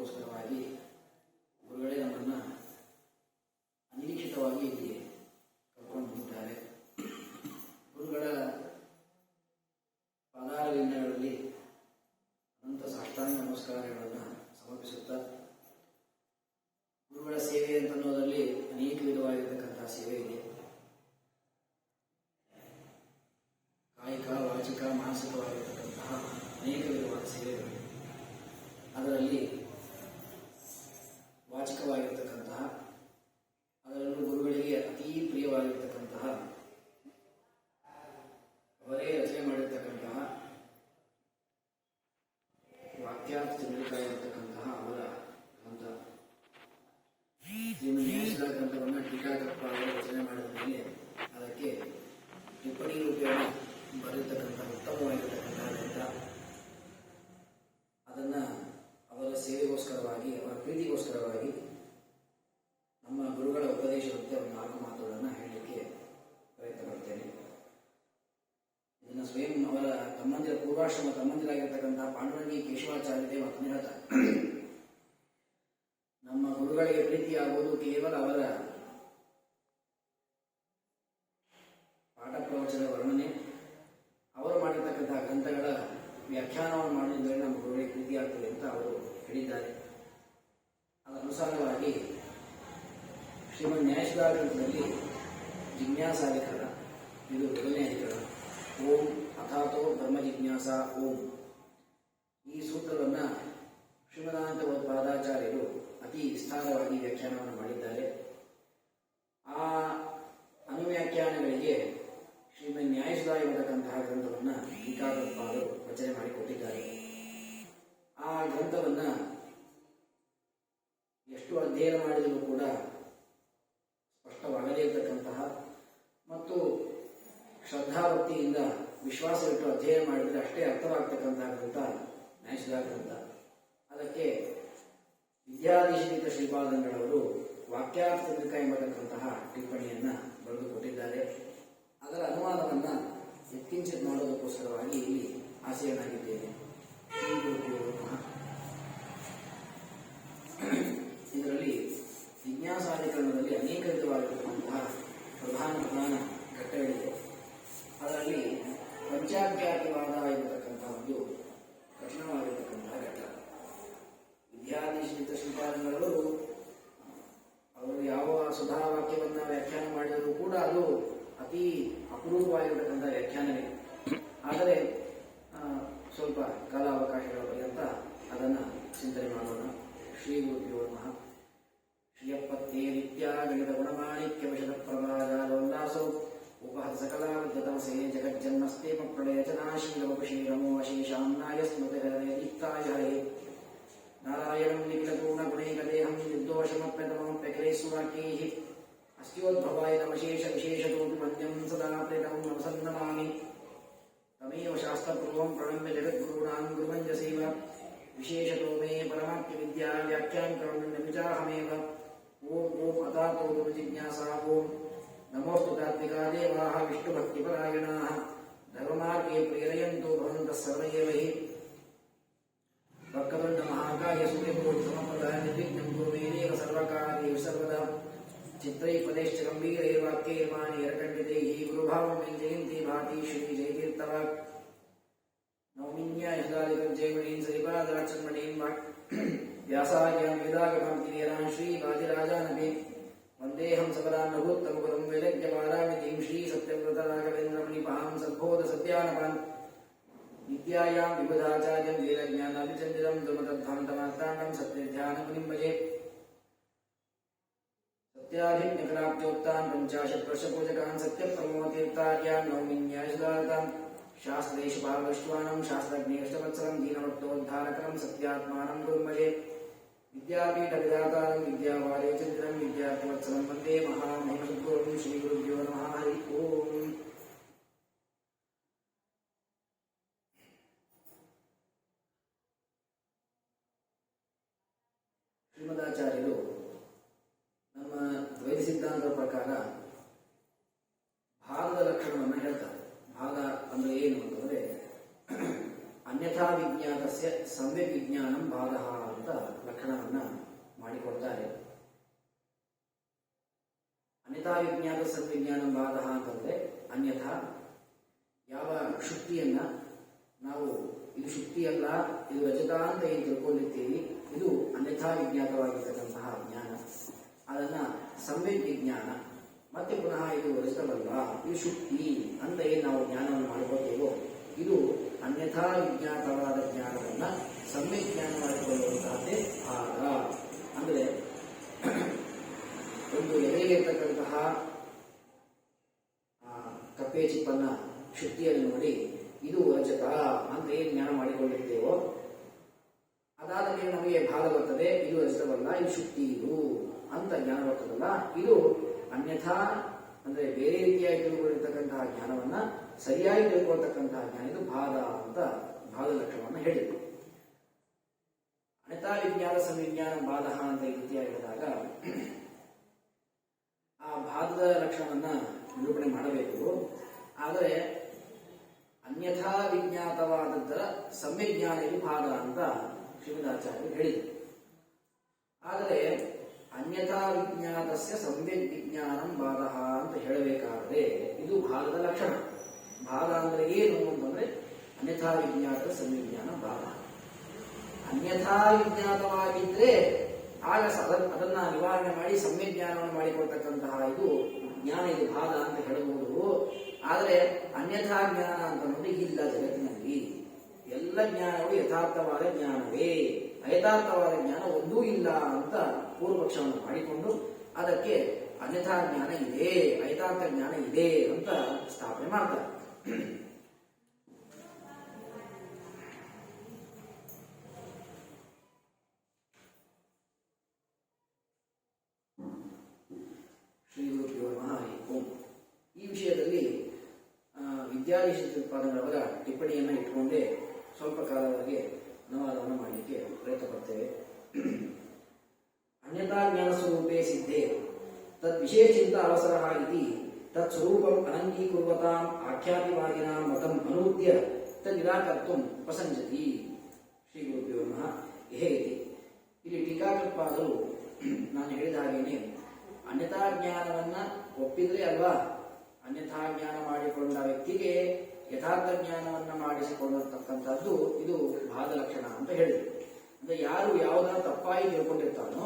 ಮಾಡೋದಕ್ಕೋಸ್ಕರವಾಗಿ ಗುರುಗಳೇ ನಮ್ಮನ್ನು ಅನಿರೀಕ್ಷಿತವಾಗಿ ಇಲ್ಲಿ ಕರ್ಕೊಂಡು ಬಂದಿದ್ದಾರೆ. ಗುರುಗಳ ಪಾದಾರವಿಂದಗಳಲ್ಲಿ ಅನಂತ ಸಾಷ್ಟಾಂಗ ನಮಸ್ಕಾರಗಳನ್ನು ಸಮರ್ಪಿಸುತ್ತಾ, ಗುರುಗಳ ಸೇವೆ ಅಂತನ್ನೋದರಲ್ಲಿ ಅನೇಕ ವಿಧವಾಗಿರತಕ್ಕಂತಹ ಸೇವೆ ಇದೆ. ಕಾಯಿಕ, ವಾಚಿಕ, ಮಾನಸಿಕವಾಗಿರತಕ್ಕಂತಹ ಅನೇಕ ವಿಧವಾದ ಸೇವೆಗಳಿವೆ. ಅದರಲ್ಲಿ ವಾಚಿಕವಾಗಿರತಕ್ಕಂತಹ, ಅದರಲ್ಲೂ ಗುರುಗಳಿಗೆ ಅತೀ ಪ್ರಿಯವಾಗಿರತಕ್ಕಂತಹ, ಅವರೇ ರಚನೆ ಮಾಡಿರ್ತಕ್ಕಂತಹ ವಾಕ್ಯಾರ್ಥ ಚಂದ್ರಿಕಾಗಿರತಕ್ಕಂತಹ ಅವರ ಗ್ರಂಥ, ನ್ಯಾಯಶೀಲ ಗ್ರಂಥವನ್ನು ಟೀಕಾಕೃಪ ಅವರು ರಚನೆ ಮಾಡಿದ ಮೇಲೆ ಅದಕ್ಕೆ ಟಿಪ್ಪಣಿ ರೂಪೇಣ ಬರೆದಿರ್ತಕ್ಕಂಥ ಉತ್ತಮವಾಗಿರತಕ್ಕಂತಹ ಗ್ರಂಥ. ಅದನ್ನು ಅವರ ಸೇವೆಗೋಸ್ಕರವಾಗಿ, ಅವರ ಪ್ರೀತಿಗೋಸ್ಕರವಾಗಿ ನಮ್ಮ ಗುರುಗಳ ಉಪದೇಶದಂತೆ ಒಂದು 4 ಮಾತುಗಳನ್ನು ಹೇಳಲಿಕ್ಕೆ ಪ್ರಯತ್ನ ಪಡ್ತೇನೆ. ಇದನ್ನು ಸ್ವಯಂ ಅವರ ತಮ್ಮಂದಿರ ಪೂರ್ವಾಶ್ರಮ ತಮ್ಮಂದಿರಾಗಿರ್ತಕ್ಕಂತಹ ಪಾಂಡುರಂಗಿ ಕೇಶವಾಚಾರ್ಯ ದೇವ ಅಂತ ಹೇಳ್ತಾರೆ. ನಮ್ಮ ಗುರುಗಳಿಗೆ ಪ್ರೀತಿಯಾಗುವುದು ಕೇವಲ ಅವರ ಪಾಠ ಪ್ರವಚನ ವರ್ಣನೆ, ಅವರು ಮಾಡಿರ್ತಕ್ಕಂತಹ ಗ್ರಂಥಗಳ ವ್ಯಾಖ್ಯಾನವನ್ನು ಮಾಡೋದ್ರಿಂದ ನಮ್ಮ ಗುರುಗಳಿಗೆ ಪ್ರೀತಿಯಾಗ್ತದೆ ಅಂತ ಅವರು ಹೇಳಿದ್ದಾರೆ. ಅದನುಸಾರವಾಗಿ ಶ್ರೀಮನ್ ನ್ಯಾಯಶೀಲ ಗ್ರಂಥದಲ್ಲಿ ಜಿಜ್ಞಾಸಾಧಿಕರಣ, ಇದು 1ನೇ ಅಧಿಕರಣ. ಓಂ ಅಥಾತೋ ಬ್ರಹ್ಮ ಜಿಜ್ಞಾಸ ಓಂ, ಈ ಸೂತ್ರವನ್ನು ಶ್ರೀಮದಾನಂದ ಪಾದಾಚಾರ್ಯರು ಅತಿ ವಿಸ್ತಾರವಾಗಿ ವ್ಯಾಖ್ಯಾನವನ್ನು ಮಾಡಿದ್ದಾರೆ. ಆ ಅನುವ್ಯಾಖ್ಯಾನಗಳಿಗೆ ಶ್ರೀಮನ್ ನ್ಯಾಯಶೀಲ ಎಂಬತಕ್ಕಂತಹ ಗ್ರಂಥವನ್ನು ಟೀಕಾಕೃಪಾದರು ರಚನೆ ಮಾಡಿಕೊಟ್ಟಿದ್ದಾರೆ. ಆ ಗ್ರಂಥವನ್ನು ಎಷ್ಟು ಅಧ್ಯಯನ ಮಾಡಿದರೂ ಕೂಡ ಸ್ಪಷ್ಟವಾಗದೇ ಇರತಕ್ಕಂತಹ ಮತ್ತು ಶ್ರದ್ಧಾಭಕ್ತಿಯಿಂದ ವಿಶ್ವಾಸವಿಟ್ಟು ಅಧ್ಯಯನ ಮಾಡಿದರೆ ಅಷ್ಟೇ ಅರ್ಥವಾಗ್ತಕ್ಕಂತಹ ಗ್ರಂಥ ನ್ಯಾಯಶೀಲ ಗ್ರಂಥ. ಅದಕ್ಕೆ ವಿದ್ಯಾಧೀಶಿತ ಶ್ರೀಪಾದಂಗಳವರು ವಾಕ್ಯಾರ್ಥ ಚಂದ್ರಿಕಾ ಎಂಬತಕ್ಕಂತಹ ಟಿಪ್ಪಣಿಯನ್ನು ಬರೆದುಕೊಟ್ಟಿದ್ದಾರೆ. ಅದರ ಅನುವಾದವನ್ನು ಯತ್ಕಿಂಚಿತ್ ಮಾಡೋದಕ್ಕೋಸ್ಕರವಾಗಿ ಇಲ್ಲಿ ಆಸೆಯನ್ನಾಗಿದ್ದೇನೆ. ಇದರಲ್ಲಿ ಜಿಜ್ಞಾಸಾಧಿಕರಣದಲ್ಲಿ ಅನೇಕ ವಿಧವಾಗಿರತಕ್ಕಂತಹ ಪ್ರಧಾನ ಘಟ್ಟಗಳಿವೆ. ಅದರಲ್ಲಿ ಪಂಚಾಖ್ಯಾತಿವಾದ ಎಂಬತಕ್ಕಂತಹ ಒಂದು ಕಠಿಣವಾಗಿರತಕ್ಕಂತಹ ಘಟ್ಟ. ವಿದ್ಯಾಧೀಶಿತ ಶ್ರೀಪಾದಂಗಳವರು ಅವರು ಯಾವ ಸುಧಾವಾಕ್ಯವನ್ನು ವ್ಯಾಖ್ಯಾನ ಮಾಡಿದರೂ ಕೂಡ ಅದು ಅತಿ ಅಪರೂಪವಾಗಿರತಕ್ಕಂಥ ವ್ಯಾಖ್ಯಾನವೇ. ಆದರೆ ಸ್ವಲ್ಪ ಕಾಲಾವಕಾಶಗಳ ಪರ್ಯಂತ ಅದನ್ನು ಚಿಂತನೆ ಮಾಡೋಣ. ಶ್ರೀ ಗುರುಭ್ಯೋ ನಮಃ. ಶ್ರೀಯಪ್ಪತ್ತೇ ನಿತ್ಯಾ ಗಣಿತ ಗುಣಮಾಣಿಕ್ಯ ವಿಷದ ಪ್ರಭಾಜಾಲೋಲ್ಲಾಸೌ ಉಪಹತ ಸಕಲಾವಿದ್ಯತಮಸೇ ಜಗಜ್ಜನ್ಮಸ್ತೇಮ ಪ್ರಳಯಚನಾಶೀಲವಪುಷೀರಮೋ ಅಶೇಷಾಮ್ನಾಯ ಸ್ಮೃತಿರದೀಪ್ತಾಯ ಹರೇ ನಾರಾಯಣಂ ನಿಖಿಲಪೂರ್ಣಗುಣೈಕದೇಹಂ ನಿರ್ದೋಷಮಪ್ಯತಮಪ್ಯಖಿಲೇಶ್ವಾಕ್ಯೈಃ ಅಸ್ಯೋದ್ಭವಾಯ ನಮಶೇಷ ವಿಶೇಷತೋಪಿ ಮನ್ಯಂ ಸದಾ ಪ್ರೇತಂ ನಮಸನ್ನಮಾಮಿ. ತಮೇವ ಶಾಸ್ತ್ರಪೂರ್ವಂ ಪ್ರಣಮ್ಯ ಜಗದ್ಗುರುಣಾಂ ಗುರುವಂಜಸೇವ ವಿಶೇಷತೋ ಮೇ ಪರಮಾಪ್ಯ ವಿದ್ಯಾ ವ್ಯಾಖ್ಯಾನಕರಣಂ ಓಂ ಓಂ ಅಥಾತೋ ಬ್ರಹ್ಮ ಜಿಜ್ಞಾಸಾ ಓಂ. ನಮೋಸ್ತು ತಾತ್ವಿಕಾ ದೇವಾಃ ವಿಷ್ಣುಭಕ್ತಿಪರಾಯಣಾಃ ಧರ್ಮಮಾರ್ಗೇ ಪ್ರೇರಯಂತೋ ಭವಂತಃ ಸರ್ವ ಏವ ಹಿ. ವಕ್ರತುಂಡ ಮಹಾಕಾಯ ಸೂರ್ಯಕೋಟಿ ಸಮಪ್ರಭ ನಿರ್ವಿಘ್ನಂ ಕುರು ಮೇ ದೇವ ಸರ್ವಕಾರ್ಯೇಷು ಸರ್ವದಾ. ಚಿತ್ರೈಪದೇಶ್ಚ ಗಂಭೀರೈರ್ವಾಕ್ಯೈರ್ಮಾನಿ ಯರಕಂಡಿತೈಃ ಗುರುಭಾವಂ ಮೇ ಜಯಂತಿ ಭಾತಿ ಶ್ರೀ ಜಯತೀರ್ಥವಾಕ್. ನೌಮಿನ್ಯಾಯದಾಲಿಕಂ ಜೈಮಣೀನ್ ಸರಿಪಾದಾಚನ್ಮಣೀನ್ ವ್ಯಾಸಾರ್ಯಾಂ ವೇದಾಗಮಾಂತಿರೇರಾನ್ ಶ್ರೀ ವಾದಿರಾಜಾನಪಿ ವಂದೇಹಂ ಸಕಲಾನ್ ರಘುತ್ತಮಪದಂ ವೈಲಗ್ಯಪಾರಾಮಿತಿಂ ಶ್ರೀ ಸತ್ಯವ್ರತರಾಘವೇಂದ್ರಮಣಿಪಾಂ ಸದ್ಬೋಧ ಸತ್ಯಾನಪಾನ್ ನಿತ್ಯಾಯಾಂ ವಿಬುಧಾಚಾರ್ಯಂ ವೇದಜ್ಞಾನಾಭಿಚಂದಿತಂ ಧ್ರುವತದ್ಧಾಂತಮಾರ್ತಾಂಡಂ ಸತ್ಯಧ್ಯಾನಮುನಿಂ ಭಜೆ. ಸತ್ಯಾಧಿಜ್ಞಕಲಾಬ್ಜೋಕ್ತಾನ್ 50 ವರ್ಷಪೂಜಕಾನ್ ಸತ್ಯಪ್ರಮೋತೀರ್ಥಾರ್ಯಾನ್ ನೌಮಿನ್ಯಾಯಸುಧಾರತಾಂ ಶಾಸ್ತ್ರದೇಶಪಾಲವಿಶ್ವಾನಂ ಶಾಸ್ತ್ರಜ್ಞೇಷ್ಟವತ್ಸಲಂ ದೀನವಟ್ಟೋದ್ಧಾರಕರಂ ಸತ್ಯಾತ್ಮಾನಂ ಗುರುಂ ಭಜೆ. ವಿದ್ಯಾಪೀಠವಿಧಾತಾರಂ ವಿದ್ಯಾವಾರೇಚಂದ್ರಂ ವಿದ್ಯಾರ್ಥಿವತ್ಸಲಂ ವಂದೇ ಮಹಾಮಹಿಮಸದ್ಗುರುಂ. ಶ್ರೀ ಗುರುಭ್ಯೋ ನಮಃ. ಹರಿ ಓಂ. ಶ್ರೀಮದಾಚಾರ್ಯರು ನಮ್ಮ ದ್ವೈತ ಸಿದ್ಧಾಂತದ ಪ್ರಕಾರ ಭಾಗದ ಲಕ್ಷಣವನ್ನು ಹೇಳ್ತಾರೆ. ಭಾಗ ಅಂದ್ರೆ ಏನು ಅಂತಂದ್ರೆ ಅನ್ಯಥಾ ವಿಜ್ಞಾತಸ್ಯ ಸಮ್ಯಕ್ ವಿಜ್ಞಾನಂ ಭಾಗ ಅಂತ ಲಕ್ಷಣವನ್ನ ಮಾಡಿಕೊಡ್ತಾರೆ. ಅನ್ಯಥಾ ವಿಜ್ಞಾನ ಸದ್ವಿಜ್ಞಾನ ಬಾಧ ಅಂತಂದ್ರೆ ಅನ್ಯಥಾ ಯಾವ ಶುಕ್ತಿಯನ್ನ ನಾವು ಇದು ಶುಕ್ತಿಯಲ್ಲ ಇದು ರಜತ ಅಂತ ಏನು ತಿಳ್ಕೊಂಡಿರ್ತೀವಿ, ಇದು ಅನ್ಯಥಾ ವಿಜ್ಞಾತವಾಗಿರ್ತಕ್ಕಂತಹ ಜ್ಞಾನ. ಅದನ್ನ ಸಮ್ಯಕ್ ವಿಜ್ಞಾನ, ಮತ್ತೆ ಪುನಃ ಇದು ರಜತವಲ್ಲ ಇದು ಶುಕ್ತಿ ಅಂತ ಏನು ನಾವು ಜ್ಞಾನವನ್ನು ಮಾಡಿಕೊಳ್ತೇವೋ ಇದು ಅನ್ಯಥಾ ವಿಜ್ಞಾತವಾದ ಜ್ಞಾನವನ್ನ ಸಮ್ಯಕ್ ಜ್ಞಾನ ಮಾಡಿಕೊಳ್ಳುವಂತಹದ್ದೇ ಭಾಗ. ಅಂದರೆ ಒಂದು ಎಲೆಯಲ್ಲಿರ್ತಕ್ಕಂತಹ ಕಪ್ಪೆ ಚಿಪ್ಪನ್ನ ಶುಕ್ತಿಯನ್ನು ನೋಡಿ ಇದು ರಜತ ಅಂತ ಏನು ಜ್ಞಾನ ಮಾಡಿಕೊಂಡಿರ್ತೇವೋ ಅದಾದ ಮೇಲೆ ನಮಗೆ ಭಾಗ ಬರ್ತದೆ, ಇದು ರಜತವಲ್ಲ ಇದು ಶುಕ್ತಿ ಇದು ಅಂತ ಜ್ಞಾನ ಬರ್ತದಲ್ಲ, ಇದು ಅನ್ಯಥಾ ಅಂದ್ರೆ ಬೇರೆ ರೀತಿಯಾಗಿ ತಿಳ್ಕೊಂಡಿರ್ತಕ್ಕಂತಹ ಜ್ಞಾನವನ್ನ ಸರಿಯಾಗಿ ತಿಳ್ಕೊಳ್ತಕ್ಕಂತಹ ಜ್ಞಾನ ಇದು ಭಾದ ಅಂತ ಭಾದ ಲಕ್ಷಣವನ್ನು ಹೇಳಿದ್ರು. ಅನ್ಯಥಾ ವಿಜ್ಞಾನ ಸಂವಿಜ್ಞಾನ ಬಾಧ ಅಂತ ಈ ರೀತಿಯಾಗಿ ಹೇಳಿದಾಗ ಆ ಭಾದದ ಲಕ್ಷಣವನ್ನ ನಿರೂಪಣೆ ಮಾಡಬೇಕು. ಆದರೆ ಅನ್ಯಥಾ ವಿಜ್ಞಾತವಾದದ್ದರ ಸಮ್ಯಜ್ಞಾನ ಇದು ಭಾಗ ಅಂತ ಶ್ರೀಮದಾಚಾರ್ಯರು ಹೇಳಿದರು. ಆದರೆ ಅನ್ಯಥಾ ವಿಜ್ಞಾತಸ್ಯ ಸಮ್ಯಕ್ ವಿಜ್ಞಾನಂ ಬಾಧ ಅಂತ ಹೇಳಬೇಕಾದರೆ ಇದು ಭಾಗದ ಲಕ್ಷಣ. ಭಾಗ ಅಂದ್ರೆ ಏನು ಅಂತಂದ್ರೆ ಅನ್ಯಥಾ ವಿಜ್ಞಾತ ಸಮ್ಯಜ್ಞಾನ ಭಾಗ. ಅನ್ಯಥಾ ವಿಜ್ಞಾತವಾಗಿದ್ರೆ ಆಗ ಅದನ್ನ ನಿವಾರಣೆ ಮಾಡಿ ಸಮ್ಯಕ್ ಜ್ಞಾನವನ್ನು ಮಾಡಿಕೊಳ್ತಕ್ಕಂತಹ ಇದು ಜ್ಞಾನ ಇದು ಭಾಗ ಅಂತ ಹೇಳಬಹುದು. ಆದರೆ ಅನ್ಯಥಾ ಜ್ಞಾನ ಅಂತಂದ್ರೆ ಇಲ್ಲ ಜಗತ್ತಿನಲ್ಲಿ. ಎಲ್ಲ ಜ್ಞಾನವು ಯಥಾರ್ಥವಾದ ಜ್ಞಾನವೇ, ಅಯಥಾರ್ಥವಾದ ಜ್ಞಾನ ಒಂದೂ ಇಲ್ಲ ಅಂತ ಪೂರ್ವಪಕ್ಷವನ್ನು ಮಾಡಿಕೊಂಡು ಅದಕ್ಕೆ ಅನ್ಯಥಾ ಜ್ಞಾನ ಇದೆ, ಅಯಥಾರ್ಥ ಜ್ಞಾನ ಇದೆ ಅಂತ ಸ್ಥಾಪನೆ ಮಾಡ್ತಾರೆ. ಶ್ರೀ ಗುರುಭ್ಯೋ ನಮಃ. ಹರಿ ಓಂ. ಈ ವಿಷಯದಲ್ಲಿ ವಿದ್ಯಾಧೀಶಪಾದಗಳವರ ಟಿಪ್ಪಣಿಯನ್ನು ಇಟ್ಟುಕೊಂಡೇ ಸ್ವಲ್ಪ ಕಾಲದವರೆಗೆ ಅನುವಾದವನ್ನು ಮಾಡಲಿಕ್ಕೆ ಪ್ರಯತ್ನ ಪಡ್ತೇವೆ. ಅನ್ಯತಾ ಜ್ಞಾನ ಸ್ವರೂಪೇ ಸಿದ್ಧೇ ತದ್ ವಿಶೇಷಚಿಂತ ಅವಸರ ಇತಿ ತತ್ ಸ್ವರೂಪಂ ಅನಂಗೀಕುರ್ವತಾಂ ಆಖ್ಯಾತಿವಾದಿನಾಂ ಮತಂ ಅನೂದ್ಯ ತದ್ ನಿರಾಕರ್ತುಂ ಉಪಸಂಜತಿ. ಶ್ರೀ ಗುರುಭ್ಯೋ ನಮಃ. ಹೇಗೆ ಇಲ್ಲಿ ಟೀಕಾಕೃತ್ಪಾದರು ನಾನು ಹೇಳಿದ ಹಾಗೇನೆ ಅನ್ಯತಾ ಜ್ಞಾನವನ್ನ ಒಪ್ಪಿದ್ರೆ ಅಲ್ವಾ ಅನ್ಯಥಾ ಜ್ಞಾನ ಮಾಡಿಕೊಂಡ ವ್ಯಕ್ತಿಗೆ ಯಥಾರ್ಥ ಜ್ಞಾನವನ್ನ ಮಾಡಿಸಿಕೊಳ್ಳತಕ್ಕಂಥದ್ದು ಇದು ಭಾದ ಲಕ್ಷಣ ಅಂತ ಹೇಳಿದ್ರು. ಅಂದ್ರೆ ಯಾರು ಯಾವುದಾದ್ರು ತಪ್ಪಾಗಿ ತಿಳ್ಕೊಂಡಿರ್ತಾನೋ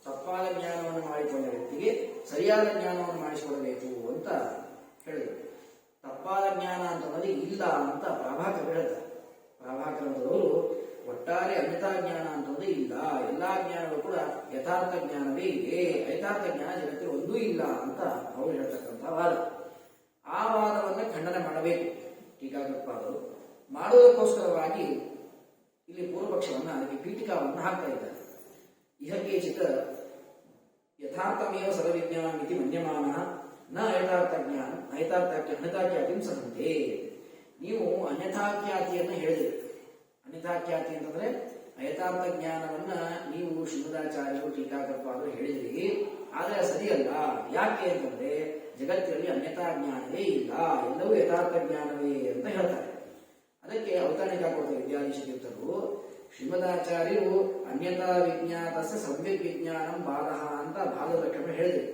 ತಪ್ಪಾದ ಜ್ಞಾನವನ್ನು ಮಾಡಿಕೊಂಡ ವ್ಯಕ್ತಿಗೆ ಸರಿಯಾದ ಜ್ಞಾನವನ್ನು ಮಾಡಿಸಿಕೊಡಬೇಕು ಅಂತ ಹೇಳಿದ್ರು. ತಪ್ಪಾದ ಜ್ಞಾನ ಅಂತಂದ್ರೆ ಇಲ್ಲ ಅಂತ ಪ್ರಾಭಾಕರು ಹೇಳ್ತಾರೆ. ಪ್ರಾಭಾಕರವರು ಒಟ್ಟಾರೆ ಅನ್ಯಥಾ ಜ್ಞಾನ ಅಂತಂದ್ರೆ ಇಲ್ಲ, ಎಲ್ಲಾ ಜ್ಞಾನಗಳು ಕೂಡ ಯಥಾರ್ಥ ಜ್ಞಾನವೇ ಇದೆ, ಯಥಾರ್ಥ ಜ್ಞಾನ ಜಗತ್ತಿಗೆ ಒಂದೂ ಇಲ್ಲ ಅಂತ ಅವರು ಹೇಳ್ತಕ್ಕಂಥ ವಾದ. ಆ ವಾದವನ್ನ ಖಂಡನೆ ಮಾಡಬೇಕು ಟೀಕಾಕೃತ್ಪಾದರು. ಮಾಡುವುದಕ್ಕೋಸ್ಕರವಾಗಿ ಇಲ್ಲಿ ಪೂರ್ವಪಕ್ಷವನ್ನ ಅದಕ್ಕೆ ಪೀಠಿಕಾವನ್ನು ಹಾಕ್ತಾ ಇದ್ದಾರೆ. ಇಹ ಕೇಚಿತ್ ಯಥಾರ್ಥಮೇವ ಸರ್ವವಿಜ್ಞಾನ ಮಿತಿ ಮನ್ಯಮಾನ ನ ಅಯಥಾರ್ಥ ಜ್ಞಾನ ಅನ್ಯಥಾಖ್ಯಾತಿಂ ಸಹಂತೆ. ನೀವು ಅನ್ಯಥಾಖ್ಯಾತಿಯನ್ನ ಹೇಳಿದ್ರಿ. ಅನ್ಯಥಾಖ್ಯಾತಿ ಅಂತಂದ್ರೆ ಅಯಥಾರ್ಥ ಜ್ಞಾನವನ್ನ ನೀವು ಶ್ರೀಮದಾಚಾರ್ಯರು ಟೀಕಾಕೃತ್ಪಾದರು ಹೇಳಿದ್ರಿ. ಆದರೆ ಸರಿಯಲ್ಲ. ಯಾಕೆ ಅಂತಂದ್ರೆ ಜಗತ್ತಿನಲ್ಲಿ ಅನ್ಯಥಾ ಜ್ಞಾನವೇ ಇಲ್ಲ, ಎಲ್ಲವೂ ಯಥಾರ್ಥ ಜ್ಞಾನವೇ ಅಂತ ಹೇಳ್ತಾರೆ. ಅದಕ್ಕೆ ಅವತರಣಿಕ ಕೊಡ್ತಾರೆ ವಿದ್ಯಾಧೀಶ ತೀರ್ಥರು. ಶ್ರೀಮದಾಚಾರ್ಯರು ಅನ್ಯಥಾ ವಿಜ್ಞಾತಸ್ಯ ಸಮ್ಯಕ್ ವಿಜ್ಞಾನಂ ಬಾಧ ಅಂತ ಭಾಗದ ಲಕ್ಷಣ ಹೇಳಿದರು.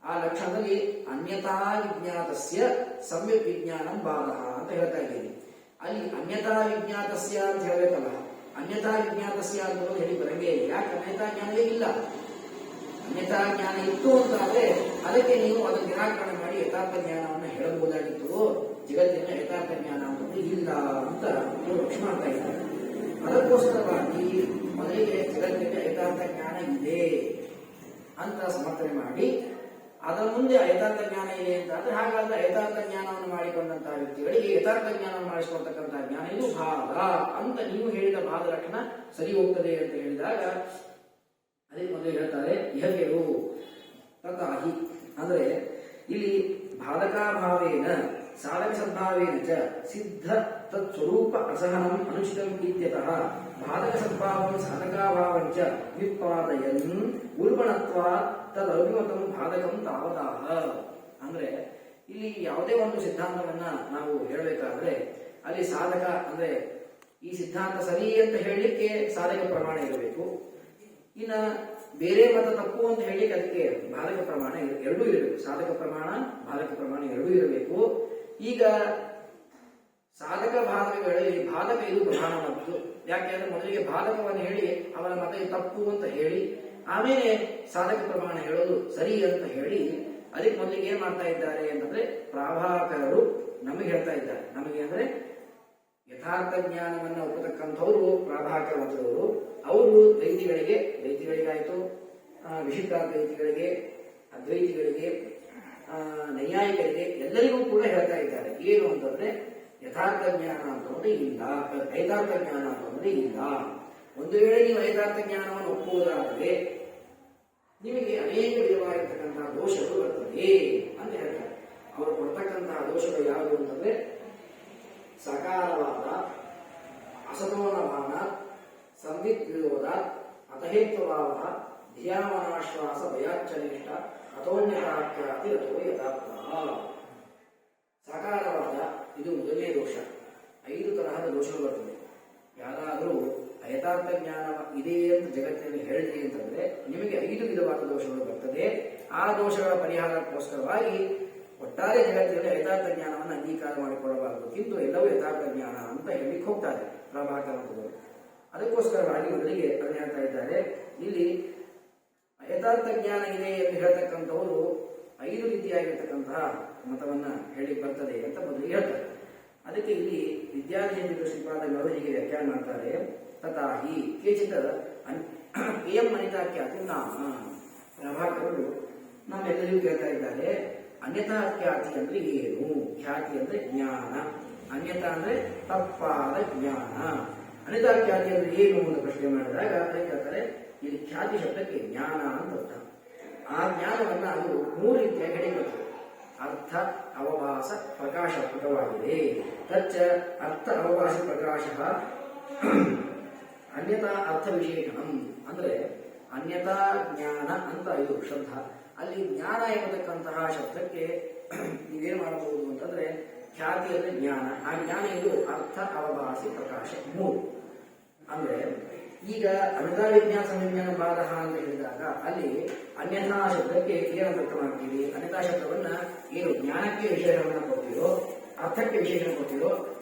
ಆ ಲಕ್ಷಣದಲ್ಲಿ ಅನ್ಯಥಾ ವಿಜ್ಞಾತಸ್ಯ ಸಮ್ಯಕ್ ವಿಜ್ಞಾನಂ ಬಾಧ ಅಂತ ಹೇಳ್ತಾ ಇದ್ದೀವಿ. ಅಲ್ಲಿ ಅನ್ಯಥಾ ವಿಜ್ಞಾತಸ್ಯ ಅಂತ ಹೇಳಬೇಕಲ್ಲ, ಅನ್ಯಥಾ ವಿಜ್ಞಾತಸ್ಯ ಅಂತ ಹೇಳಿ ಬರಂಗೇ. ಯಾಕೆ ಅನ್ಯಥಾ ಜ್ಞಾನವೇ ಇಲ್ಲ. ಅನ್ಯಥಾ ಜ್ಞಾನ ಇತ್ತು ಅಂತಾದ್ರೆ ಅದಕ್ಕೆ ನೀವು ಅದನ್ನು ನಿರಾಕರಣೆ ಮಾಡಿ ಯಥಾರ್ಥ ಜ್ಞಾನವನ್ನು ಹೇಳಬಹುದಾಗಿತ್ತು. ಜಗತ್ತಿನ ಯಥಾರ್ಥ ಜ್ಞಾನ ಅಂತಂದ್ರೆ ಇಲ್ಲ ಅಂತ ಪಕ್ಷ ಮಾಡ್ತಾ ಇದ್ದಾರೆ. ಅದಕ್ಕೋಸ್ಕರವಾಗಿ ಮೊದಲಿಗೆ ಜಗತ್ತಿನ ಯಥಾರ್ಥ ಜ್ಞಾನ ಇದೆ ಅಂತ ಸಮರ್ಥನೆ ಮಾಡಿ ಅದರ ಮುಂದೆ ಯಥಾರ್ಥ ಜ್ಞಾನ ಇದೆ ಅಂತ ಆದ್ರೆ ಹಾಗಾದ್ರೆ ಯಥಾರ್ಥ ಜ್ಞಾನವನ್ನು ಮಾಡಿಕೊಂಡಂತಹ ವ್ಯಕ್ತಿಗಳಿಗೆ ಯಥಾರ್ಥ ಜ್ಞಾನವನ್ನು ಮಾಡಿಸಿಕೊಳ್ತಕ್ಕಂತಹ ಜ್ಞಾನ ಇದು ಭಾಗ ಅಂತ ನೀವು ಹೇಳಿದ ಭಾಗ ಲಕ್ಷಣ ಸರಿ ಹೋಗ್ತದೆ ಅಂತ ಹೇಳಿದಾಗ ಅದಕ್ಕೆ ಮೊದಲು ಹೇಳ್ತಾರೆ ಇಹಗೆರು ತಥಾಹಿ. ಅಂದ್ರೆ ಇಲ್ಲಿ ಬಾಧಕಾಭಾವೇನ ಸಾಧಕ ಸದ್ಭಾವೇನ ಚ ಸಿದ್ಧ ತತ್ ಸ್ವರೂಪ ಅಸಹನಂ ಅನುಚಿತಂ ಇತ್ಯತಃ ಬಾಧಕ ಸದ್ಭಾವಂ ಸಾಧಕಾಭಾವಂ ಚ ವಿಪಾದಯನ್ ಉಲ್ಬಣತ್ವಾತ್ ತದಭಿಮತಂ ಬಾಧಕಂ ತಾವದಾಹ. ಅಂದ್ರೆ ಇಲ್ಲಿ ಯಾವುದೇ ಒಂದು ಸಿದ್ಧಾಂತವನ್ನ ನಾವು ಹೇಳಬೇಕಾದ್ರೆ ಅಲ್ಲಿ ಸಾಧಕ ಅಂದ್ರೆ ಈ ಸಿದ್ಧಾಂತ ಸರಿ ಅಂತ ಹೇಳಲಿಕ್ಕೆ ಸಾಧಕ ಪ್ರಮಾಣ ಇರಬೇಕು. ಇನ್ನ ಬೇರೆ ಮತ ತಪ್ಪು ಅಂತ ಹೇಳಿ ಅದಕ್ಕೆ ಬಾಧಕ ಪ್ರಮಾಣ ಎರಡೂ ಇರಬೇಕು. ಸಾಧಕ ಪ್ರಮಾಣ ಬಾಧಕ ಪ್ರಮಾಣ ಎರಡೂ ಇರಬೇಕು. ಈಗ ಸಾಧಕ ಬಾಧಕಗಳಲ್ಲಿ ಬಾಧಕ ಇದು ಪ್ರಧಾನವಾದ್ದು. ಯಾಕೆಂದ್ರೆ ಮೊದಲಿಗೆ ಬಾಧಕವನ್ನು ಹೇಳಿ ಅವನ ಮತ ತಪ್ಪು ಅಂತ ಹೇಳಿ ಆಮೇಲೆ ಸಾಧಕ ಪ್ರಮಾಣ ಹೇಳೋದು ಸರಿ ಅಂತ ಹೇಳಿ ಅದಕ್ಕೆ ಮೊದಲಿಗೆ ಏನ್ ಮಾಡ್ತಾ ಇದ್ದಾರೆ ಅಂತಂದ್ರೆ ಪ್ರಾಭಾಕರರು ನಮಗೆ ಹೇಳ್ತಾ ಇದ್ದಾರೆ. ನಮಗೆ ಅಂದ್ರೆ ಯಥಾರ್ಥ ಜ್ಞಾನವನ್ನ ಒಪ್ಪತಕ್ಕಂಥವ್ರು ಪ್ರಾಭಾಕರ ಮತದವರು. ಅವರು ದ್ವೈತಿಗಳಿಗಾಯ್ತು, ವಿಶಿಷ್ಟಾದ್ವೈತಿಗಳಿಗೆ, ಅದ್ವೈತಿಗಳಿಗೆ, ನೈಯಾಯಿಕರಿಗೆ ಎಲ್ಲರಿಗೂ ಕೂಡ ಹೇಳ್ತಾ ಇದ್ದಾರೆ. ಏನು ಅಂತಂದ್ರೆ ಯಥಾರ್ಥ ಜ್ಞಾನ ಅಂತಂದ್ರೆ ಇಲ್ಲ, ಐತಾರ್ಥ ಜ್ಞಾನ ಅಂತಂದ್ರೆ ಇಲ್ಲ. ಒಂದು ವೇಳೆ ನೀವು ಐತಾರ್ಥ ಜ್ಞಾನವನ್ನು ಒಪ್ಪುವುದಾದರೆ ನಿಮಗೆ ಅನೇಕ ವಿಧವಾಗಿರ್ತಕ್ಕಂತಹ ದೋಷಗಳು ಬರ್ತದೆ ಅಂತ ಹೇಳ್ತಾರೆ. ಅವರು ಕೊಡ್ತಕ್ಕಂತಹ ದೋಷಗಳು ಯಾವುದು ಅಂತಂದ್ರೆ ಸಕಾರವಾದ, ಅಸತೋನಮಾನ, ಸಂವಿತ್ ವಿರೋಧ, ಅತಹೇತ್ವಭಾವ, ಧಿಯಾಮನಾಶ್ವಾಸ, ಭಯಾಚ್ಚನಿಷ್ಠ, ಅಥೋನ್ಯತಾಖ್ಯಾತಿ ಅಥೋ ಯಥಾರ್ಥ. ಸಕಾರವಾದ ಇದು ಮೊದಲನೇ ದೋಷ. 5 ತರಹದ ದೋಷಗಳು ಬರ್ತದೆ. ಯಾರಾದರೂ ಯಥಾರ್ಥ ಜ್ಞಾನ ಇದೆ ಅಂತ ಜಗತ್ತಿನಲ್ಲಿ ಹೇಳಿದ್ರಿ ಅಂತಂದ್ರೆ ನಿಮಗೆ 5 ವಿಧವಾದ ದೋಷಗಳು ಬರ್ತದೆ. ಆ ದೋಷಗಳ ಪರಿಹಾರಕ್ಕೋಸ್ಕರವಾಗಿ ಒಟ್ಟಾರೆ ಜಗತ್ತಿನಲ್ಲಿ ಯಥಾರ್ಥ ಜ್ಞಾನವನ್ನು ಅಂಗೀಕಾರ ಮಾಡಿಕೊಳ್ಳಬಾರದು, ಕಿಂತು ಎಲ್ಲವೂ ಯಥಾರ್ಥ ಜ್ಞಾನ ಅಂತ ಹೇಳಿಕ್ಕೆ ಹೋಗ್ತಾರೆ ಪ್ರಭಾಕರಂತದವರು. ಅದಕ್ಕೋಸ್ಕರವಾಗಿ ಮೊದಲಿಗೆ ಅದನ್ನು ಹೇಳ್ತಾ ಇದ್ದಾರೆ. ಇಲ್ಲಿ ಯಥಾರ್ಥ ಜ್ಞಾನ ಇದೆ ಎಂದು ಹೇಳ್ತಕ್ಕಂಥವರು 5 ರೀತಿಯಾಗಿರ್ತಕ್ಕಂತಹ ಮತವನ್ನ ಹೇಳಿ ಬರ್ತದೆ ಅಂತ ಮೊದಲಿಗೆ ಹೇಳ್ತಾರೆ. ಅದಕ್ಕೆ ಇಲ್ಲಿ ವಿದ್ಯಾರ್ಥಿ ಶ್ರೀಪಾದಗಳು ಹೀಗೆ ವ್ಯಾಖ್ಯಾನ ಮಾಡ್ತಾರೆ. ತಥಾಹಿ ಕೇಚಿತ ಎಂ ಅನಿತಾಖ್ಯಾತಿ ನಾಮ. ಪ್ರಭಾಕರರು ನಮ್ಮೆಲ್ಲರಿಗೂ ಕೇಳ್ತಾ ಇದ್ದಾರೆ, ಅನ್ಯತಾ ಖ್ಯಾತಿ ಅಂದ್ರೆ ಏನು? ಖ್ಯಾತಿ ಅಂದ್ರೆ ಜ್ಞಾನ, ಅನ್ಯತಾ ಅಂದ್ರೆ ತಪ್ಪಾದ ಜ್ಞಾನ, ಅನ್ಯತಾ ಖ್ಯಾತಿ ಅಂದ್ರೆ ಏನು ಅಂತ ಪ್ರಶ್ನೆ ಮಾಡಿದಾಗ ಅದಕ್ಕೆ ಹೇಳ್ತಾರೆ, ಇಲ್ಲಿ ಖ್ಯಾತಿ ಶಬ್ದಕ್ಕೆ ಜ್ಞಾನ ಅಂತ ಅರ್ಥ. ಆ ಜ್ಞಾನವನ್ನ ಅದು 3 ರೀತಿಯಾಗಿ ಹೇಳಿಕೊಡ್ತದೆ. ಅರ್ಥ, ಅವಭಾಸ, ಪ್ರಕಾಶಪೂತವಾಗಿದೆ. ತಚ್ಚ ಅರ್ಥ ಅವಭಾಸ ಪ್ರಕಾಶ ಅನ್ಯತಾ ಅರ್ಥ ವಿಶೇಷಣಂ ಅಂದ್ರೆ ಅನ್ಯತಾ ಜ್ಞಾನ ಅಂತ ಇದು ಶಬ್ದ. ಅಲ್ಲಿ ಜ್ಞಾನ ಎಂಬತಕ್ಕಂತಹ ಶಬ್ದಕ್ಕೆ ನೀವೇನ್ ಮಾಡಬಹುದು ಅಂತಂದ್ರೆ ಖ್ಯಾತಿ ಅಂದ್ರೆ ಜ್ಞಾನ, ಆ ಜ್ಞಾನ ಇದು ಅರ್ಥ, ಅವಭಾಸಿ, ಪ್ರಕಾಶ 3. ಅಂದ್ರೆ ಈಗ ಅನ್ಯತಾ ವಿಜ್ಞಾನ ಸಂವಿಜ್ಞಾನ ಬಾಧಃ ಅಂತ ಹೇಳಿದಾಗ ಅಲ್ಲಿ ಅನ್ಯಥಾ ಶಬ್ದಕ್ಕೆ ಏನಂತ ಅರ್ಥ ಮಾಡ್ತೀವಿ? ಅನ್ಯಥಾ ಶಬ್ದವನ್ನ ಏನು ಜ್ಞಾನಕ್ಕೆ ವಿಶೇಷಣವನ್ನ ಕೊಡ್ತೀರೋ, ಅರ್ಥಕ್ಕೆ ವಿಶೇಷಣ ಕೊಡ್ತೀರೋ,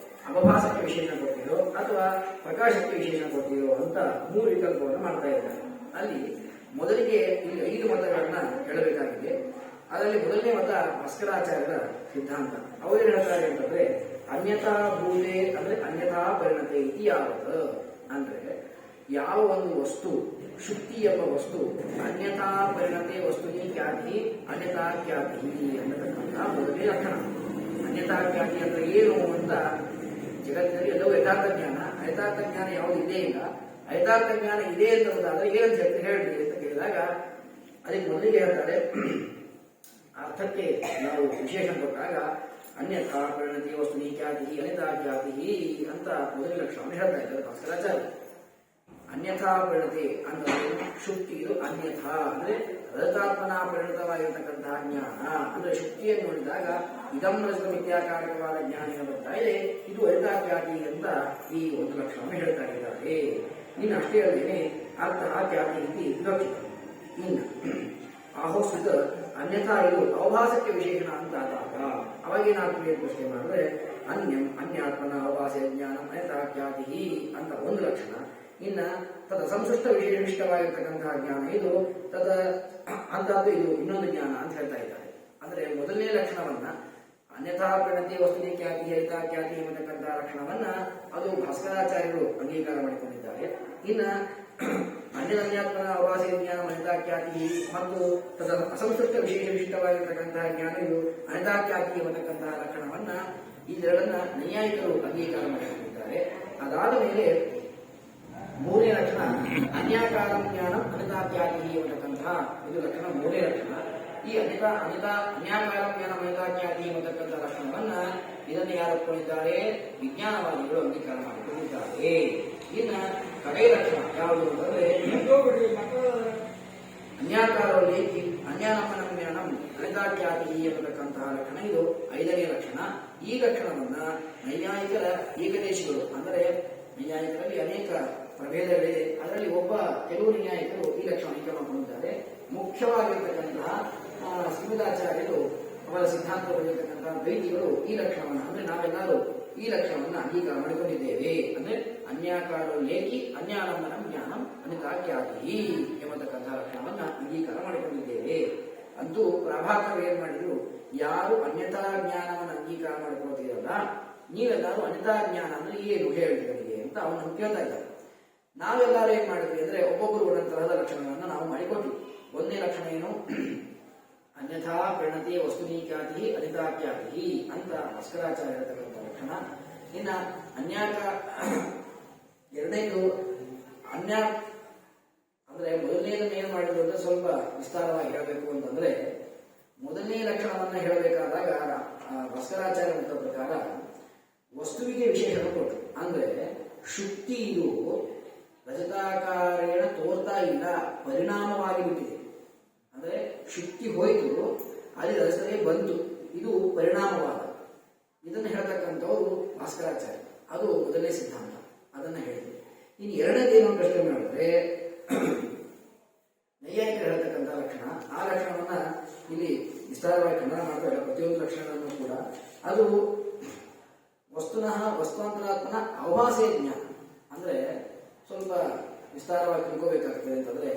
ಅವಭಾಸಕ್ಕೆ ವಿಶೇಷಣ ಕೊಡ್ತೀರೋ ಅಥವಾ ಪ್ರಕಾಶಕ್ಕೆ ವಿಶೇಷಣ ಕೊಡ್ತೀರೋ ಅಂತ 3 ವಿಕಲ್ಪವನ್ನು ಮಾಡ್ತಾ ಇದ್ದಾರೆ. ಅಲ್ಲಿ ಮೊದಲಿಗೆ ಇಲ್ಲಿ 5 ಮತಗಳನ್ನ ಹೇಳಬೇಕಾಗಿದೆ. ಅದರಲ್ಲಿ ಮೊದಲನೇ ಮತ ಭಾಸ್ಕರಾಚಾರ್ಯರ ಸಿದ್ಧಾಂತ. ಅವರು ಹೇಳ್ತಾರೆ ಅಂತಂದ್ರೆ ಅನ್ಯಥಾ ಭೂತೆ ಅಂದ್ರೆ ಅನ್ಯಥಾ ಪರಿಣತೆ ಇತಿ ಯಾವತ್ ಅಂದ್ರೆ ಯಾವ ಒಂದು ವಸ್ತು, ಶುದ್ಧಿ ಎಂಬ ವಸ್ತು ಅನ್ಯಥಾ ಪರಿಣತೆ ವಸ್ತುನಿ ಖ್ಯಾತಿ ಅನ್ಯಥಾ ಖ್ಯಾತಿ ಅನ್ನತಕ್ಕಂಥ ಮೊದಲನೇ ಲಕ್ಷಣ. ಅನ್ಯಥಾ ಖ್ಯಾತಿ ಅಂದ್ರೆ ಏನು ಅಂತ ಜಗತ್ತಿನಲ್ಲಿ ಎಲ್ಲವೂ ಯಥಾರ್ಥ ಜ್ಞಾನ, ಯಥಾರ್ಥ ಜ್ಞಾನ ಯಾವುದು ಇದೇ ಇಲ್ಲ. ಯಥಾರ್ಥ ಜ್ಞಾನ ಇದೆ ಅಂತಂದಾದ್ರೆ ಏನಂತ ಹೇಳ್ರಿ ಅಂತ ಕೇಳಿದಾಗ ಅದಕ್ಕೆ ಮೊದಲಿಗೆ ಹೇಳ್ತಾರೆ, ಅರ್ಥಕ್ಕೆ ನಾವು ವಿಶೇಷಣ ಕೊಟ್ಟಾಗ ಅನ್ಯಥಾ ಪರಿಣತಿ ವಸ್ತುನಿ ಖ್ಯಾತಿ ಅನ್ಯಥಾ ಖ್ಯಾತಿ ಅಂತ ಮೊದಲನೇ ಲಕ್ಷಣವನ್ನು ಹೇಳ್ತಾ ಇದ್ದಾರೆ ಭಾಸ್ಕರಾಚಾರ್ಯ. ಅನ್ಯಥಾ ಪರಿಣತಿ ಅಂದ್ರೆ ಶುಕ್ತಿ, ಇದು ಅನ್ಯಥಾ ಅಂದ್ರೆ ರಜತಾತ್ಮನ ಪರಿಣಿತವಾಗಿರತಕ್ಕಂತಹ ಜ್ಞಾನ. ಅಂದ್ರೆ ಶುಕ್ತಿಯನ್ನು ನೋಡಿದಾಗ ಇದಂ ರಜತ ಮಿಥ್ಯಾಕಾರಕವಾದ ಜ್ಞಾನ ಬರ್ತಾ ಇದೆ, ಇದು ಅರಿತಾಖ್ಯಾತಿ ಅಂತ ಈ ಒಂದು ಲಕ್ಷಣವನ್ನು ಹೇಳ್ತಾ ಇದ್ದಾರೆ. ಇನ್ನು ಅಷ್ಟೇ ಅಲ್ಲದೆ ಅರ್ಥ ಖ್ಯಾತಿ ಇತಿ ವಿವಕ್ಷಿತ. ಇನ್ನು ಆಹೋಸ್ವಿತ ಅನ್ಯಥಾ ಇದು ಅವಭಾಸಕ್ಕೆ ವಿಶೇಷಣ ಅಂತ ಆದಾಗ ಅವಾಗೇನಾಗ್ತದೆ ಪ್ರಶ್ನೆ ಮಾಡಿದ್ರೆ ಅನ್ಯಂ ಅನ್ಯಾತ್ಮನ ಅವಭಾಸ ಜ್ಞಾನ ಅನ್ಯಥಾ ಖ್ಯಾತಿ ಅಂತ ಒಂದು ಲಕ್ಷಣ. ಇನ್ನ ತದ ಸಂಸೃಷ್ಟ ವಿಶೇಷವಾಗಿರ್ತಕ್ಕಂತಹ ಜ್ಞಾನ ಇದು ತದ ಅಂತದ್ದು ಇದು ಇನ್ನೊಂದು ಜ್ಞಾನ ಅಂತ ಹೇಳ್ತಾ ಇದ್ದಾರೆ. ಅಂದ್ರೆ ಮೊದಲನೇ ಲಕ್ಷಣವನ್ನ ಅನ್ಯಥಾ ಪರಿಣತಿ ವಸ್ತುನಿ ಖ್ಯಾತಿ ಅರಿತಾ ಖ್ಯಾತಿ ಎಂಬತಕ್ಕಂತಹ ಲಕ್ಷಣವನ್ನ ಅದು ಭಾಸ್ಕರಾಚಾರ್ಯರು ಅಂಗೀಕಾರ ಮಾಡಿಕೊಂಡಿದ್ದಾರೆ. ಇನ್ನ ಅನ್ಯಾತ್ಮನ ಅವಭಾಸ ಜ್ಞಾನ ಅನಿತಾ ಖ್ಯಾತಿ ಮತ್ತು ತದ ಅಸಂಸೃಷ್ಟ ವಿಶೇಷವಾಗಿರ್ತಕ್ಕಂತಹ ಜ್ಞಾನ ಇದು ಅನಿತಾ ಖ್ಯಾತಿ ಎಂಬತಕ್ಕಂತಹ ಲಕ್ಷಣವನ್ನ ಇದೆರಡನ್ನ ನೈಯಾಯಿಕರು ಅಂಗೀಕಾರ ಮಾಡಿಕೊಂಡಿದ್ದಾರೆ. ಅದಾದ ಮೇಲೆ 3ನೇ ಲಕ್ಷಣ ಅನ್ಯಾಕಾರ ಜ್ಞಾನ ಅನಿತಾಖ್ಯಾತಿ ಎಂಬತಕ್ಕಂತಹ ಇದು ಲಕ್ಷಣ 3ನೇ ಲಕ್ಷಣ. ಈ ಅನ್ಯಾಕಾರ ಜ್ಞಾನ ಅನಿತಾಖ್ಯಾತಿ ಎಂಬತಕ್ಕಂಥ ಲಕ್ಷಣವನ್ನ ಇದನ್ನು ಯಾರು ಒಪ್ಪಿಕೊಂಡಿದ್ದಾರೆ? ವಿಜ್ಞಾನವಾದಿಗಳು ಅಂಗೀಕಾರ ಮಾಡಿಕೊಂಡಿದ್ದಾರೆ. ಇನ್ನ ಕಡೆಯ ಲಕ್ಷಣ ಯಾವುದು ಅಂತಂದ್ರೆ ಅನ್ಯಾಕಾರದಲ್ಲಿ ಅನ್ಯಾನಮನ ಜ್ಞಾನ ಅನಿತಾಖ್ಯಾತಿ ಎಂಬತಕ್ಕಂತಹ ಲಕ್ಷಣ ಇದು 5ನೇ ಲಕ್ಷಣ. ಈ ಲಕ್ಷಣವನ್ನ ನೈಯಾಯಿಕರ ಏಕದೇಶಿಗಳು ಅಂದರೆ ನೈಯಾಯಿಕರಲ್ಲಿ ಅನೇಕ ಪ್ರಭೇದಗಳಿದೆ. ಅದರಲ್ಲಿ ಕೆಲವು ನ್ಯಾಯಿಕರು ಈ ಲಕ್ಷಣವನ್ನು ಮಾಡಿಕೊಂಡಿದ್ದಾರೆ. ಮುಖ್ಯವಾಗಿರ್ತಕ್ಕಂತಹ ಶ್ರೀಮದಾಚಾರ್ಯರು ಅವರ ಸಿದ್ಧಾಂತದಲ್ಲಿರ್ತಕ್ಕಂತಹ ದ್ವೈತಿಗಳು ಈ ಲಕ್ಷಣವನ್ನು ಅಂದ್ರೆ ನಾವೆಲ್ಲರೂ ಈ ಲಕ್ಷಣವನ್ನು ಅಂಗೀಕಾರ ಮಾಡಿಕೊಂಡಿದ್ದೇವೆ. ಅಂದ್ರೆ ಅನ್ಯಾಕಾರೋ ಲೇಖಿ ಅನ್ಯಾನಂದನಂ ಜ್ಞಾನಂ ಅನಿತಾಖ್ಯಾತಿ ಎಂಬತಕ್ಕಂತಹ ಲಕ್ಷಣವನ್ನ ಅಂಗೀಕಾರ ಮಾಡಿಕೊಂಡಿದ್ದೇವೆ. ಅಂತೂ ಪ್ರಭಾಕರ್ ಏನ್ ಮಾಡಿದ್ರು, ಯಾರು ಅನ್ಯತಾ ಜ್ಞಾನವನ್ನು ಅಂಗೀಕಾರ ಮಾಡಿಕೊಳ್ತೀರಲ್ಲ, ನೀವೆಲ್ಲರೂ ಅನ್ಯತಾ ಜ್ಞಾನ ಅಂದ್ರೆ ಏನು ಹೇಳಿ ನನಗೆ ಅಂತ ಅವನನ್ನು ಕೇಳ್ತಾ ಇದ್ದಾರೆ. ನಾವೆಲ್ಲರೂ ಏನ್ ಮಾಡಿದ್ವಿ ಅಂದ್ರೆ ಒಬ್ಬೊಬ್ಬರು ಒಂದೊಂದು ತರಹದ ಲಕ್ಷಣಗಳನ್ನು ನಾವು ಮಾಡಿಕೊಟ್ವಿ. ಒಂದನೇ ಲಕ್ಷಣ ಏನು, ಅನ್ಯಥಾ ಪರಿಣತಿ ವಸ್ತುನೀಖ್ಯಾತಿ ಅನಿತಾಖ್ಯಾತಿ ಅಂತ ಭಾಸ್ಕರಾಚಾರ್ಯ ಹೇಳ್ತಕ್ಕಂಥ ಲಕ್ಷಣ. ಇನ್ನ ಎರಡನೇದು ಅನ್ಯ ಅಂದ್ರೆ ಮೊದಲನೇದನ್ನ ಏನ್ ಮಾಡಿದ್ರು ಅಂದ್ರೆ ಸ್ವಲ್ಪ ವಿಸ್ತಾರವಾಗಿ ಹೇಳಬೇಕು ಅಂತಂದ್ರೆ, ಮೊದಲನೇ ಲಕ್ಷಣವನ್ನ ಹೇಳಬೇಕಾದಾಗ ಭಾಸ್ಕರಾಚಾರ್ಯ ಮತ ಪ್ರಕಾರ ವಸ್ತುವಿಗೆ ವಿಶೇಷಣ ಕೊಟ್ಟರು. ಅಂದ್ರೆ ಶುಕ್ತಿ ಇದು ರಜತಾಕಾರೇಣ ತೋರ್ತಾ ಇಲ್ಲ, ಪರಿಣಾಮವಾಗಿ ಬಿಟ್ಟಿದೆ. ಅಂದ್ರೆ ಶುಕ್ತಿ ಹೋಯಿತು, ಅಲ್ಲಿ ರಜತವೇ ಬಂತು, ಇದು ಪರಿಣಾಮವಾದ. ಇದನ್ನು ಹೇಳ್ತಕ್ಕಂಥವ್ರು ಭಾಸ್ಕರಾಚಾರ್ಯ. ಅದು ಮೊದಲನೇ ಸಿದ್ಧಾಂತ, ಅದನ್ನ ಹೇಳಿದ್ರು. ಇನ್ನು ಎರಡನೇದೇನು ಪ್ರಶ್ನೆ ಮಾಡಿದ್ರೆ ನೈಯಾಯಿಕರು ಹೇಳ್ತಕ್ಕಂಥ ಲಕ್ಷಣ, ಆ ಲಕ್ಷಣವನ್ನ ಇಲ್ಲಿ ವಿಸ್ತಾರವಾಗಿ ಖಂಡನ ಮಾಡ್ತಾರೆ. ಪ್ರತಿಯೊಂದು ಲಕ್ಷಣವನ್ನು ಕೂಡ ಅದು ವಸ್ತುವಂತರಾತ್ಮನ ಅವಭಾಸೆ ಜ್ಞಾನ. ಅಂದ್ರೆ ಸ್ವಲ್ಪ ವಿಸ್ತಾರವಾಗಿ ತಿಳ್ಕೋಬೇಕಾಗ್ತದೆ ಅಂತಂದ್ರೆ,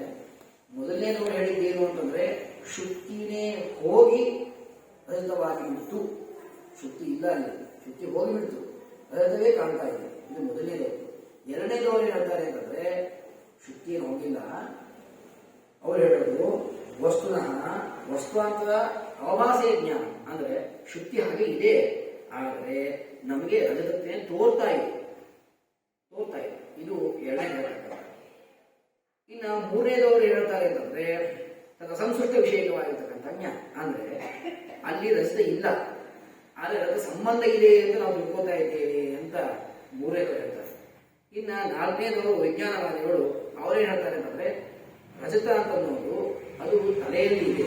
ಮೊದಲನೇದು ಹೇಳಿದ್ದೇನು ಅಂತಂದ್ರೆ ಶುಕ್ತಿನೇ ಹೋಗಿ ರಹಿತವಾಗಿ ಬಿಡ್ತು, ಶುಕ್ತಿ ಇಲ್ಲ ಅಲ್ಲಿ, ಶುಕ್ತಿ ಹೋಗಿ ಬಿಡ್ತು, ರಹಿತವೇ ಕಾಣ್ತಾ ಇದೆ. ಇದು ಮೊದಲನೇದವರು. ಎರಡನೇದವರು ಹೇಳ್ತಾರೆ ಅಂತಂದ್ರೆ ಶುಕ್ತಿ ಏನು ಹೋಗಿಲ್ಲ, ಅವ್ರು ಹೇಳೋದು ವಸ್ತುವಂತರ ಅವಭಾಸೆ ಜ್ಞಾನ. ಅಂದ್ರೆ ಶುಕ್ತಿ ಹಾಗೆ ಇದೆ, ಆದರೆ ನಮಗೆ ರಜತತ್ವ ತೋರ್ತಾ ಇದೆ. ಇದು ಎರಡನೇ ಹೇಳ್ತಾರೆ. ಇನ್ನು ಮೂರನೇದವರು ಹೇಳ್ತಾರೆ ಅಂತಂದ್ರೆ ಸಂಸ್ಕೃತ ವಿಷಯಕವಾಗಿರ್ತಕ್ಕಂಥ ಜ್ಞಾನ. ಅಂದ್ರೆ ಅಲ್ಲಿ ರಜತ ಇಲ್ಲ, ಆದರೆ ರಜತ ಸಂಬಂಧ ಇದೆ ಅಂತ ನಾವು ತಿಳ್ಕೊತಾ ಇದ್ದೇವೆ ಅಂತ ಮೂರನೇದವರು ಹೇಳ್ತಾರೆ. ಇನ್ನ ನಾಲ್ಕನೇದವರು ವಿಜ್ಞಾನವಾದಿಗಳು ಅವರೇನ್ ಹೇಳ್ತಾರೆ ಅಂತಂದ್ರೆ ರಜತ ಅಂತ ಅನ್ನೋದು ಅದು ತಲೆಯಲ್ಲಿ ಇದೆ.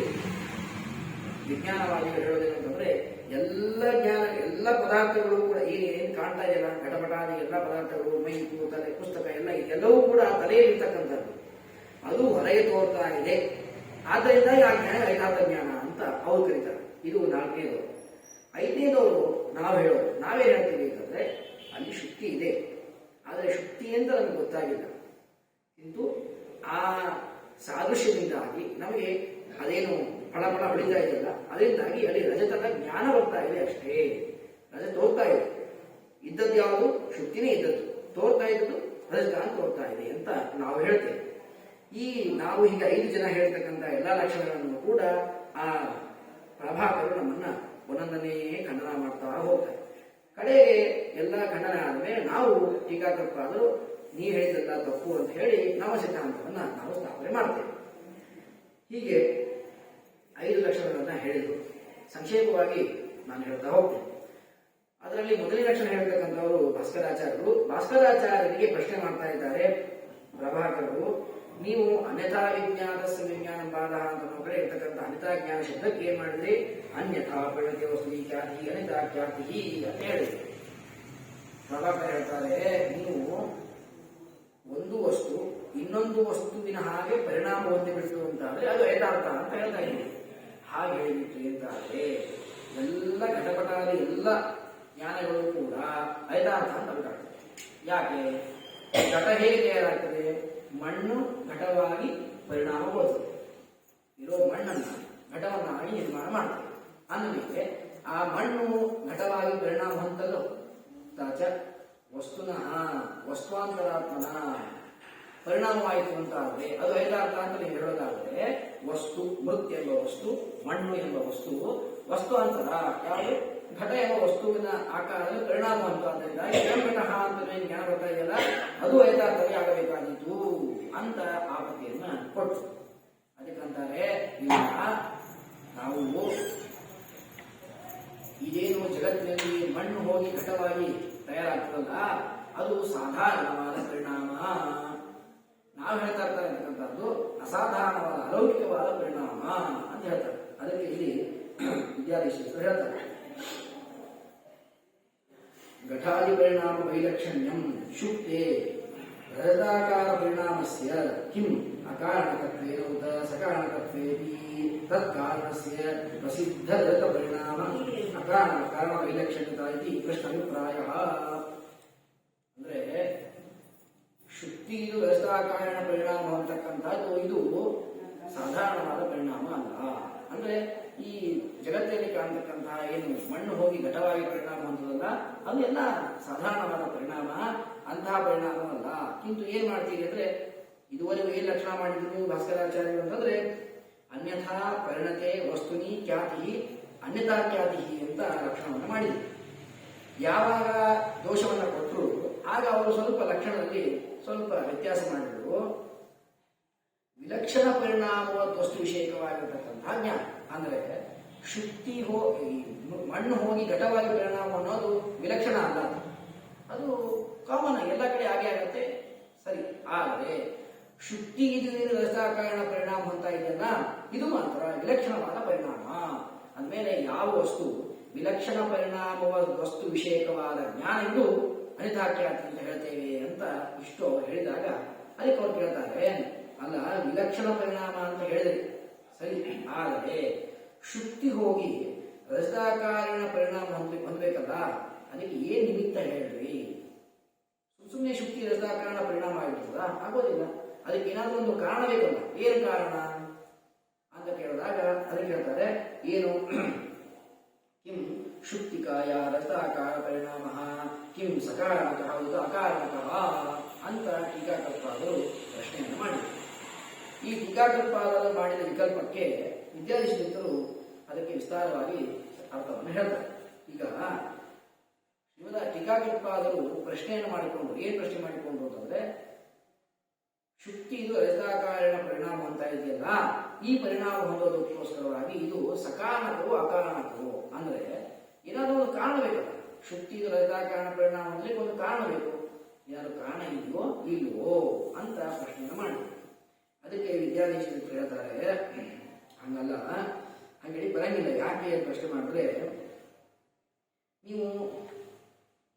ವಿಜ್ಞಾನವಾದಿಗಳು ಹೇಳೋದೇನಂತಂದ್ರೆ ಎಲ್ಲ ಜ್ಞಾನ, ಎಲ್ಲ ಪದಾರ್ಥಗಳು ಕೂಡ ಏನ್ ಕಾಣ್ತಾ ಇದೆಯಲ್ಲ, ಘಟಪಟಾದಿ ಎಲ್ಲ ಪದಾರ್ಥಗಳು, ಮೈಕು, ತಲೆ, ಪುಸ್ತಕ ಎಲ್ಲವೂ ಕೂಡ ತಲೆಯಲ್ಲಿ ಇರ್ತಕ್ಕಂಥದ್ದು, ಅದು ಹೊರಗೆ ತೋರ್ತಾ ಇದೆ. ಆದ್ದರಿಂದ ಆ ಜ್ಞಾನ ಯಥಾರ್ಥ ಜ್ಞಾನ ಅಂತ ಅವ್ರು ಕರೀತಾರೆ. ಇದು ನಾಲ್ಕನೇದವರು. ಐದನೇದವರು ನಾವೇ ಹೇಳ್ತೀವಿ ಅಂತಂದ್ರೆ ಅಲ್ಲಿ ಶುಕ್ತಿ ಇದೆ, ಆದರೆ ಶುಕ್ತಿ ಅಂತ ನಮ್ಗೆ ಗೊತ್ತಾಗಿಲ್ಲ. କିନ୍ତୁ ಆ ಸಾದೃಶ್ಯದಿಂದಾಗಿ ನಮಗೆ ಅದೇನು ಫಳ ಹೊಳಿತಾ ಇದೆಯಲ್ಲ, ಅದರಿಂದಾಗಿ ಅಲ್ಲಿ ರಜತದ ಜ್ಞಾನ ಬರ್ತಾ ಇದೆ ಅಷ್ಟೇ. ರಜತ ತೋರ್ತಾ ಇದೆ, ಇದ್ದದ್ದು ಯಾವುದು ಶುಕ್ತಿನೇ ಇದ್ದದ್ದು, ತೋರ್ತಾ ಇದ್ದದ್ದು ರಜತ ಅಂತ ತೋರ್ತಾ ಇದೆ ಅಂತ ನಾವು ಹೇಳ್ತೇವೆ. ನಾವು ಈಗ 5 ಜನ ಹೇಳ್ತಕ್ಕಂಥ ಎಲ್ಲಾ ಲಕ್ಷಣಗಳನ್ನು ಕೂಡ ಆ ಪ್ರಭಾಕರು ನಮ್ಮನ್ನ ಒಂದೊಂದನ್ನೇ ಖಂಡನ ಮಾಡ್ತಾ ಹೋಗ್ತಾರೆ. ಕಡೆಗೆ ಎಲ್ಲ ಖಂಡನ ಆದ್ಮೇಲೆ ನಾವು ಟೀಕಾಕೃತರಾದರೂ ನೀವು ಹೇಳಿದ್ದೆಲ್ಲ ತಪ್ಪು ಅಂತ ಹೇಳಿ ನಮ್ಮ ಸಿದ್ಧಾಂತವನ್ನ ನಾವು ಸ್ಥಾಪನೆ ಮಾಡ್ತೇವೆ. ಹೀಗೆ 5 ಲಕ್ಷಣಗಳನ್ನ ಹೇಳಿದ್ರು. ಸಂಕ್ಷೇಪವಾಗಿ ನಾನು ಹೇಳ್ತಾ ಹೋಗ್ತೇನೆ. ಅದರಲ್ಲಿ ಮೊದಲನೇ ಲಕ್ಷಣ ಹೇಳ್ತಕ್ಕಂಥವರು ಭಾಸ್ಕರಾಚಾರ್ಯರಿಗೆ ಪ್ರಶ್ನೆ ಮಾಡ್ತಾ ಇದ್ದಾರೆ ಪ್ರಭಾಕರರು. ನೀವು ಅನ್ಯಥಾ ವಿಜ್ಞಾನ ಬಾಧ ಅಂತ ಕಡೆ ಇರ್ತಕ್ಕಂಥ ಅನ್ಯಥಾ ಜ್ಞಾನ ಶಬ್ದಕ್ಕೆ ಏನ್ ಮಾಡಿದ್ರಿ, ಅನ್ಯಥಾ ಪರಿಣತಿ ವಸ್ತು ಖ್ಯಾತಿ ಅನಿತಾ ಖ್ಯಾತಿ ಅಂತ ಹೇಳಿದ್ರಿ. ಪ್ರಭಾಕರ್ ಹೇಳ್ತಾರೆ, ನೀವು ಒಂದು ವಸ್ತು ಇನ್ನೊಂದು ವಸ್ತುವಿನ ಹಾಗೆ ಪರಿಣಾಮ ಹೊಂದಿಬಿಟ್ಟು ಅಂತಾದ್ರೆ ಅದು ಯಥಾರ್ಥ ಅಂತ ಹೇಳ್ತಾ ಇದ್ದೀವಿ. ಹಾಗೆ ಹೇಳಿಬಿಟ್ರಿ ಅಂತಾದ್ರೆ ಎಲ್ಲ ಘಟಪಟಾದಿ ಎಲ್ಲ ಜ್ಞಾನಗಳು ಕೂಡ ಯಥಾರ್ಥ ಅಂತ ಅಭಿಪ್ರಾಯ. ಯಾಕೆ? ಘಟ ಹೇಗೆ ತಯಾರಾಗ್ತದೆ? ಮಣ್ಣು ಘಟವಾಗಿ ಪರಿಣಾಮ ಬೀಳುತ್ತದೆ. ಇರೋ ಮಣ್ಣನ್ನ ಘಟವನ್ನಾಗಿ ನಿರ್ಮಾಣ ಮಾಡ್ತದೆ. ಅಂದಮೇಲೆ ಆ ಮಣ್ಣು ಘಟವಾಗಿ ಪರಿಣಾಮ ಹೊಂದಲು ತಾಚ ವಸ್ತುವಾಂತರಾತ್ಮನ ಪರಿಣಾಮವಾಯಿತು ಅಂತಾದ್ರೆ ಅದು ಯಥಾರ್ಥ ಅಂತ ನೀವು ಹೇಳೋದಾದ್ರೆ ವಸ್ತು ಮೃತ್ ಎಂಬ ವಸ್ತು, ಮಣ್ಣು ಎಂಬ ವಸ್ತುವಾಂತರ ಯಾವುದು ಘಟ ಎಂಬ ವಸ್ತುವಿನ ಆಕಾರದಲ್ಲಿ ಪರಿಣಾಮ ಅಂತ ಘಟ ಅಂತ ಜ್ಞಾನ ಬರ್ತಾ ಇದೆಯಲ್ಲ, ಅದು ಯಥಾರ್ಥವೇ ಆಗಬೇಕಾಗಿತ್ತು ಅಂತ ಆಪತ್ತಿಯನ್ನ ಕೊಟ್ಟು. ಅದಕ್ಕಂತಾರೆ ನಾವು ಇದೇನು ಜಗತ್ತಿನಲ್ಲಿ ಮಣ್ಣು ಹೋಗಿ ಘಟವಾಗಿ ತಯಾರಾಗ್ತದಲ್ಲ, ಅದು ಸಾಧಾರಣವಾದ ಪರಿಣಾಮ. ನಾವು ಹೇಳ್ತಾ ಇರ್ತಾರೆ ಅಂತಕ್ಕಂಥದ್ದು ಅಸಾಧಾರಣವಾದ ಅಲೌಕಿಕವಾದ ಪರಿಣಾಮ ಅಂತ ಹೇಳ್ತಾರೆ. ಅದಕ್ಕೆ ಇಲ್ಲಿ ವಿದ್ಯಾಧೀಶರು ಹೇಳ್ತಾರೆ, ಘಟಾದಿ ಪರಿಣಾಮ ವೈಲಕ್ಷಣ್ಯಂ ಶುಕ್ತೆ ರಜತಾಕಾರ ಪರಿಣಾಮಸ್ಯ ಕಿಂ ಅಕಾರಣಕತ್ವೇನ ಉತ ಸಕಾರಣಕತ್ವೇಪಿ ತತ್ಕಾರಣಸ್ಯ ಪ್ರಸಿದ್ಧ ರಜತ ಪರಿಣಾಮ ಅಕಾರಣ ಕಾರಣ ವೈಲಕ್ಷಣ್ಯತಾ ಇತಿ ಪ್ರಶ್ನಾಭಿಪ್ರಾಯಃ. ಅಂದ್ರೆ ಶುದ್ಧಿಯು ರಜತಾಕಾರಣ ಪರಿಣಾಮ ಅಂತಕ್ಕಂಥದ್ದು ಇದು ಸಾಧಾರಣವಾದ ಪರಿಣಾಮ ಅಲ್ಲ. ಅಂದ್ರೆ ಈ ಜಗತ್ತಲ್ಲಿ ಕಾಣತಕ್ಕಂತಹ ಏನು ಮಣ್ಣು ಹೋಗಿ ಘಟವಾಗಿ ಪರಿಣಾಮ ಹೊಂದಲ್ಲ, ಅದು ಎಲ್ಲ ಸಾಧಾರಣವಾದ ಪರಿಣಾಮ, ಅಂತಹ ಪರಿಣಾಮವಲ್ಲ. ಕಿಂತು ಏನ್ ಮಾಡ್ತೀರಿ ಅಂದ್ರೆ, ಇದುವರೆಗೂ ಏನ್ ಲಕ್ಷಣ ಮಾಡಿದ್ರು ಭಾಸ್ಕರಾಚಾರ್ಯರು ಅಂತಂದ್ರೆ, ಅನ್ಯಥಾ ಪರಿಣತೆ ವಸ್ತುನಿ ಖ್ಯಾತಿ ಅನ್ಯಥಾ ಖ್ಯಾತಿ ಅಂತ ಲಕ್ಷಣವನ್ನು ಮಾಡಿದ್ರು. ಯಾವಾಗ ದೋಷವನ್ನ ಕೊಟ್ಟರು ಆಗ ಅವರು ಸ್ವಲ್ಪ ಲಕ್ಷಣದಲ್ಲಿ ಸ್ವಲ್ಪ ವ್ಯತ್ಯಾಸ ಮಾಡಿದ್ರು. ವಿಲಕ್ಷಣ ಪರಿಣಾಮವ ವಸ್ತು ವಿಷಯಕವಾಗಿರತಕ್ಕಂತಹ ಜ್ಞಾನ ಅಂದ್ರೆ ಶುದ್ಧಿ ಮಣ್ಣು ಹೋಗಿ ಘಟವಾಗಿ ಪರಿಣಾಮ ಅನ್ನೋದು ವಿಲಕ್ಷಣ ಅಲ್ಲ, ಅದು ಕಾಮನ್, ಎಲ್ಲ ಕಡೆ ಹಾಗೆ ಆಗತ್ತೆ, ಸರಿ. ಆದರೆ ಶುದ್ಧಿ ಇದು ಏನು ರಜತಾಕಾರಣ ಪರಿಣಾಮ ಅಂತ ಇದೆಯಲ್ಲ, ಇದು ಮಾತ್ರ ವಿಲಕ್ಷಣವಾದ ಪರಿಣಾಮ. ಅಂದಮೇಲೆ ಯಾವ ವಸ್ತು ವಿಲಕ್ಷಣ ಪರಿಣಾಮವ ವಸ್ತು ವಿಷಯಕವಾದ ಜ್ಞಾನ ಇದು ಅನಿತಾಖ್ಯಾತಿ ಅಂತ ಹೇಳ್ತೇವೆ ಅಂತ ಇಷ್ಟು ಅವರು ಹೇಳಿದಾಗ ಅದಕ್ಕೆ ಅವ್ರು ಕೇಳ್ತಾರೆ, ಅಲ್ಲ ವಿಲಕ್ಷಣ ಪರಿಣಾಮ ಅಂತ ಹೇಳಿದ್ರೆ ಸರಿ, ಆದರೆ ಶುದ್ಧಿ ಹೋಗಿ ರಜತಾಕಾರಣ ಪರಿಣಾಮ ಹೊಂದಬೇಕಲ್ಲ, ಅದಕ್ಕೆ ಏನ್ ನಿಮಿತ್ತ ಹೇಳ್ರಿ? ಸುಮ್ಮನೆ ಶುದ್ಧಿ ರಜತಾಕಾರಣ ಪರಿಣಾಮ ಆಗಿರ್ತದ? ಆಗೋದಿಲ್ಲ. ಅದಕ್ಕೆ ಏನಾದ್ರೂ ಒಂದು ಕಾರಣ ಬೇಕಲ್ಲ, ಏನು ಕಾರಣ ಅಂತ ಕೇಳಿದಾಗ ಅದಕ್ಕೆ ಹೇಳ್ತಾರೆ, ಏನು ಕಿಂ ಶುಕ್ತಿಕಾಯ ರಜತಾಕಾರ ಪರಿಣಾಮ ಕಿಂ ಸಕಾರಾತ್ಮಕ ಉತ ಅಕಾರಾತ್ಮಕ ಅಂತ ಟೀಕಾಕೃತ್ಪಾದರು ಪ್ರಶ್ನೆಯನ್ನು ಮಾಡಿದರು. ಈ ಟೀಕಾಕೃತ್ಪಾದರು ಮಾಡಿದ ವಿಕಲ್ಪಕ್ಕೆ ವಿದ್ಯಾಧಿಷ್ಠಿತರು ಅದಕ್ಕೆ ವಿಸ್ತಾರವಾಗಿ ಅರ್ಥವನ್ನು ಹೇಳ್ತಾರೆ. ಈಗ ಇವರ ಟೀಕಾಕೃತ್ಪಾದರು ಪ್ರಶ್ನೆಯನ್ನು ಮಾಡಿಕೊಂಡು ಏನ್ ಪ್ರಶ್ನೆ ಮಾಡಿಕೊಂಡ್ರು ಅಂತಂದ್ರೆ, ಶುಕ್ತಿ ಇದು ರಜತಾಕಾರಣ ಪರಿಣಾಮ ಅಂತ ಇದೆಯಲ್ಲ, ಈ ಪರಿಣಾಮ ಹೊಂದೋದಕ್ಕೋಸ್ಕರವಾಗಿ ಇದು ಸಕಾರಣಕವೋ ಅಕಾರಣಕವೋ, ಅಂದ್ರೆ ಏನಾದ್ರೂ ಒಂದು ಕಾರಣ ಬೇಕಲ್ಲ. ಶುಕ್ತಿ ಇದು ರಜತಾಕಾರಣ ಪರಿಣಾಮ ಅಂದ್ರೆ ಒಂದು ಕಾರಣ ಬೇಕು, ಏನಾದ್ರು ಕಾರಣ ಇದೆಯೋ ಇಲ್ವೋ ಅಂತ ಪ್ರಶ್ನೆಯನ್ನು ಮಾಡಿದ್ರು. ಅದಕ್ಕೆ ವಿದ್ಯಾಧೀಶರು ಹೇಳ್ತಾರೆ, ಹಂಗಲ್ಲ, ಹಂಗೇಳಿ ಬರಂಗಿಲ್ಲ. ಯಾಕೆ ಪ್ರಶ್ನೆ ಮಾಡಿದ್ರೆ, ನೀವು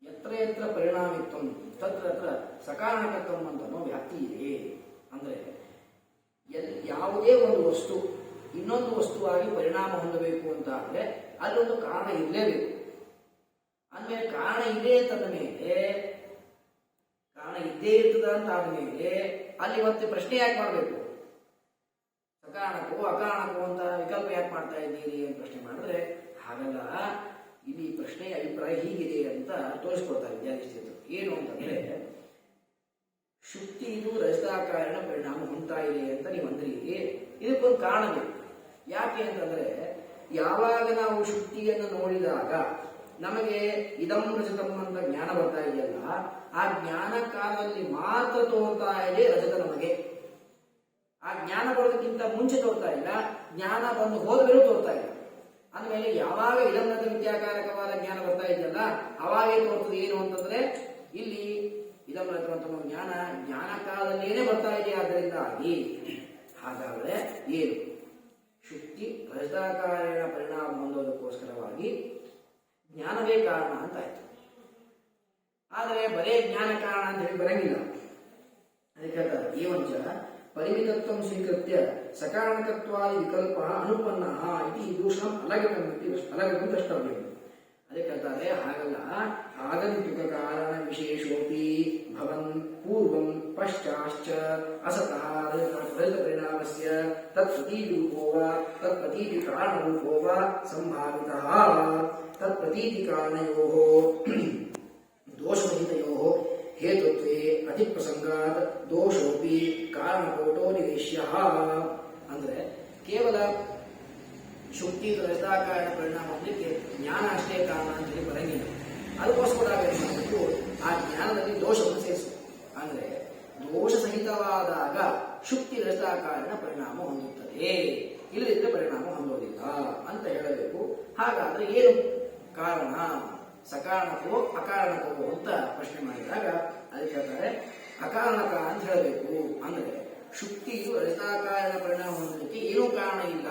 ಎತ್ರ ಎತ್ರ ಪರಿಣಾಮಿತ್ವ ತತ್ರ ಸಕಾರಣಕತ್ವ ಅಂತ ವ್ಯಾಪ್ತಿ ಇದೆ. ಅಂದ್ರೆ ಯಾವುದೇ ಒಂದು ವಸ್ತು ಇನ್ನೊಂದು ವಸ್ತುವಾಗಿ ಪರಿಣಾಮ ಹೊಂದಬೇಕು ಅಂತ ಆದ್ರೆ ಅಲ್ಲೊಂದು ಕಾರಣ ಇರಲೇಬೇಕು. ಅಂದ್ಮೇಲೆ ಕಾರಣ ಇದೆ ಅಂತಂದ ಮೇಲೆ, ಕಾರಣ ಇದ್ದೇ ಇರ್ತದ ಅಂತ ಆದ್ಮೇಲೆ ಅಲ್ಲಿ ಮತ್ತೆ ಪ್ರಶ್ನೆ ಯಾಕೆ ಮಾಡಬೇಕು? ಸಕಾರಣಕ್ಕೂ ಅಕಾರಣಕ್ಕೂ ಅಂತ ವಿಕಲ್ಪ ಯಾಕೆ ಮಾಡ್ತಾ ಇದ್ದೀರಿ ಅಂತ ಪ್ರಶ್ನೆ ಮಾಡಿದ್ರೆ, ಹಾಗಲ್ಲ, ಇಲ್ಲಿ ಪ್ರಶ್ನೆಯ ಅಭಿಪ್ರಾಯ ಹೀಗಿದೆ ಅಂತ ತೋರಿಸ್ಕೊಡ್ತಾರೆ ವಿದ್ಯಾರ್ಥಿಗಳು. ಏನು ಅಂತಂದ್ರೆ, ಶುಕ್ತಿ ಇದು ರಜತಾಕಾರಣ ಪರಿಣಾಮ ಹೊಂದ್ತಾ ಇದೆ ಅಂತ ನೀವು ಅಂದ್ರಿ, ಇದಕ್ಕೊಂದು ಕಾರಣ ಬೇಕು. ಯಾಕೆ ಅಂತಂದ್ರೆ, ಯಾವಾಗ ನಾವು ಶುಕ್ತಿಯನ್ನು ನೋಡಿದಾಗ ನಮಗೆ ಇದಂ ರಜತಂ ಅಂತ ಜ್ಞಾನ ಬರ್ತಾ ಇದೆಯಲ್ಲ, ಆ ಜ್ಞಾನ ಕಾಲದಲ್ಲಿ ಮಾತ್ರ ತೋರ್ತಾ ಇದೆ ರಜತ ನಮಗೆ. ಆ ಜ್ಞಾನ ಬರೋದಕ್ಕಿಂತ ಮುಂಚೆ ತೋರ್ತಾ ಇಲ್ಲ, ಜ್ಞಾನ ಬಂದು ಹೋದ ಮೇಲೂ ತೋರ್ತಾ ಇಲ್ಲ. ಅಂದಮೇಲೆ ಯಾವಾಗ ಇದಂ ರಜತ ವಿದ್ಯಾಕಾರಕವಾದ ಜ್ಞಾನ ಬರ್ತಾ ಇದೆಯಲ್ಲ, ಅವಾಗೇ ತೋರ್ತದೆ ಏನು ಅಂತಂದ್ರೆ, ಇಲ್ಲಿ ಇದಂ ರಜತ ಅಂತ ಜ್ಞಾನ ಕಾಲದಲ್ಲೇನೆ ಬರ್ತಾ ಇದೆ. ಆದ್ದರಿಂದಾಗಿ ಹಾಗಾದ್ರೆ ಏನು ಶುಕ್ತಿ ರಜತಾಕಾರಣ ಪರಿಣಾಮ ಹೊಂದೋದಕ್ಕೋಸ್ಕರವಾಗಿ ಜ್ಞಾನವೇ ಕಾರಣ ಅಂತ ಆಯ್ತು. ಆದರೆ ಬರೇ ಜ್ಞಾನ ಕಾರಣ ಅಂತ ಹೇಳಿ ಬರಂಗಿಲ್ಲ. ಅದಕ್ಕೆ ಹೇಳ್ತಾರೆ, ಏವಂಚ ಪರಿಮಿತತ್ವ ಸ್ವೀಕೃತ್ಯ ಸಕಾರಣಕತ್ವಾದಿ ವಿಕಲ್ಪ ಅನುಪನ್ನ ಇತಿ ದೂಷಣಂ ಅಲಗತಿ ದ್ರಷ್ಟವ್ಯ. ಅದಕ್ಕೆ ಹೇಳ್ತಾರೆ, ಹಾಗಲ್ಲ, ಆಗಂತುಕ ಕಾರಣ ವಿಶೇಷೋಪಿ ಭವನ್ ಪೂರ್ವಂ ಪಶ್ಚಾಶ್ಚ ಅಸತಃ ರಜತ ಪರಿಣಾಮಸ್ಯ ತತ್ಪ್ರತೀತಿ ರೂಪೋ ವಾ ತತ್ಪ್ರತೀತಿ ಕಾರಣರೂಪೋ ವಾ ಸಂಭಾವಿತಃ ತತ್ಪ್ರತೀತಿ ಕಾರಣಯೋಃ ದೋಷರಹಿತಯೋಃ ಹೇತುತ್ವೇ ಅತಿಪ್ರಸಂಗಾತ್ ದೋಷೋಪಿ ಕಾರಣಕೋಟೋ ನಿವೇಶ್ಯಃ. ಅಂದ್ರೆ ಕೇವಲ ಶುಕ್ತಿ ರಜತಾಕಾರಣ ಪರಿಣಾಮ ಮಾಡಲಿಕ್ಕೆ ಜ್ಞಾನ ಅಷ್ಟೇ ಕಾರಣ ಅಂತ ಹೇಳಿ ಬರಂಗಿಲ್ಲ. ಅದಕ್ಕೋಸ್ಕರ ಮಾಡಬೇಕು, ಆ ಜ್ಞಾನದಲ್ಲಿ ದೋಷವನ್ನು ಸೇರಿಸು. ಅಂದ್ರೆ ದೋಷ ಸಹಿತವಾದಾಗ ಶುಕ್ತಿ ರಜತಾಕಾರಣ ಪರಿಣಾಮ ಹೊಂದುತ್ತದೆ, ಇಲ್ಲದಿದ್ದರೆ ಪರಿಣಾಮ ಹೊಂದೋದಿಲ್ಲ ಅಂತ ಹೇಳಬೇಕು. ಹಾಗಾದ್ರೆ ಏನು ಕಾರಣ? ಸಕಾರಣಕವೋ ಅಕಾರಣಕವೋ ಅಂತ ಪ್ರಶ್ನೆ ಮಾಡಿದಾಗ ಅದಕ್ಕೆ ಹೇಳ್ತಾರೆ, ಅಕಾರಣಕ ಅಂತ ಹೇಳಬೇಕು. ಅಂದ್ರೆ ಶುಕ್ತಿಯು ರಜತಾಕಾರಣ ಪರಿಣಾಮ ಹೊಂದಲಿಕ್ಕೆ ಏನೂ ಕಾರಣ ಇಲ್ಲ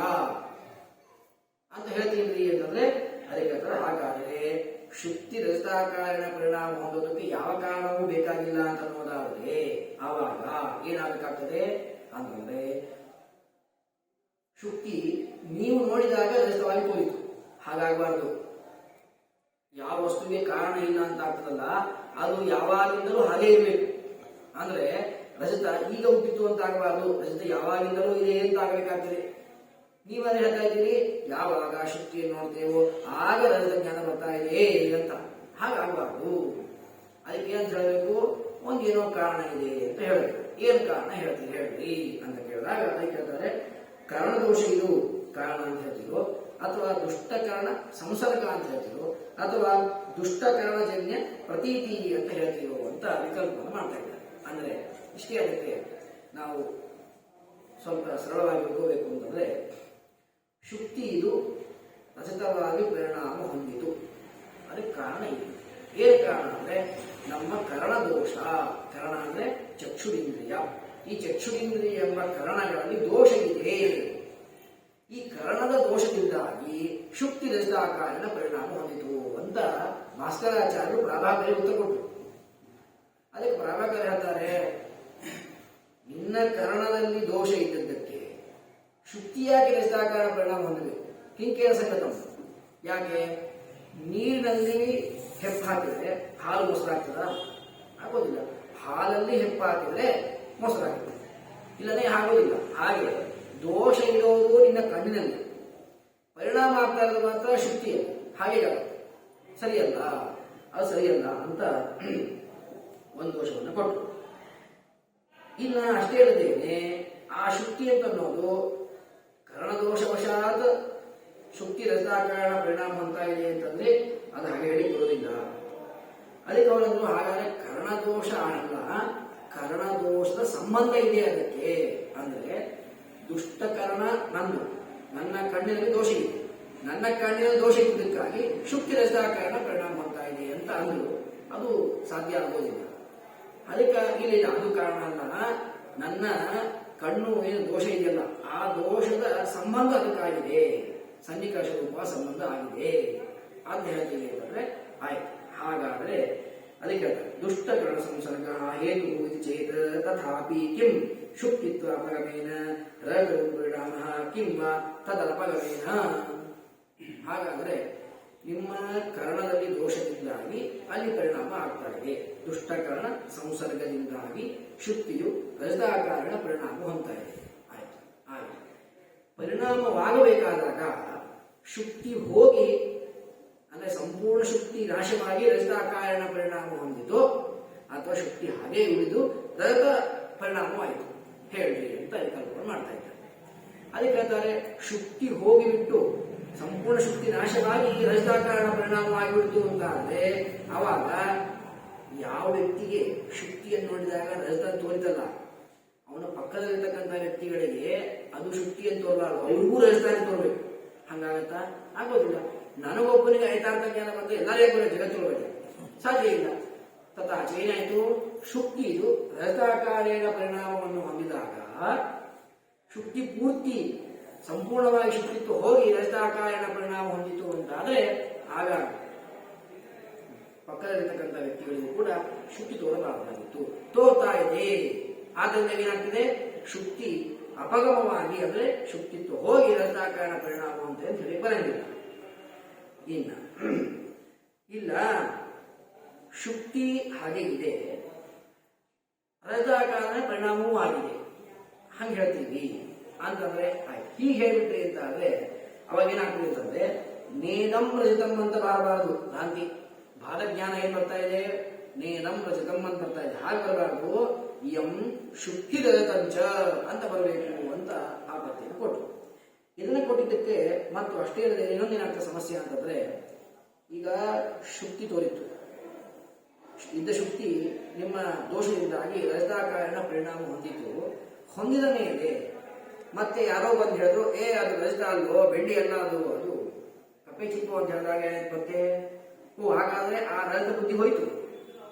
ಅಂತ ಹೇಳ್ತೀನ್ರಿ ಅಂತಂದ್ರೆ ಅದಕ್ಕೆ ಹೇಳ್ತಾರೆ, ಹಾಗಾದ್ರೆ ಶುಕ್ತಿ ರಜತಾಕಾರಣ ಪರಿಣಾಮ ಹೊಂದೋದಕ್ಕೆ ಯಾವ ಕಾರಣವೂ ಬೇಕಾಗಿಲ್ಲ ಅಂತ ಅನ್ನೋದಾದ್ರೆ ಆವಾಗ ಏನಾಗಬೇಕಾಗ್ತದೆ ಅಂತಂದ್ರೆ ಶುಕ್ತಿ ನೀವು ನೋಡಿದಾಗ ರಜತವಾಗಿ ತೋರಿತು. ಹಾಗಾಗಬಾರ್ದು. ಯಾವ ವಸ್ತುವಿಗೆ ಕಾರಣ ಇಲ್ಲ ಅಂತ ಆಗ್ತದಲ್ಲ ಅದು ಯಾವಾಗಿಂದಲೂ ಹಾಗೆ ಇರಬೇಕು. ಅಂದ್ರೆ ರಜತ ಈಗ ಹುಟ್ಟಿತು ಅಂತ ಆಗಬಾರ್ದು, ರಜತ ಯಾವಾಗಿಂದಲೂ ಇದೆ ಅಂತ ಆಗಬೇಕಾಗ್ತದೆ. ನೀವೇ ಹೇಳ್ತಾ ಇದ್ದೀರಿ ಯಾವಾಗ ಶುಕ್ತಿಯನ್ನು ನೋಡ್ತೇವೋ ಆಗ ರಜತ ಜ್ಞಾನ ಬರ್ತಾ ಇದೆ ಅಂತ. ಹಾಗಾಗಬಾರ್ದು. ಅದಕ್ಕೆ ಏನಂತ ಹೇಳಬೇಕು, ಒಂದೇನೋ ಕಾರಣ ಇದೆ ಅಂತ ಹೇಳಬೇಕು. ಏನು ಕಾರಣ ಹೇಳ್ತೀರಿ ಹೇಳ್ರಿ ಅಂತ ಕೇಳಿದಾಗ ಅದಕ್ಕೆ ಹೇಳ್ತಾರೆ ಕರ್ಣದೋಷ ಇದು ಕಾರಣ ಅಂತ ಹೇಳ್ತೀರೋ, ಅಥವಾ ದುಷ್ಟಕರಣ ಸಂಸರ್ಗ ಅಂತ ಹೇಳ್ತೀರೋ, ಅಥವಾ ದುಷ್ಟಕರಣಜನ್ಯ ಪ್ರತೀತಿ ಅಂತ ಹೇಳ್ತೀರೋ ಅಂತ ವಿಕಲ್ಪವನ್ನು ಮಾಡ್ತಾ ಇದ್ದಾರೆ. ಅಂದ್ರೆ ಇಷ್ಟೇ. ಅದಕ್ಕೆ ನಾವು ಸ್ವಲ್ಪ ಸರಳವಾಗಿ ಹೋಗಬೇಕು ಅಂತಂದ್ರೆ ಶುಕ್ತಿ ಇದು ರಜತವಾಗಿ ಪರಿಣಾಮ ಹೊಂದಿತು. ಅದಕ್ಕೆ ಕಾರಣ ಇದೆ. ಏನು ಕಾರಣ ಅಂದ್ರೆ ನಮ್ಮ ಕರ್ಣದೋಷ. ಕರ್ಣ ಅಂದ್ರೆ ಚಕ್ಷುರಿಂದ್ರಿಯ. ಈ ಚಕ್ಷುರಿಂದ್ರಿಯ ಎಂಬ ಕರ್ಣಗಳಲ್ಲಿ ದೋಷ ಇದೆ. ಈ ಕರ್ಣದ ದೋಷದಿಂದಾಗಿ ಶುಕ್ತಿ ರಜತಾಕಾರಣ ಪರಿಣಾಮ ಹೊಂದಿತು ಅಂತ ಭಾಸ್ಕರಾಚಾರ್ಯರು ಪ್ರಾಭಾಕರ ಉತ್ತರ ಕೊಟ್ಟರು. ಅದಕ್ಕೆ ಪ್ರಾಭಾಕರ ಹೇಳ್ತಾರೆ, ನಿನ್ನ ಕರ್ಣದಲ್ಲಿ ದೋಷ ಇದ್ದದ್ದಕ್ಕೆ ಶುಕ್ತಿಯಾಗಿ ರಜತಾಕಾರಣ ಪರಿಣಾಮ ಹೊಂದಬೇಕು. ಕಿಂಕೇನ ಸಂಗತಂ. ಯಾಕೆ? ನೀರಿನಲ್ಲಿ ಹೆಪ್ಪು ಹಾಕಿದ್ರೆ ಹಾಲು ಮೊಸರಾಗ್ತದ? ಆಗೋದಿಲ್ಲ. ಹಾಲಲ್ಲಿ ಹೆಪ್ಪು ಹಾಕಿದ್ರೆ ಮೊಸರಾಗ್ತದೆ, ಇಲ್ಲನೇ ಆಗೋದಿಲ್ಲ. ಹಾಗೆ ದೋಷ ಇರೋದು ನಿನ್ನ ಕಣ್ಣಿನಲ್ಲಿ, ಪರಿಣಾಮ ಆಗ್ತಾ ಇರೋದು ಮಾತ್ರ ಶುಕ್ತಿಯಲ್ಲಿ. ಹಾಗೆ ಸರಿಯಲ್ಲ, ಅದು ಸರಿಯಲ್ಲ ಅಂತ ಒಂದು ದೋಷವನ್ನು ಕೊಟ್ಟರು. ಇನ್ನು ಅಷ್ಟೇ ಅಲ್ಲದೇನೆ ಆ ಶುಕ್ತಿ ಅಂತ ಅನ್ನೋದು ಕರ್ಣದೋಷವಶಾತ್ ಶುಕ್ತಿ ರಜತಾಕಾರಣ ಪರಿಣಾಮ ಅಂತ ಇದೆ ಅಂತಂದ್ರೆ ಅದು ಹಾಗೆ ಹೇಳಿ ಬರೋದಿಲ್ಲ. ಅದಕ್ಕೆ ಅವರನ್ನು ಹಾಗಾದ್ರೆ ಕರ್ಣದೋಷ ಅಲ್ಲ, ಕರ್ಣದೋಷದ ಸಂಬಂಧ ಇದೆ ಅದಕ್ಕೆ. ಅಂದ್ರೆ ದುಷ್ಟಕರ್ಣ ನನ್ನ ಕಣ್ಣಿನಲ್ಲಿ ದೋಷ ಇದೆ, ನನ್ನ ಕಣ್ಣಿನಲ್ಲಿ ದೋಷ ಇದ್ದಕ್ಕಾಗಿ ಶುಕ್ತಿ ರಜತಾಕಾರಣ ಪರಿಣಾಮ ಅಂತ ಇದೆ ಅಂತ ಅಂದ್ರು. ಅದು ಸಾಧ್ಯ ಆಗೋದಿಲ್ಲ. ಅದಕ್ಕೆ ಇಲ್ಲ, ಅದು ಕಾರಣ ಅಲ್ಲ. ನನ್ನ ಕಣ್ಣು ಏನು ದೋಷ ಇದೆಯಲ್ಲ ಆ ದೋಷದ ಸಂಬಂಧ ಅದಕ್ಕಾಗಿದೆ, ಸನ್ನಿಕರ್ಷ ರೂಪ ಸಂಬಂಧ ಆಗಿದೆ ಅಂತ ಹೇಳ್ತೀವಿ ಅಂತಂದ್ರೆ ಆಯ್ತು. ಹಾಗಾದ್ರೆ ಅದಕ್ಕೆ ಹೇಳ್ತಾರೆ ದುಷ್ಟಕರಣ ಸಂಸರ್ಗ ಹೇತು ಚೇತ ತಥಾಪಿ ಕಿಂ ಶುಕ್ತಿತ್ವ ಅಪಗಮೇನ ರಜ ಪರಿಣಾಮ ಕಿಂವ ತದಪಗಮೇನ. ಹಾಗಾದ್ರೆ ನಿಮ್ಮ ಕರ್ಣದಲ್ಲಿ ದೋಷದಿಂದಾಗಿ ಅಲ್ಲಿ ಪರಿಣಾಮ ಆಗ್ತಾ ಇದೆ. ದುಷ್ಟಕರಣ ಸಂಸರ್ಗದಿಂದಾಗಿ ಶುಕ್ತಿಯು ರಜತಾಕಾರಣ ಪರಿಣಾಮ ಹೊಂದ್ತಾ ಇದೆ. ಆಯ್ತು. ಆಯ್ತು. ಪರಿಣಾಮವಾಗಬೇಕಾದಾಗ ಶುಕ್ತಿ ಹೋಗಿ ಅಂದ್ರೆ ಸಂಪೂರ್ಣ ಶುಕ್ತಿ ನಾಶವಾಗಿ ರಜತಾಕಾರಣ ಪರಿಣಾಮ ಹೊಂದಿತು, ಅಥವಾ ಶುಕ್ತಿ ಹಾಗೆ ಉಳಿದು ರಜತ ಪರಿಣಾಮವಾಯಿತು ಹೇಳಿ ಅಂತ ಕಲ್ಪನೆ ಮಾಡ್ತಾ ಇದ್ದಾರೆ. ಅದಕ್ಕೆ ಹೇಳ್ತಾರೆ ಶುಕ್ತಿ ಹೋಗಿಬಿಟ್ಟು ಸಂಪೂರ್ಣ ಶುಕ್ತಿ ನಾಶವಾಗಿ ರಜತಾಕಾರಣ ಪರಿಣಾಮವಾಗಿಬಿಡ್ತು ಅಂತ ಅಂದ್ರೆ ಅವಾಗ ಯಾವ ವ್ಯಕ್ತಿಗೆ ಶುಕ್ತಿಯನ್ನು ನೋಡಿದಾಗ ರಜತ ತೋರಿತಲ್ಲ ಅವನ ಪಕ್ಕದಲ್ಲಿರ್ತಕ್ಕಂಥ ವ್ಯಕ್ತಿಗಳಿಗೆ ಅದು ಶುಕ್ತಿಯನ್ನು ತೋರಬಾರದು, ಅವ್ರಿಗೂ ರಜತಾಗಿ ತೋರ್ಬೇಕು. ಹಂಗಾಗತ್ತಾ? ಆಗೋದಿಲ್ಲ. ನನಗೊಬ್ಬನಿಗೆ ಐತಾರ್ಥ ಜ್ಞಾನ ಬಂದ್ರೆ ಎಲ್ಲರಿಗೂ ಜಗತ್ತೊಳಗೆ ಸಾಧ್ಯ ಇಲ್ಲ. ತಥಾಚ ಏನಾಯ್ತು, ಶುಕ್ತಿ ಇದು ರಜತಾಕಾರೇಣ ಪರಿಣಾಮವನ್ನು ಹೊಂದಿದಾಗ ಶುಕ್ತಿ ಪೂರ್ತಿ ಸಂಪೂರ್ಣವಾಗಿ ಶುಕ್ತಿತ್ವ ಹೋಗಿ ರಜತಾಕಾರಣ ಪರಿಣಾಮ ಹೊಂದಿತು ಅಂತಾದ್ರೆ ಆಗ ಪಕ್ಕದಲ್ಲಿರ್ತಕ್ಕಂಥ ವ್ಯಕ್ತಿಗಳಿಗೂ ಕೂಡ ಶುಕ್ತಿ ತೋರಬಾರದಾಗಿತ್ತು, ತೋರ್ತಾ ಇದೆ. ಆದ್ದರಿಂದ ಏನಾಗ್ತಿದೆ, ಶುಕ್ತಿ ಅಪಗಮವಾಗಿ ಅಂದ್ರೆ ಶುಕ್ತಿತ್ವ ಹೋಗಿ ರಜತಾಕಾರಣ ಪರಿಣಾಮ ಅಂತ ಹೇಳಿ ಬರಂಗಿಲ್ಲ. ಇನ್ನ ಇಲ್ಲ ಶುಕ್ತಿ ಹಾಗೆ ಇದೆ, ರಜತಾಕಾರಣ ಪರಿಣಾಮವೂ ಆಗಿದೆ ಹಂಗೆ ಹೇಳ್ತೀವಿ ಅಂತಂದ್ರೆ ಆಯ್ತು. ಹೀಗೆ ಹೇಳ್ಬಿಟ್ರಿ ಅಂತ ಆದ್ರೆ ಅವಾಗ ಏನಾಗ್ತದೆ ಅಂತಂದ್ರೆ ನೇದಂ ರಜತಂ ಅಂತ ಬರಬಾರದು. ಭ್ರಾಂತಿ ಬಾಲಜ್ಞಾನ ಏನ್ ಬರ್ತಾ ಇದೆ, ನೇದಂ ರಜತಂ ಅಂತ ಬರ್ತಾ ಇದೆ. ಹಾಗೆ ಬರಬಾರದು, ಯಂ ಶುಕ್ತಿ ರಜತಂಚ ಅಂತ ಬರಬೇಕು ಅಂತ ಆಪತ್ತಿಯನ್ನು ಕೊಟ್ಟರು. ಇದನ್ನ ಕೊಟ್ಟಿದ್ದಕ್ಕೆ ಮತ್ತು ಅಷ್ಟೇ ಇಲ್ಲದೆ ಇನ್ನೊಂದೇನಾಗ್ತದೆ ಸಮಸ್ಯೆ ಅಂತಂದ್ರೆ, ಈಗ ಶುಕ್ತಿ ತೋರಿತ್ತು, ಇದ್ದ ಶುಕ್ತಿ ನಿಮ್ಮ ದೋಷದಿಂದಾಗಿ ರಜತಾಕಾರಣ ಪರಿಣಾಮ ಹೊಂದಿತು. ಹೊಂದಿದ ಮೇಲೆ ಮತ್ತೆ ಯಾರೋ ಬಂದು ಹೇಳಿದ್ರು, ಅದು ರಜತ ಅಲ್ವೋ, ಬೆಳ್ಳಿ ಅಲ್ಲ, ಅದು ಕಪ್ಪೆ ಚಿಪ್ಪು ಅಂತ ಹೇಳಿದಾಗ ಏನಾಯ್ತು ಮತ್ತೆ, ಹಾಗಾದ್ರೆ ಆ ರಜತ ಬುದ್ಧಿ ಹೋಯ್ತು.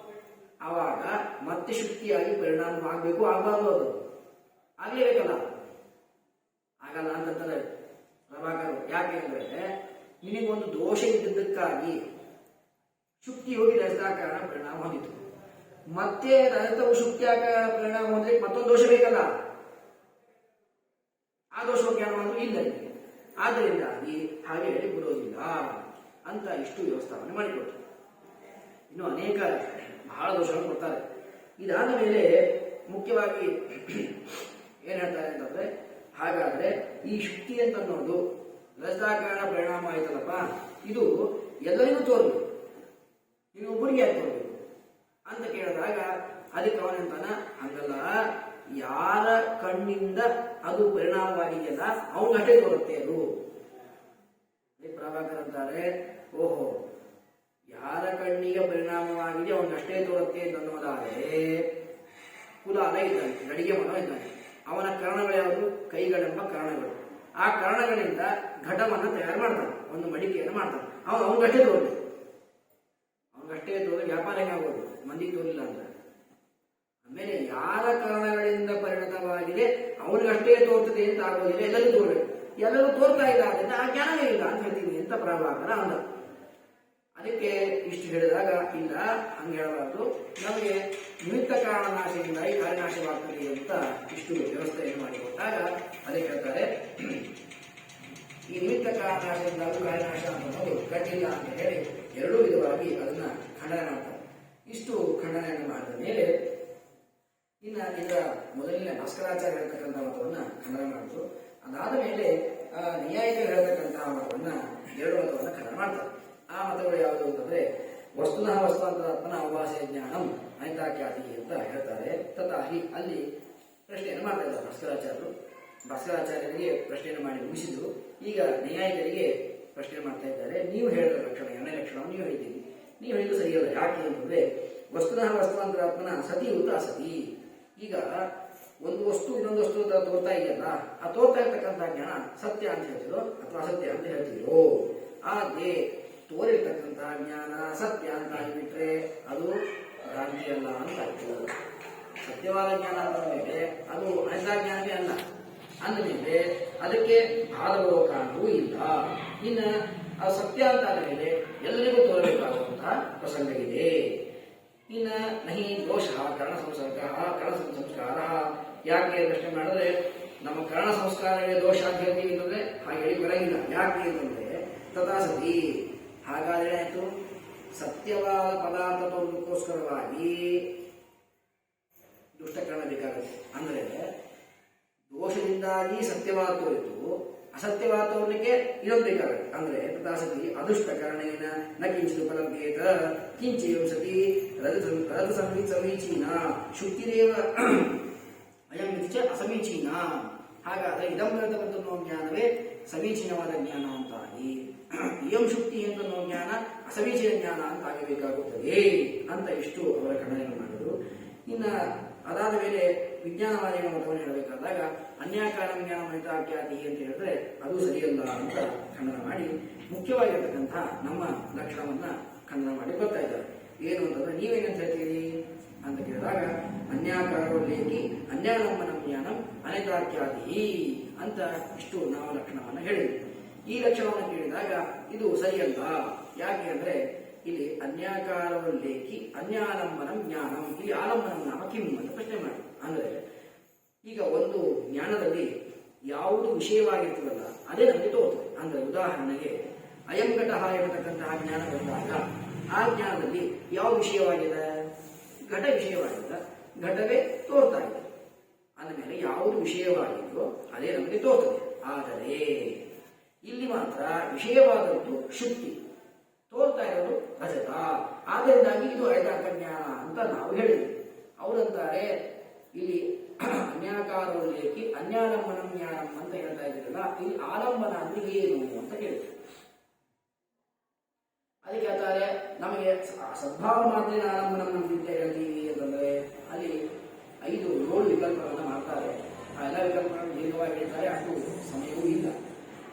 ಆವಾಗ ಮತ್ತೆ ಶುಕ್ತಿಯಾಗಿ ಪರಿಣಾಮ ಆಗಬೇಕು, ಆಗಬಾರ್ದು, ಅದು ಆಗ್ಲೇಬೇಕಲ್ಲ. ಆಗಲ್ಲ ಅಂತಂತಾರೆ ಪ್ರಭಾಕರ್. ಯಾಕೆ ಅಂದ್ರೆ ನಿನಗೊಂದು ದೋಷ ಇದ್ದದ್ದಕ್ಕಾಗಿ ಶುಕ್ತಿ ಹೋಗಿ ರಜತಾಕಾರಣ ಪರಿಣಾಮ ಹೊಂದಿತು. ಮತ್ತೆ ರಜತವು ಶುಕ್ತಿಯಾಕಾರಣ ಪರಿಣಾಮ ಹೊಂದಲಿಕ್ಕೆ ಮತ್ತೊಂದು ದೋಷ ಬೇಕಲ್ಲ, ಆ ದೋಷ ಜ್ಞಾನವನ್ನು ಇಲ್ಲ ನಿಮಗೆ. ಆದ್ದರಿಂದಾಗಿ ಹಾಗೆ ಹೇಳಿ ಬಿಡೋದಿಲ್ಲ ಅಂತ ಇಷ್ಟು ವ್ಯವಸ್ಥಾಪನೆ ಮಾಡಿಕೊಟ್ಟು. ಇನ್ನು ಅನೇಕ ಬಹಳ ದೋಷಗಳನ್ನು ಕೊಡ್ತಾರೆ. ಇದಾದ ಮೇಲೆ ಮುಖ್ಯವಾಗಿ ಏನ್ ಹೇಳ್ತಾರೆ ಅಂತಂದ್ರೆ, ಹಾಗಾದ್ರೆ ಈ ಶುಕ್ತಿ ಅಂತ ಅನ್ನೋದು ರಜತಾಕಾರಣ ಪರಿಣಾಮ ಆಯ್ತಲ್ಲಪ್ಪ, ಇದು ಎಲ್ಲರಿಗೂ ತೋರ್ಬೇಕು, ನೀವು ಒಬ್ಬರಿಗೆ ಯಾಕೆ ತೋರ್ಬೇಕು ಅಂತ ಕೇಳಿದಾಗ ಅದಕ್ಕೆ ಅವನಂತಾನ, ಹಂಗಲ್ಲ, ಯಾರ ಕಣ್ಣಿಂದ ಅದು ಪರಿಣಾಮವಾಗಿದೆಯಲ್ಲ ಅವನಷ್ಟೇ ತೋರುತ್ತೆ ಅದು. ಪ್ರಭಾಕರ್ ಅಂತಾರೆ, ಓಹೋ, ಯಾರ ಕಣ್ಣಿಗೆ ಪರಿಣಾಮವಾಗಿದೆ ಅವನಷ್ಟೇ ತೋರುತ್ತೆ ಅನ್ನೋದಾದರೆ ಕುಲ ಅಲ್ಲ ಇದ್ದಾನೆ, ನಡಿಗೆ ಮನ ಇದ್ದಾನೆ, ಅವನ ಕರ್ಣಗಳು ಯಾವುದು? ಕೈಗಳೆಂಬ ಕರ್ಣಗಳು. ಆ ಕರ್ಣಗಳಿಂದ ಘಟವನ್ನು ತಯಾರು ಮಾಡ್ತಾನೆ, ಒಂದು ಮಡಿಕೆಯನ್ನು ಮಾಡ್ತಾನೆ. ಅವನಿಗಷ್ಟೇ ತೋರ್ಬೇಕು, ಅವನಿಗಷ್ಟೇ ತೋರಿದ್ರೆ ವ್ಯಾಪಾರ ಹೆಂಗಾಗೋದು, ಮಂದಿಗೆ ತೋರಿಲ್ಲ ಅಂದ್ರೆ. ಆಮೇಲೆ ಯಾರ ಕಾರಣಗಳಿಂದ ಪರಿಣತವಾಗಿದೆ ಅವನಿಗಷ್ಟೇ ತೋರ್ತದೆ ಅಂತ ಆಗೋದಿಲ್ಲ, ಎಲ್ಲರೂ ತೋರ್ಬೇಕು. ಎಲ್ಲರೂ ತೋರ್ತಾ ಇಲ್ಲ ಅದರಿಂದ ಆ ಜ್ಞಾನವೇ ಇಲ್ಲ ಅಂತ ಹೇಳ್ತೀನಿ ಅಂತ ಪ್ರಭಾಕರ ಅಂದ. ಅದಕ್ಕೆ ಇಷ್ಟು ಹೇಳಿದಾಗ, ಇಲ್ಲ ಹಂಗೆ ಹೇಳಬಾರ್ದು, ನಮಗೆ ನಿಮಿತ್ತ ಕಾರಣನಾಶದಿಂದಾಗಿ ಕಾರ್ಯನಾಶವಾಗ್ತದೆ ಅಂತ ಇಷ್ಟು ವ್ಯವಸ್ಥೆಯನ್ನು ಮಾಡಿಕೊಟ್ಟಾಗ ಅದಕ್ಕೆ ಹೇಳ್ತಾರೆ, ಈ ನಿಮಿತ್ತ ಕಾರಣನಾಶದಿಂದಾಗಿ ಕಾರ್ಯನಾಶ ಅನ್ನೋದು ಕಟ್ಟಿಲ್ಲ ಅಂತ ಹೇಳಿ ಎರಡೂ ವಿಧವಾಗಿ ಅದನ್ನ ಖಂಡನೆ ಮಾಡ್ತಾರೆ. ಇಷ್ಟು ಖಂಡನೆಯನ್ನು ಮಾಡಿದ ಮೇಲೆ ಇದರ ಮೊದಲನೇ ಭಾಸ್ಕರಾಚಾರ್ಯ ಹೇಳ್ತಕ್ಕಂತಹ ಮತವನ್ನ ಖಂಡನೆ ಮಾಡಿದ್ರು. ಅದಾದ ಮೇಲೆ ನ್ಯಾಯಿಕರು ಹೇಳ್ತಕ್ಕಂತಹ ಮತವನ್ನ ಎರಡು ಮತವನ್ನ ಖಂಡನೆ ಮಾಡ್ತಾರೆ. ಆ ಮತಗಳು ಯಾವುದು ಅಂತಂದ್ರೆ, ವಸ್ತುನಃ ವಸ್ತುವಂತರಾತ್ಮನ ಅವಭಾಷೆ ಜ್ಞಾನಂ ಅನಿತಾಖ್ಯಾತಿ ಅಂತ ಹೇಳ್ತಾರೆ. ತಥಾಹಿ ಅಲ್ಲಿ ಪ್ರಶ್ನೆಯನ್ನು ಮಾಡ್ತಾ ಇದ್ದಾರೆ ಭಾಸ್ಕರಾಚಾರ್ಯರು. ಭಾಸ್ಕರಾಚಾರ್ಯರಿಗೆ ಪ್ರಶ್ನೆಯನ್ನು ಮಾಡಿ ಮುಗಿಸಿದ್ರು. ಈಗ ನ್ಯಾಯಿಕರಿಗೆ ಪ್ರಶ್ನೆ ಮಾಡ್ತಾ ಇದ್ದಾರೆ. ನೀವು ಹೇಳಿದ ಲಕ್ಷಣ, ಎರಡನೇ ಲಕ್ಷಣವನ್ನು ನೀವು ಹೇಳಿದ್ದೀರಿ, ನೀವು ಹೇಳಿದ್ದು ಸರಿಯಲ್ಲ. ಯಾಕೆ ಅಂತಂದ್ರೆ, ವಸ್ತುನಃ ವಸ್ತುವಂತರಾತ್ಮನ ಸತಿ ಉತ ಅಸತಿ. ಈಗ ಒಂದು ವಸ್ತು ಇನ್ನೊಂದು ವಸ್ತು ತೋರ್ತಾ ಇದೆಯಲ್ಲ, ಆ ತೋರ್ತಾ ಇರ್ತಕ್ಕಂಥ ಜ್ಞಾನ ಸತ್ಯ ಅಂತ ಹೇಳ್ತಿರೋ ಅಥವಾ ಅಸತ್ಯ ಅಂತ ಹೇಳ್ತಿರೋ? ಹಾಗೆ ತೋರಿರ್ತಕ್ಕಂತಹ ಜ್ಞಾನ ಸತ್ಯ ಅಂತ ಆಗಿಬಿಟ್ರೆ ಅದು ಭ್ರಾಂತಿ ಅಲ್ಲ ಅಂತ ಆಯ್ತು. ಸತ್ಯವಾದ ಜ್ಞಾನ ಅಂದ ಮೇಲೆ ಅದು ಅನಿತಾ ಜ್ಞಾನವೇ ಅಲ್ಲ ಅಂದಮೇಲೆ ಅದಕ್ಕೆ ಬಾಧಬರುವ ಕಾರಣವೂ ಇಲ್ಲ. ಇನ್ನು ಅದು ಸತ್ಯ ಅಂತ ಆದ ಮೇಲೆ ಎಲ್ಲರಿಗೂ ತೋರಬೇಕಾಗುವಂತಹ ಪ್ರಸಂಗ ಇದೆ. ಇನ್ನ ನಹಿ ದೋಷ ಕರ್ಣ ಸಂಸರ್ಗ ಕರ್ಣ ಸಂಸ್ಕಾರ. ಯಾಕೆ ಪ್ರಶ್ನೆ ಮಾಡಿದ್ರೆ, ನಮ್ಮ ಕರ್ಣ ಸಂಸ್ಕಾರವೇ ದೋಷ ಅಂತ ಹೇಳ್ತೀವಿ ಅಂತಂದ್ರೆ ಹಾಗೆ ಹೇಳಿ ಬರಂಗಿಲ್ಲ. ಯಾಕೆ ಅಂತಂದ್ರೆ ತಥಾ ಸತಿ, ಹಾಗಾದ್ರೆ ಆಯ್ತು, ಸತ್ಯವಾದ ಪದಾರ್ಥ ತೋರ್ಗೋಸ್ಕರವಾಗಿ ದುಷ್ಟಕರಣ ಬೇಕಾಗುತ್ತೆ. ಅಂದ್ರೆ ದೋಷದಿಂದಾಗಿ ಸತ್ಯವಾದ ತೋರಿತು, ಅಸತ್ಯವಾದ ತೋರ್ಲಿಕ್ಕೆ ಇನ್ನೊಂದು ಬೇಕಾಗುತ್ತೆ. ಅಂದ್ರೆ ತಥಾಸತಿ ಅದೃಷ್ಟ ಕಾರಣೇನ ನ ಕಿಂಚಿತ್ ಉಪಲಭ್ಯೇತ ಕಿಂಚೇವ ಸತಿ ರಜ ಸಮೀಚೀನ ಶುಕ್ತಿರೇವ ಅಯಂ ಚ ಅಸಮೀಚೀನ. ಹಾಗಾದ್ರೆ ಇದಂ ರಜತವನ್ನೋ ಜ್ಞಾನವೇ ಸಮೀಚೀನವಾದ ಜ್ಞಾನ ಅಂತಾಗಿ, ಇಯಂ ಶುಕ್ತಿ ಎಂತನ್ನೋ ಜ್ಞಾನ ಅಸಮೀಚೀನ ಜ್ಞಾನ ಅಂತ ಆಗಬೇಕಾಗುತ್ತದೆ ಅಂತ ಇಷ್ಟು ಅವರ ಖಂಡನೆಯನ್ನು ಮಾಡಿದ್ರು. ಇನ್ನ ಅದಾದ ಮೇಲೆ ವಿಜ್ಞಾನವಾದಿಗಳ ಮತವನ್ನು ಹೇಳಬೇಕಾದಾಗ ಅನ್ಯಾಕಾರ ಜ್ಞಾನ ಮಹಿತಾಖ್ಯಾತಿ ಅಂತ ಹೇಳಿದ್ರೆ ಅದು ಸರಿಯಲ್ಲ ಅಂತ ಖಂಡನ ಮಾಡಿ ಮುಖ್ಯವಾಗಿರ್ತಕ್ಕಂತಹ ನಮ್ಮ ಲಕ್ಷಣವನ್ನ ಖಂಡನ ಮಾಡಿ ಬರ್ತಾ ಇದ್ದಾರೆ. ಏನು ಅಂತಂದ್ರೆ, ನೀವೇನಂತ ಹೇಳ್ತೀರಿ ಅಂತ ಕೇಳಿದಾಗ, ಅನ್ಯಾಕಾರೋಲ್ಲೇಖಿ ಅನ್ಯಾನಮ್ಮನ ಜ್ಞಾನಂ ಅನೇಕಾಖ್ಯಾತಿ ಅಂತ ಇಷ್ಟು ನಾವು ಲಕ್ಷಣವನ್ನು ಹೇಳಿದ್ವಿ. ಈ ಲಕ್ಷಣವನ್ನು ಕೇಳಿದಾಗ ಇದು ಸರಿಯಲ್ಲ. ಯಾಕೆ ಅಂದ್ರೆ ಇಲ್ಲಿ ಅನ್ಯಾಕಾರೋಲ್ಲೇಖಿ ಅನ್ಯಾಲಂಬನ ಜ್ಞಾನಂ, ಇಲ್ಲಿ ಆಲಂಬನಂ ನಾಮ ಕಿಂ ಅಂತ ಪ್ರಶ್ನೆ ಮಾಡಿ. ಅಂದ್ರೆ ಈಗ ಒಂದು ಜ್ಞಾನದಲ್ಲಿ ಯಾವುದು ವಿಷಯವಾಗಿರ್ತದಲ್ಲ ಅದೇ ನಮಗೆ ತೋರ್ತದೆ. ಅಂದ್ರೆ ಉದಾಹರಣೆಗೆ ಅಯಂ ಘಟಃ ಇರತಕ್ಕಂತಹ ಜ್ಞಾನ ಬಂದಾಗ ಆ ಜ್ಞಾನದಲ್ಲಿ ಯಾವ ವಿಷಯವಾಗಿದೆ? ಘಟ ವಿಷಯವಾಗಿದೆ, ಘಟವೇ ತೋರ್ತಾ ಇದೆ. ಅಂದಮೇಲೆ ಯಾವುದು ವಿಷಯವಾಗಿದೆಯೋ ಅದೇ ನಮಗೆ ತೋರ್ತದೆ. ಆದರೆ ಇಲ್ಲಿ ಮಾತ್ರ ವಿಷಯವಾದದ್ದು ಶುಕ್ತಿ, ತೋರ್ತಾ ಇರೋದು ರಜತ. ಆದ್ದರಿಂದಾಗಿ ಇದು ಐದಾಕ ಜ್ಞಾನ ಅಂತ ನಾವು ಹೇಳಿದ್ವಿ. ಅವರಂತಾರೆ ಇಲ್ಲಿ ಅನ್ಯಾಕಾರೋಲ್ಲೇಖಿ ಅನ್ಯಾಲಂಬನ ಜ್ಞಾನಂ ಅಂತ ಹೇಳ್ತಾ ಇದ್ದೀರಲ್ಲ, ಇಲ್ಲಿ ಆಲಂಬನ ಅಂದ್ರೆ ಏನು ಅಂತ ಕೇಳಿದ್ರು. ಅದಕ್ಕೆ ಹೇಳ್ತಾರೆ, ನಮಗೆ ಸದ್ಭಾವ ಮಾತ್ರ ಆಲಂಬನ ಅಂತ ಹೇಳ್ತೀವಿ ಅಂತಂದ್ರೆ ಅಲ್ಲಿ 5-7 ವಿಕಲ್ಪಗಳನ್ನು ಮಾಡ್ತಾರೆ. ಆ ಎಲ್ಲ ವಿಕಲ್ಪಗಳನ್ನು ದೀರ್ಘವಾಗಿ ಹೇಳ್ತಾರೆ, ಅಷ್ಟು ಸಮಯವೂ ಇಲ್ಲ.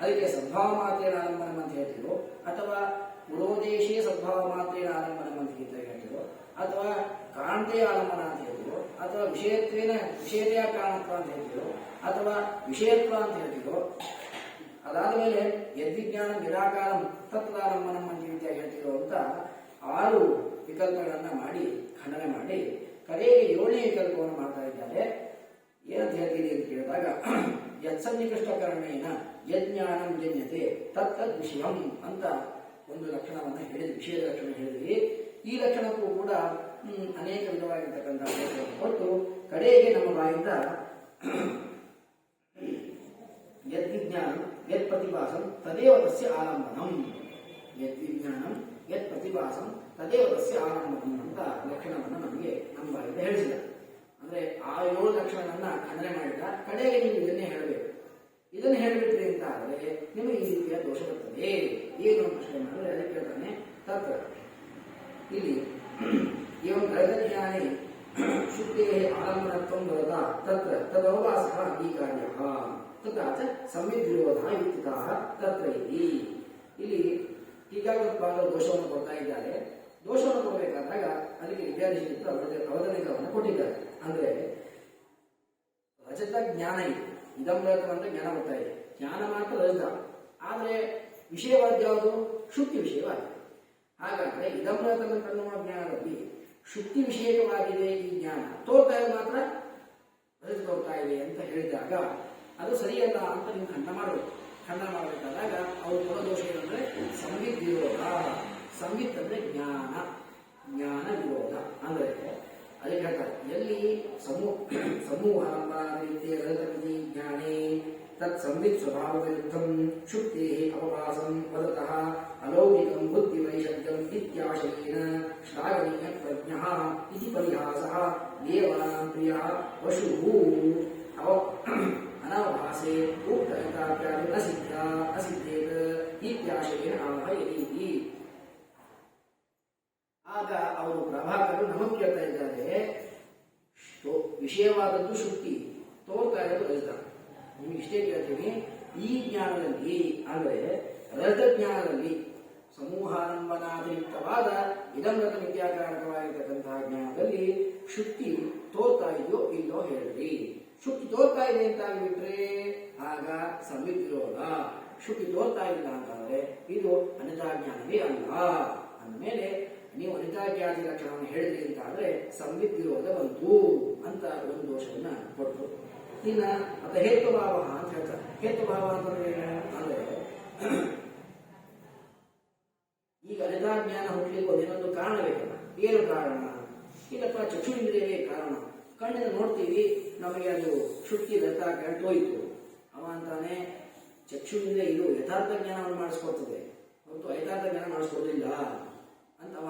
ಅದಕ್ಕೆ ಸದ್ಭಾವ ಮಾತ್ರೇನ ಆಲಂಬನಂ ಅಂತ ಹೇಳ್ತಿರೋ, ಅಥವಾ ಪುರೋದೇಶೀಯ ಸದ್ಭಾವ ಮಾತ್ರೇನ ಆಲಂಬನಂ ಅಂತ ಹೇಳ್ತಿರೋ, ಅಥವಾ ಕಾಂತೆಯ ಆಲಂಬನ ಅಂತ ಹೇಳ್ತಿರೋ, ಅಥವಾ ವಿಷಯತೆಯ ಕಾರಣತ್ವ ಅಂತ ಹೇಳ್ತಿರೋ, ಅಥವಾ ವಿಷಯತ್ವ ಅಂತ ಹೇಳ್ತಿರೋ. ಅದಾದ ಮೇಲೆ ಯದ್ವಿಜ್ಞಾನ ನಿರಾಕಾರಂ ತತ್ವಾಲಂಬನಂ ಅಂತ ರೀತಿಯಾಗಿ ಹೇಳ್ತಿರೋ ಅಂತ 6 ವಿಕಲ್ಪಗಳನ್ನ ಮಾಡಿ ಖಂಡನೆ ಮಾಡಿ ಕಡೆಗೆ 7ನೇ ವಿಕಲ್ಪವನ್ನು ಮಾಡ್ತಾ ಇದ್ದಾರೆ. ಏನಂತ ಹೇಳ್ತೀರಿ ಅಂತ ಕೇಳಿದಾಗ ಯತ್ಸನ್ನಿಕೃಷ್ಟಕರಣೇನ ಯಜ್ಞಾನಂ ಜನ್ಯತೆ ತತ್ತದ್ ವಿಷಯಂ ಅಂತ ಒಂದು ಲಕ್ಷಣವನ್ನ ಹೇಳಿದ್ವಿ, ವಿಷಯದ ಲಕ್ಷಣ ಹೇಳಿದ್ವಿ. ಈ ಲಕ್ಷಣಕ್ಕೂ ಕೂಡ ಅನೇಕ ವಿಧವಾಗಿರ್ತಕ್ಕಂಥ ಕೊಟ್ಟು ಕಡೆಗೆ ನಮ್ಮ ಬಾಯಿಂದ ಯದ್ವಿಜ್ಞಾನಂ ಯತ್ ಪ್ರತಿಭಾಸಂ ತದೇವ ತಸ್ಯ ಆಲಂಬನಂ, ಯದ್ವಿಜ್ಞಾನಂ ಯತ್ ಪ್ರತಿಭಾಸಂ ತದೇವ ತಸ್ಯ ಆಲಂಬನಂ ಅಂತ ಲಕ್ಷಣವನ್ನು ನಮಗೆ ನಮ್ಮ ಬಾಯಿಂದ ಹೇಳಿಸಿದ. ಅಂದ್ರೆ ಆ 7 ಲಕ್ಷಣವನ್ನ ಖಂಡನೆ ಮಾಡಿದ. ಕಡೆಗೆ ನೀವು ಇದನ್ನೇ ಹೇಳಬೇಕು. ಇದನ್ನು ಹೇಳಿಬಿಟ್ರಿ ಅಂತ ಆದರೆ ನಿಮಗೆ ಈ ರೀತಿಯ ದೋಷ ಬರ್ತದೆ. ಏನು ಪ್ರಶ್ನೆ ಮಾಡಿದ್ರೆ ಅದಕ್ಕೆ ಹೇಳ್ತಾನೆ ತತ್ರ ಇಲ್ಲಿ ಏವಂ ಗೃಹಜ್ಞಾನೇ ಶುದ್ಧೇ ಆಲಂಬನತ್ವಂ ಭವತಾ ತತ್ರ ತದವಭಾಸಃ ಅಂಗೀಕಾರ್ಯಃ ತಥಾ ಚ ಸಂವಿದ್ ವಿರೋಧಃ ಯುಕ್ತಿತಃ ತತ್ರ ಇಲ್ಲಿ ಟೀಕಾಕೃತ್ಪಾದ ದೋಷವನ್ನು ಕೊಡ್ತಾ ಇದ್ದಾರೆ. ದೋಷವನ್ನು ಕೊಡಬೇಕಾದಾಗ ಅದಕ್ಕೆ ವಿದ್ಯಾಧೀಶರು ಅವಧಾನಿಕವನ್ನು ಕೊಟ್ಟಿದ್ದಾರೆ. ಅಂದ್ರೆ ರಜತ ಜ್ಞಾನ ಇದೆ, ಇದಮ್ರತ ಅಂತ ಜ್ಞಾನ ಬರ್ತಾ ಇದೆ, ಜ್ಞಾನ ಮಾತ್ರ ರಜತ, ಆದರೆ ವಿಷಯವಾದ ಯಾವುದು? ಶುಕ್ತಿ ವಿಷಯವಾಗಿದೆ. ಹಾಗಾದ್ರೆ ಇದಮ್ರತನ ಕಣ್ಣುವ ಜ್ಞಾನದಲ್ಲಿ ಶುಕ್ತಿ ವಿಷಯಕವಾಗಿದೆ ಈ ಜ್ಞಾನ, ತೋರ್ತಾ ಇದೆ ಮಾತ್ರ ರಜತ ತೋರ್ತಾ ಇದೆ ಅಂತ ಹೇಳಿದಾಗ ಅದು ಸರಿಯಲ್ಲ ಅಂತ ನೀವು ಖಂಡನ ಮಾಡಬೇಕು. ಖಂಡನ ಮಾಡಬೇಕಾದಾಗ ಅವರು ಕೊಡೋ ದೋಷ ಏನಂದ್ರೆ ಸಂವಿತ್ ವಿರೋಧ. ಸಂವಿತ್ ಅಂದ್ರೆ ಜ್ಞಾನ, ಜ್ಞಾನ ವಿರೋಧ. ಅಂದ್ರೆ ಅದಕ್ಕೆ ಹೇಳ್ತಾರೆ ಎಲ್ಲಿ ಸಮೂಹ ರೀತಿಯ ಜ್ಞಾನೇ ತತ್ ಸಂವಿತ್ ಸ್ವಭಾವ ವಿರುದ್ಧಂ ಶುಕ್ತಿ ಅಪವಾಸಂ ವದತಃ ಅಲೌಕಿಕಂ ಬುದ್ಧಿ ವೈಷಮ್ಯಂ ಇತ್ಯಾಶಯೇನ ಶ್ಲಾಘನೀಯ ಪ್ರಜ್ಞಃ ಇತಿ ಪರಿಹಾಸಃ ದೇವಾನಾಂ ಪ್ರಿಯಃ ವಶುಃ ಅನವಭಾಸೆ ಉಕ್ತರಿತಾಭ್ಯಾಂ ಅಸಿದ್ಧೇತ್ ಇತ್ಯಾಶಯೇನ ಆಹಯತಿ. ಆಗ ಅವರು ಪ್ರಭಾಕರು ನಮಗೆ ಕೇಳ್ತಾ ಇದ್ದಾರೆ, ವಿಷಯವಾದದ್ದು ಶುಕ್ತಿ, ತೋರ್ತಾ ಇರೋದು ರಜತ. ನಿಮ್ಗೆ ಇಷ್ಟೇ ಕೇಳ್ತೀನಿ, ಈ ಜ್ಞಾನದಲ್ಲಿ ಅಂದ್ರೆ ರಜತ ಜ್ಞಾನದಲ್ಲಿ ಸಮೂಹಾನಂಬನಾತಿರಿಕ್ತವಾದ ಇದಮ್ರತ ವಿದ್ಯಾಕಾರಕವಾಗಿರ್ತಕ್ಕಂತಹ ಜ್ಞಾನದಲ್ಲಿ ಶುಕ್ತಿ ತೋರ್ತಾ ಇದೆಯೋ ಇಲ್ಲೋ ಹೇಳ್ರಿ. ಶುಕ್ತಿ ತೋರ್ತಾ ಇದೆ ಅಂತ ಆಗಿಬಿಟ್ರೆ ಆಗ ಸಂವಿತ್ ವಿರೋಧ. ಶುಕ್ತಿ ತೋರ್ತಾ ಇಲ್ಲ ಅಂತಂದ್ರೆ ಇದು ಅನಿತಾ ಜ್ಞಾನವೇ ಅಲ್ಲ. ಅಂದಮೇಲೆ ನೀವು ಅನಿತಾಜ್ಞಾತಿ ಲಕ್ಷಣವನ್ನು ಹೇಳಿದ್ರಿ ಅಂತ ಆದ್ರೆ ಸಂವಿತ್ ವಿರೋಧ ಬಂತು ಅಂತ ಒಂದು ದೋಷವನ್ನ ಕೊಟ್ಟರು. ಇನ್ನ ಅದ ಹೇತುಭಾವ ಅಂತ ಹೇಳ್ತಾರೆ. ಹೇತುಭಾವ ಅಂತಂದ್ರೆ ಅಂದ್ರೆ ಈಗ ಅನಿತಾಜ್ಞಾನ ಹುಟ್ಟಲಿಕ್ಕೆ ಒಂದೇನೊಂದು ಕಾರಣ ಬೇಕಲ್ಲ. ಏನು ಕಾರಣ? ಇಲ್ಲಪ್ಪ ಚಕ್ಷುರಿಂದ್ರಿಯವೇ ಕಾರಣ. ಕಣ್ಣಿನ ನೋಡ್ತೀವಿ, ನಮಗೆ ಅದು ಶುಕ್ತಿ ರಥ ಕೆಟ್ಟೋಯ್ತು. ಅವ ಅಂತಾನೆ ಚಕ್ಷುರಿಂದ್ರಿಯ ಇದು ಯಥಾರ್ಥ ಜ್ಞಾನವನ್ನು ಮಾಡಿಸ್ಕೊಡ್ತದೆ ಹೊರತು ಯಥಾರ್ಥ ಜ್ಞಾನ ಮಾಡಿಸ್ಕೊಡೋದಿಲ್ಲ ಅಂತ ಅವ.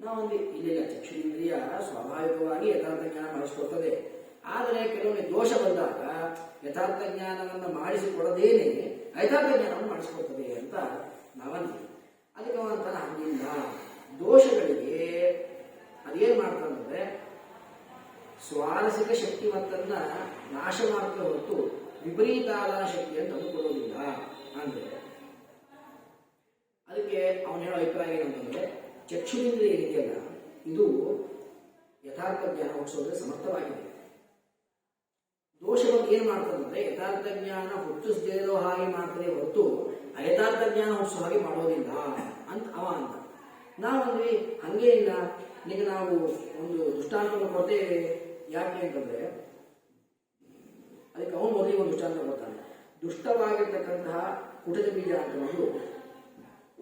ನಾವೊಂದು ಇಲ್ಲ, ಚಕ್ಷುರಿಂದ್ರಿಯ ಸ್ವಾಭಾವಿಕವಾಗಿ ಯಥಾರ್ಥ ಜ್ಞಾನ ಮಾಡಿಸ್ಕೊಡ್ತದೆ. ಆದರೆ ಕೆಲವೊಮ್ಮೆ ದೋಷ ಬಂದಾಗ ಯಥಾರ್ಥ ಜ್ಞಾನವನ್ನು ಮಾಡಿಸಿಕೊಡದೇನೆ ಯಥಾರ್ಥ ಜ್ಞಾನವನ್ನು ಮಾಡಿಸ್ಕೊಡ್ತದೆ ಅಂತ ನಾವಂತೀವಿ. ಅದಕ್ಕೆ ಅಂತಾನ ಹಂಗಿಲ್ಲ. ದೋಷಗಳಿಗೆ ಅದೇನ್ ಮಾಡ್ತಂದ್ರೆ ಸ್ವಾರಸಿಕ ಶಕ್ತಿಮತ್ತನ್ನ ನಾಶ ಮಾಡ್ತಾ ಹೊರತು ವಿಪರೀತಾಲನ ಶಕ್ತಿಯನ್ನು ತಂದುಕೊಡೋದಿಲ್ಲ. ಅಂದ್ರೆ ಅದಕ್ಕೆ ಅವನು ಹೇಳೋ ಅಭಿಪ್ರಾಯ ಏನಂತಂದ್ರೆ ಚಕ್ಷುರಿಂದ್ರಿಯ ಏನಿದೆಯಲ್ಲ ಇದು ಯಥಾರ್ಥ ಜ್ಞಾನ ಹುಟ್ಟಿಸೋದ್ರೆ ಸಮರ್ಥವಾಗಿದೆ. ದೋಷ ಬಗ್ಗೆ ಏನ್ ಮಾಡ್ತದಂದ್ರೆ ಯಥಾರ್ಥ ಜ್ಞಾನ ಹುಟ್ಟಿಸದೇ ಇರೋ ಹಾಗೆ ಮಾಡ್ತದೆ ಹೊರತು ಅಯಥಾರ್ಥ ಜ್ಞಾನ ಹುಟ್ಟಿಸೋ ಹಾಗೆ ಮಾಡೋದಿಲ್ಲ ಅಂತ ಅವ ಅಂತ. ನಾವಂದ್ವಿ ಹಂಗೇ ಇಲ್ಲ, ಈಗ ನಾವು ಒಂದು ದೃಷ್ಟಾಂತವನ್ನು ಕೊಡ್ತೇವೆ. ಯಾಕೆ ಅಂತಂದ್ರೆ ಅದಕ್ಕೆ ಅವನು ಮೊದಲಿಗೆ ಒಂದು ದೃಷ್ಟಾಂತ ಕೊಡ್ತಾನೆ. ದುಷ್ಟವಾಗಿರ್ತಕ್ಕಂತಹ ಕುಟಜ ಬೀಜ ಅಂತ ಒಂದು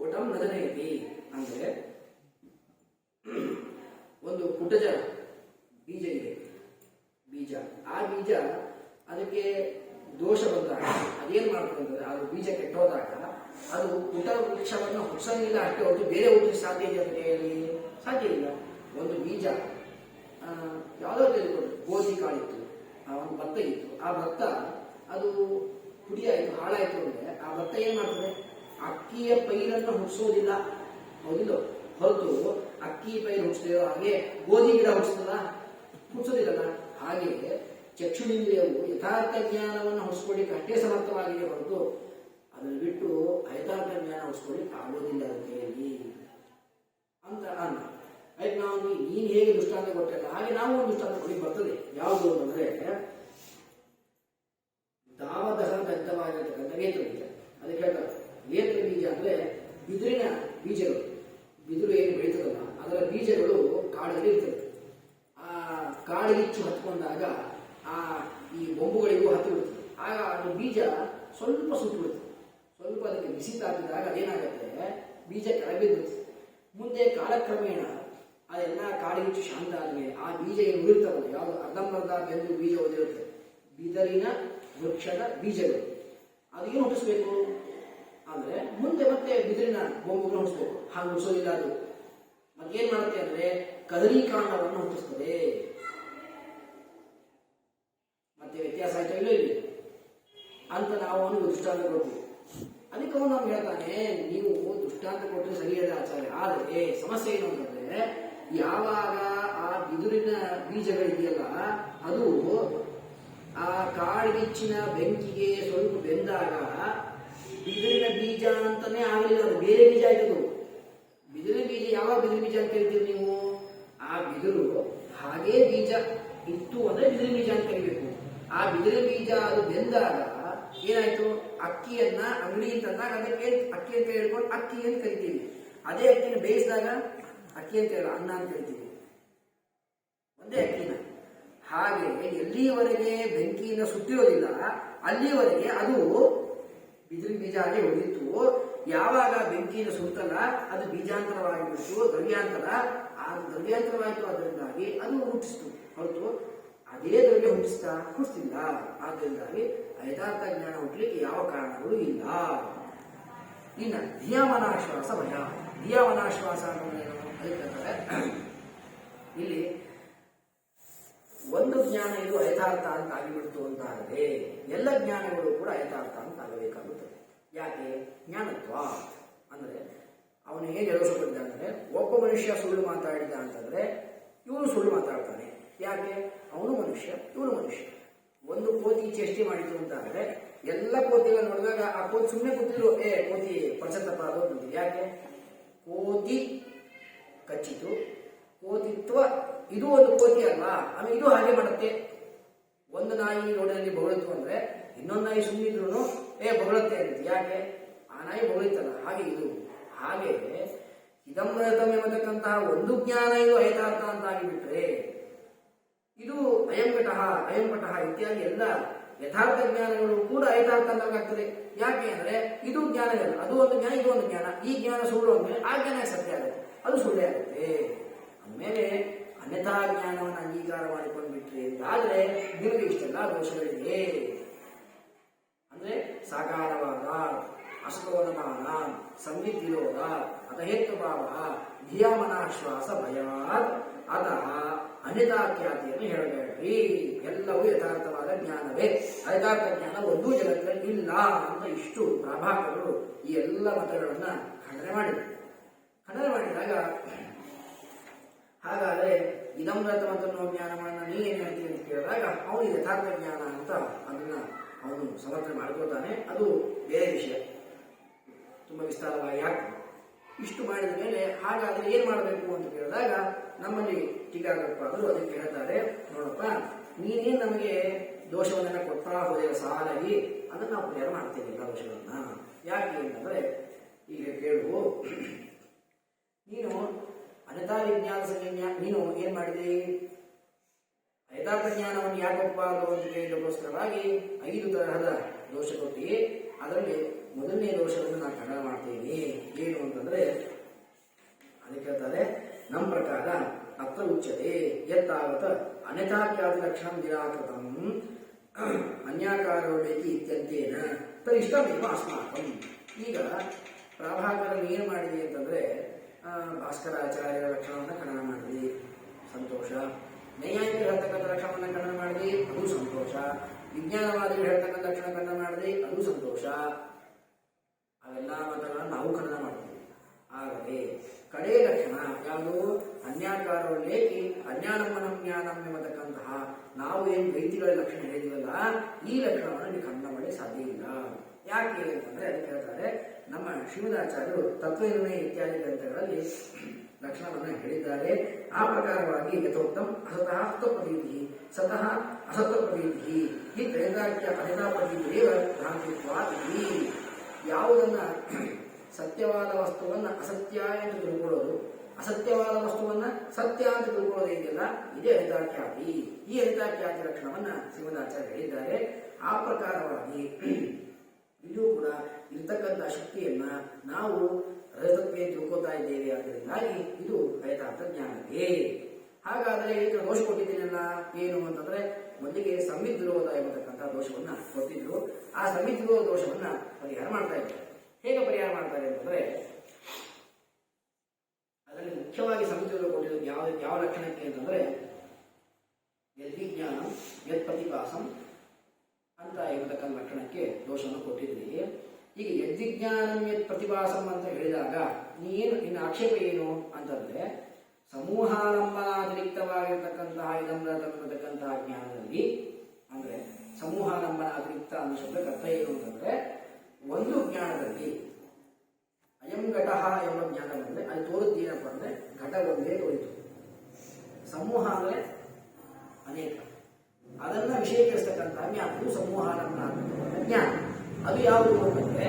ಒಟಂ ನದನೆಯತಿ ಅಂದ್ರೆ ಒಂದು ಕುಟಜ ಬೀಜ ಇದೆ, ಬೀಜ. ಆ ಬೀಜ ಅದಕ್ಕೆ ದೋಷ ಬಂದಾಗ ಅದೇನ್ ಮಾಡ್ತಂದ್ರೆ ಅದು ಬೀಜ ಕೆಟ್ಟೋದಾಗ ಅದು ಕುಟ ವೃಕ್ಷವನ್ನು ಹುಟ್ಟಿಸಂಗಿಲ್ಲ, ಅಷ್ಟೇ ಹೊರತು ಬೇರೆ ಹುಟ್ಟಿಸ ಸಾಧ್ಯ ಇದೆ ಅಂತ ಹೇಳಿ ಸಾಧ್ಯ ಇಲ್ಲ. ಒಂದು ಬೀಜ ಯಾವುದೋ ತೆಗೆದುಕೊಂಡು ಗೋಧಿ ಕಾಳಿತ್ತು, ಒಂದು ಭತ್ತ ಇತ್ತು. ಆ ಭತ್ತ ಅದು ಪುಡಿ ಆಯ್ತು, ಹಾಳಾಯ್ತು ಅಂದ್ರೆ ಆ ಭತ್ತ ಏನ್ ಮಾಡ್ತದೆ? ಅಕ್ಕಿಯ ಪೈರನ್ನು ಹುಟ್ಟಿಸೋದಿಲ್ಲ, ಹೌದಿಲ್ಲ? ಹೊರತು ಅಕ್ಕಿ ಪೈರು ಹುಟ್ಟಿಸ್ತೇವೆ ಹಾಗೆ ಗೋಧಿ ಗಿಡ ಹುಟ್ಟಿಸ್ತದ? ಹುಟ್ಟಿಸೋದಿಲ್ಲ. ಹಾಗೆ ಚಕ್ಷುರಿಂದ್ರಿಯವು ಯಥಾರ್ಥ ಜ್ಞಾನವನ್ನು ಹುಟ್ಟಿಸ್ಕೊಳ್ಳಿಕ್ಕೆ ಅಷ್ಟೇ ಸಮರ್ಥವಾಗಿದೆ ಹೊರತು ಅದನ್ನು ಬಿಟ್ಟು ಯಥಾರ್ಥ ಜ್ಞಾನ ಹುಟ್ಟಿಸ್ಕೊಳ್ಳಿಕ್ಕೆ ಆಗೋದಿಲ್ಲ ಅಂತ ಹೇಳಿ ಅಂತ ಅನ್ನ. ಆಯ್ತು, ನಾವು ನೀನು ಹೇಗೆ ದೃಷ್ಟಾಂತ ಕೊಟ್ಟಲ್ಲ ಹಾಗೆ ನಾವು ಒಂದು ದೃಷ್ಟಾಂತ ಕೊಡಿ ಬರ್ತದೆ. ಯಾವುದು ಅಂದ್ರೆ ದಾವದಹ ದಗ್ಧವಾಗಿರ್ತಕ್ಕಂಥ ನೇತ್ರ ಬೀಜ. ಅದಕ್ಕೆ ಹೇಳ್ತಾರೆ ನೇತ್ರ ಬೀಜ ಅಂದ್ರೆ ಬಿದಿರಿನ ಬೀಜಗಳು. ಬಿದಿರು ಏನು ಬೆಳೀತದಲ್ಲ ಸ್ವಲ್ಪ ಸುಟ್ಟುಬಿಡುತ್ತೆ. ಸ್ವಲ್ಪ ಅದಕ್ಕೆ ಬಿಸಿ ತಾಕಿದಾಗ ಅದೇನಾಗುತ್ತೆ, ಬೀಜ ಕೆಳಬಿದ್ದುತ್ತೆ. ಮುಂದೆ ಕಾಲಕ್ರಮೇಣ ಅದೆಲ್ಲ ಕಾಡಿಗಿಚ್ಚು ಶಾಂತ ಆದಮೇಲೆ ಆ ಬೀಜ ಏನು ಉಳಿರ್ತವಲ್ಲ, ಯಾವುದು ಅರ್ಧಂಬರ್ಧ ಬೆಂದು ಬೀಜ ಓದಿರುತ್ತೆ, ಬಿದರಿನ ವೃಕ್ಷದ ಬೀಜಗಳು, ಅದು ಏನು ಹುಟ್ಟಿಸ್ಬೇಕು ಅಂದ್ರೆ ಮುಂದೆ ಮತ್ತೆ ಬಿದಿರಿನ ಗೊಂಬುಗಳು ಹುಟ್ಟಿಸ್ಬೇಕು. ಹಾಗೆ ಹುಟ್ಟಿಸೋದಿಲ್ಲ ಅದು. ಮತ್ತೇನ್ ಮಾಡುತ್ತೆ ಅಂದ್ರೆ ಕದರೀಕಾಂಡವನ್ನು ಹುಟ್ಟಿಸ್ತದೆ. ಮತ್ತೆ ವ್ಯತ್ಯಾಸ ಆಯ್ತಾ ಇಲ್ಲ ಇಲ್ಲಿ ಅಂತ ನಾವು ಅವನಿಗೆ ದೃಷ್ಟಾಂತ ಕೊಡ್ತೀವಿ. ಅದಕ್ಕೆ ಅವನು ನಮ್ಗೆ ಹೇಳ್ತಾನೆ, ನೀವು ದೃಷ್ಟಾಂತ ಕೊಟ್ಟರೆ ಸರಿಯಾದ ಆಚಾರ್ಯ. ಆದರೆ ಸಮಸ್ಯೆ ಏನು ಅಂತಂದ್ರೆ, ಯಾವಾಗ ಆ ಬಿದುರಿನ ಬೀಜಗಳಿದೆಯಲ್ಲ, ಅದು ಆ ಕಾಡ್ಗಿಚ್ಚಿನ ಬೆಂಕಿಗೆ ಸ್ವಲ್ಪ ಬೆಂದಾಗ ಬಿದಿರಿನ ಬೀಜ ಅಂತಾನೆ ಆಗಲಿಲ್ಲ, ಅದು ಬೇರೆ ಬೀಜ ಆಯ್ತದು. ಬಿದಿರಿನ ಬೀಜ ಯಾವಾಗ ಬಿದಿರು ಬೀಜ ಅಂತ ಕರಿತೀರಿ ನೀವು? ಆ ಬಿದಿರು ಹಾಗೇ ಬೀಜ ಇತ್ತು ಅಂದ್ರೆ ಬಿದಿರು ಬೀಜ ಅಂತ ಕರಿಬೇಕು. ಆ ಬಿದಿರು ಬೀಜ ಅದು ಬೆಂದಾಗ ಏನಾಯ್ತು, ಅಕ್ಕಿಯನ್ನ ಅಂಗಡಿಯಿಂದ ತಂದಾಗ ಅದಕ್ಕೆ ಅಕ್ಕಿ ಅಂತ ಹೇಳ್ಕೊಂಡು ಅಕ್ಕಿ ಅಂತ ಕರಿತೀವಿ. ಅದೇ ಅಕ್ಕಿನ ಬೇಯಿಸಿದಾಗ ಅಕ್ಕಿ ಅಂತ ಹೇಳ ಅನ್ನ ಅಂತ ಕರಿತೀವಿ, ಒಂದೇ ಅಕ್ಕಿನ. ಹಾಗೆ ಎಲ್ಲಿಯವರೆಗೆ ಬೆಂಕಿಯಿಂದ ಸುಟ್ಟಿರೋದಿಲ್ಲ ಅಲ್ಲಿಯವರೆಗೆ ಅದು ಬಿದಿರಿನ ಬೀಜ ಹಾಗೆ ಉಳಿದಿತ್ತು. ಯಾವಾಗ ಬೆಂಕಿಯಿಂದ ಸುಟ್ಟಲ್ಲ ಅದು ಬೀಜಾಂತರವಾಗಿಬಿಟ್ಟು ದ್ರವ್ಯಾಂತರ, ಆ ದ್ರವ್ಯಾಂತರವಾಯಿತು, ಅದರಿಂದಾಗಿ ಅದು ಹುಟ್ಟಿಸ್ತು ಹೊರತು ಅದೇ ದ್ರವ್ಯ ಹುಟ್ಟಿಸ್ತಿಲ್ಲ. ಆದ್ದರಿಂದಾಗಿ ಯಥಾರ್ಥ ಜ್ಞಾನ ಹುಟ್ಟಲಿಕ್ಕೆ ಯಾವ ಕಾರಣಗಳು ಇಲ್ಲ. ಇನ್ನು ಧಿಯಾಮನಾಶ್ವಾಸ ಭಯ. ಧಿಯಾಮನಾಶ್ವಾಸ ಅನ್ನೋದೇನು ಅದಕ್ಕೆ ಇಲ್ಲಿ ಒಂದು ಜ್ಞಾನ ಇದು ಯಥಾರ್ಥ ಅಂತ ಆಗಿಬಿಡ್ತು ಅಂತ ಆದರೆ ಎಲ್ಲ ಜ್ಞಾನಗಳು ಕೂಡ ಯಥಾರ್ಥ ಅಂತ ಆಗಬೇಕಾಗುತ್ತದೆ. ಯಾಕೆ? ಜ್ಞಾನತ್ವ ಅಂದ್ರೆ ಅವನು ಹೇಗೆ ಯೋಚಿಸಿದ್ದ ಅಂದ್ರೆ, ಒಬ್ಬ ಮನುಷ್ಯ ಸುಳ್ಳು ಮಾತಾಡಿದ ಅಂತಂದ್ರೆ ಇವನು ಸುಳ್ಳು ಮಾತಾಡ್ತಾನೆ. ಯಾಕೆ? ಅವನು ಮನುಷ್ಯ, ಇವನು ಮನುಷ್ಯ. ಒಂದು ಕೋತಿ ಚೇಷ್ಟೆ ಮಾಡಿತು ಅಂತ ಅಂದ್ರೆ ಎಲ್ಲ ಕೋತಿಗಳು ನೋಡಿದಾಗ ಆ ಕೋತಿ ಸುಮ್ಮನೆ ಕೂತಿದ್ರು, ಕೋತಿ ಪಂಚತಪ್ಪ ಅದು. ಯಾಕೆ? ಕೋತಿ ಕಚ್ಚಿತು, ಕೋತಿತ್ವ ಇದು ಒಂದು ಕೋತಿ ಅಲ್ವಾ, ಆಮೇಲೆ ಇದು ಹಾಗೆ ಮಾಡುತ್ತೆ. ಒಂದು ನಾಯಿ ರೋಡಿನಲ್ಲಿ ಬೊಗಳಿತು ಅಂದ್ರೆ ಇನ್ನೊಂದು ನಾಯಿ ಸುಮ್ಮನಿದ್ರು ಬೊಗಳುತ್ತೆ ಅಂತ. ಯಾಕೆ? ಆ ನಾಯಿ ಬೊಗಳಿತಲ್ಲ, ಹಾಗೆ ಇದು. ಹಾಗೆ ಇದಮ್ರತಮ್ ಎಂಬತಕ್ಕಂತಹ ಒಂದು ಜ್ಞಾನ ಇದು ಯಥಾರ್ಥ ಅಂತ ಆಗಿಬಿಟ್ರೆ, ಇದು ಅಯಂಕಟಃ ಇತ್ಯಾದಿ ಎಲ್ಲ ಯಥಾರ್ಥ ಜ್ಞಾನಗಳು ಕೂಡ ಯಥಾರ್ಥ ಅಂತಾಗ್ತದೆ. ಯಾಕೆ ಅಂದ್ರೆ ಇದು ಜ್ಞಾನವಲ್ಲ, ಅದು ಒಂದು ಜ್ಞಾನ, ಇದು ಒಂದು ಜ್ಞಾನ. ಈ ಜ್ಞಾನ ಸುಳ್ಳು ಅಂದ್ಮೇಲೆ ಆ ಜ್ಞಾನ ಸತ್ಯ ಆಗುತ್ತೆ, ಅದು ಸುಳ್ಳೇ ಆಗುತ್ತೆ. ಅಂದಮೇಲೆ ಅನ್ಯಥಾ ಜ್ಞಾನವನ್ನು ಅಂಗೀಕಾರ ಮಾಡಿಕೊಂಡು ಬಿಟ್ರಿ ಅಂತಾದ್ರೆ ನಿಮಗೆ ಇಷ್ಟೆಲ್ಲ ದೋಷಗಳಿವೆ. ಅಂದ್ರೆ ಸಾಕಾರವಾದ ಅಸತೋನಮಾನ ಸಂವಿಧಿರೋಧ ಅತಹೇತುಭಾವ ಧಿಯಾಮನಾಶ್ವಾಸ ಭಯಾತ್ ಅತಃ ಅನ್ಯಥಾಖ್ಯಾತಿಯನ್ನು ಹೇಳಬೇಡ್ರಿ. ಎಲ್ಲವೂ ಯಥಾರ್ಥವಾದ ಜ್ಞಾನವೇ, ಯಥಾರ್ಥ ಜ್ಞಾನ ಒಂದೂ ಜಗತ್ತಿನಲ್ಲಿ ಇಲ್ಲ ಅಂತ ಇಷ್ಟು ಪ್ರಭಾಕರು ಈ ಎಲ್ಲ ಮತಗಳನ್ನ ಖಂಡನೆ ಮಾಡಿದಾಗ, ಹಾಗಾದ್ರೆ ಇದಮ್ರತಮತನ್ನೋ ಜ್ಞಾನವನ್ನ ನೀವೇನು ಹೇಳ್ತೀವಿ ಅಂತ ಕೇಳಿದಾಗ ಅವನು ಯಥಾರ್ಥ ಜ್ಞಾನ ಅಂತ ಅದನ್ನ ಅವನು ಸಮರ್ಥನೆ ಮಾಡ್ಕೊಳ್ತಾನೆ. ಅದು ಬೇರೆ ವಿಷಯ, ತುಂಬಾ ವಿಸ್ತಾರವಾಗಿ ಆಗ್ತದೆ. ಇಷ್ಟು ಮಾಡಿದ ಮೇಲೆ ಹಾಗಾದ್ರೆ ಏನ್ ಮಾಡಬೇಕು ಅಂತ ಕೇಳಿದಾಗ ನಮ್ಮಲ್ಲಿ ಟೀಕಾಕೃತ್ಪಾದರು ಅದಕ್ಕೆ ಹೇಳ್ತಾರೆ, ನೋಡಪ್ಪ ನೀನೇನ್ ನಮಗೆ ದೋಷವನ್ನ ಕೊಡ್ತಾ ಹೋದ ಸಾಲಾಗಿ ಅದನ್ನ ನಾವು ಪರಿಹಾರ ಮಾಡ್ತೇವೆ ಎಲ್ಲ ದೋಷಗಳನ್ನ. ಯಾಕೆ ಅಂತಂದ್ರೆ ಈಗ ಕೇಳು, ನೀನು ಅನ್ಯಥಾ ವಿಜ್ಞಾನ ಸಂಜ್ಞ ನೀನು ಏನ್ ಮಾಡಿದೆ, ಯಥಾರ್ಥ ಜ್ಞಾನವನ್ನು ಯಾಕೆ ಒಪ್ಪಬಾರದು ಅಂತ ಕೇಳಿದಕ್ಕೋಸ್ಕರವಾಗಿ 5 ತರಹದ ದೋಷ ಕೊಟ್ಟಿ. ಅದರಲ್ಲಿ ಮೊದಲನೇ ದೋಷವನ್ನು ನಾನು ಖಂಡನ ಮಾಡ್ತೀನಿ. ಏನು ಅಂತಂದ್ರೆ ಅದಕ್ಕೆ ಹೇಳ್ತಾರೆ, ನಮ್ಮ ಪ್ರಕಾರ ಅತ್ರ ಉಚ್ಯತೆ ಯತ್ತಾವತ್ ಅನ್ಯಥಾಖ್ಯಾತಿ ಲಕ್ಷಣ ನಿರಾಕೃತಂ ಅನ್ಯಾಕಾರೋಡೇಕಿ ಇತ್ಯಂತೇನ ತರಿಷ್ಟಮೇವ ಅಸ್ಮಾಕಂ. ಈಗ ಪ್ರಭಾಕರಲ್ಲಿ ಏನು ಮಾಡಿದೆ ಅಂತಂದ್ರೆ ಭಾಸ್ಕರಾಚಾರ್ಯರ ಲಕ್ಷಣವನ್ನು ಖಂಡನ ಮಾಡಿದ್ವಿ, ಸಂತೋಷ. ನೈಯಾಯಿಕರು ಹೇಳ್ತಕ್ಕಂಥ ಲಕ್ಷಣವನ್ನು ಖಂಡನ ಮಾಡಿದ್ವಿ, ಅದು ಸಂತೋಷ. ವಿಜ್ಞಾನವಾದಿಗಳು ಹೇಳ್ತಕ್ಕಂಥ ಲಕ್ಷಣ ಖಂಡನ ಮಾಡಿದ್ವಿ, ಅದು ಸಂತೋಷ. ಅವೆಲ್ಲ ಮತಗಳನ್ನು ನಾವು ಖಂಡನ ಮಾಡ್ತೀವಿ. ಆದರೆ ಕಡೇ ಲಕ್ಷಣ ಯಾವುದು? ಅನ್ಯಾಕಾರೋಲ್ಲೇಕಿ ಅಜ್ಞಾನಮ್ಮನಂ ಜ್ಞಾನಂ ಎಂಬತಕ್ಕಂತಹ ನಾವು ಏನು ವೈದಿಗಳ ಲಕ್ಷಣ ಹೇಳಿದೀವಲ್ಲ, ಈ ಲಕ್ಷಣವನ್ನು ನೀವು ಖಂಡನ ಮಾಡಿ ಸಾಧ್ಯ ಇಲ್ಲ. ಯಾಕೆ ಅಂತಂದ್ರೆ ಅದಕ್ಕೆ ಹೇಳ್ತಾರೆ, ನಮ್ಮ ಶ್ರೀಮದಾಚಾರ್ಯರು ತತ್ವನಿರ್ಣಯ ಇತ್ಯಾದಿ ಗ್ರಂಥಗಳಲ್ಲಿ ಲಕ್ಷಣವನ್ನು ಹೇಳಿದ್ದಾರೆ. ಆ ಪ್ರಕಾರವಾಗಿ ಯಥೋಕ್ತಂ ಅಸತಃ ಸತ್ವಪ್ರತೀತಿ ಸತಃ ಅಸತ್ವಪ್ರತೀತಿ ಈ ತ್ರೈದಾಖ್ಯ ಅನಿತಾಪ್ರತೀತಿರೇವ ಭ್ರಾಂತಿತ್ವಾದಿ. ಯಾವುದನ್ನ ಸತ್ಯವಾದ ವಸ್ತುವನ್ನ ಅಸತ್ಯ ಎಂದು ತಿಳ್ಕೊಳ್ಳೋದು, ಅಸತ್ಯವಾದ ವಸ್ತುವನ್ನ ಸತ್ಯ ಅಂತ ತಿಳ್ಕೊಳ್ಳೋದು ಇದೆಯಲ್ಲ, ಇದೇ ಹರಿತಾಖ್ಯಾತಿ. ಈ ಹರಿತಾಖ್ಯಾತಿ ಲಕ್ಷಣವನ್ನ ಶ್ರೀಮದಾಚಾರ್ಯ ಹೇಳಿದ್ದಾರೆ. ಆ ಪ್ರಕಾರವಾಗಿ ನಾವು ರಜತತ್ವ ತಿಳ್ಕೊತಾ ಇದ್ದೇವೆ. ಅದರಿಂದಾಗಿ ಇದು ಯಥಾರ್ಥ ಜ್ಞಾನವೇ. ಹಾಗಾದರೆ ಇದಕ್ಕೆ ದೋಷ ಕೊಟ್ಟಿದ್ದೀನಲ್ಲ ಏನು ಅಂತಂದ್ರೆ, ಮೊದಲಿಗೆ ಸಂವಿತ್ ವಿರೋಧ ಎಂಬತಕ್ಕಂಥ ದೋಷವನ್ನ ಕೊಟ್ಟಿದ್ರು. ಆ ಸಂವಿತ್ ವಿರೋಧ ದೋಷವನ್ನ ಪರಿಹಾರ ಮಾಡ್ತಾ ಇದ್ದಾರೆ. ಹೇಗೆ ಪರಿಹಾರ ಮಾಡ್ತಾರೆ ಅಂತಂದ್ರೆ, ಅದರಲ್ಲಿ ಮುಖ್ಯವಾಗಿ ಸಂವಿತ್ ವಿರೋಧ ಕೊಟ್ಟಿರೋದು ಯಾವ ಲಕ್ಷಣಕ್ಕೆ ಅಂತಂದ್ರೆ, ಯದ್ವಿಜ್ಞಾನ ಯತ್ ಪ್ರತಿಭಾಸಂ ಅಂತ ಎಂಬತಕ್ಕಂಥ ಲಕ್ಷಣಕ್ಕೆ ದೋಷವನ್ನು ಕೊಟ್ಟಿದ್ರಿ. ಈಗ ಯದ್ವಿಜ್ಞಾನಂ ಯತ್ ಪ್ರತಿಭಾಸಂ ಅಂತ ಹೇಳಿದಾಗ ನಿನ್ನ ಆಕ್ಷೇಪ ಏನು ಅಂತಂದ್ರೆ, ಸಮೂಹಾಲಂಬನಾತಿರಿಕ್ತವಾಗಿರ್ತಕ್ಕಂತಹ ಇದನ್ನತಕ್ಕಂತಹ ಜ್ಞಾನದಲ್ಲಿ, ಅಂದ್ರೆ ಸಮೂಹಾಲಂಬನಾತಿರಿಕ್ತ ಅನ್ನೋ ಶಬ್ದಕ್ಕೆ ಅರ್ಥ ಏನು ಅಂತಂದ್ರೆ, ಒಂದು ಜ್ಞಾನದಲ್ಲಿ ಅಯಂ ಘಟಃ ಎಂಬ ಜ್ಞಾನ ಬಂದ್ರೆ ಅದು ತೋರಿದ್ದೇನಪ್ಪ ಅಂದ್ರೆ ಘಟ ಒಂದೇ ತೋರಿತು. ಸಮೂಹ ಅಂದ್ರೆ ಅನೇಕ, ಅದನ್ನ ವಿಷಯೀಕರಿಸ್ತಕ್ಕಂತಹ ಜ್ಞಾನ, ಇದು ಸಮೂಹಾಲಂಬನಾತ್ಮಕ ಜ್ಞಾನ. ಅದು ಯಾವುದು ಅಂತಂದ್ರೆ,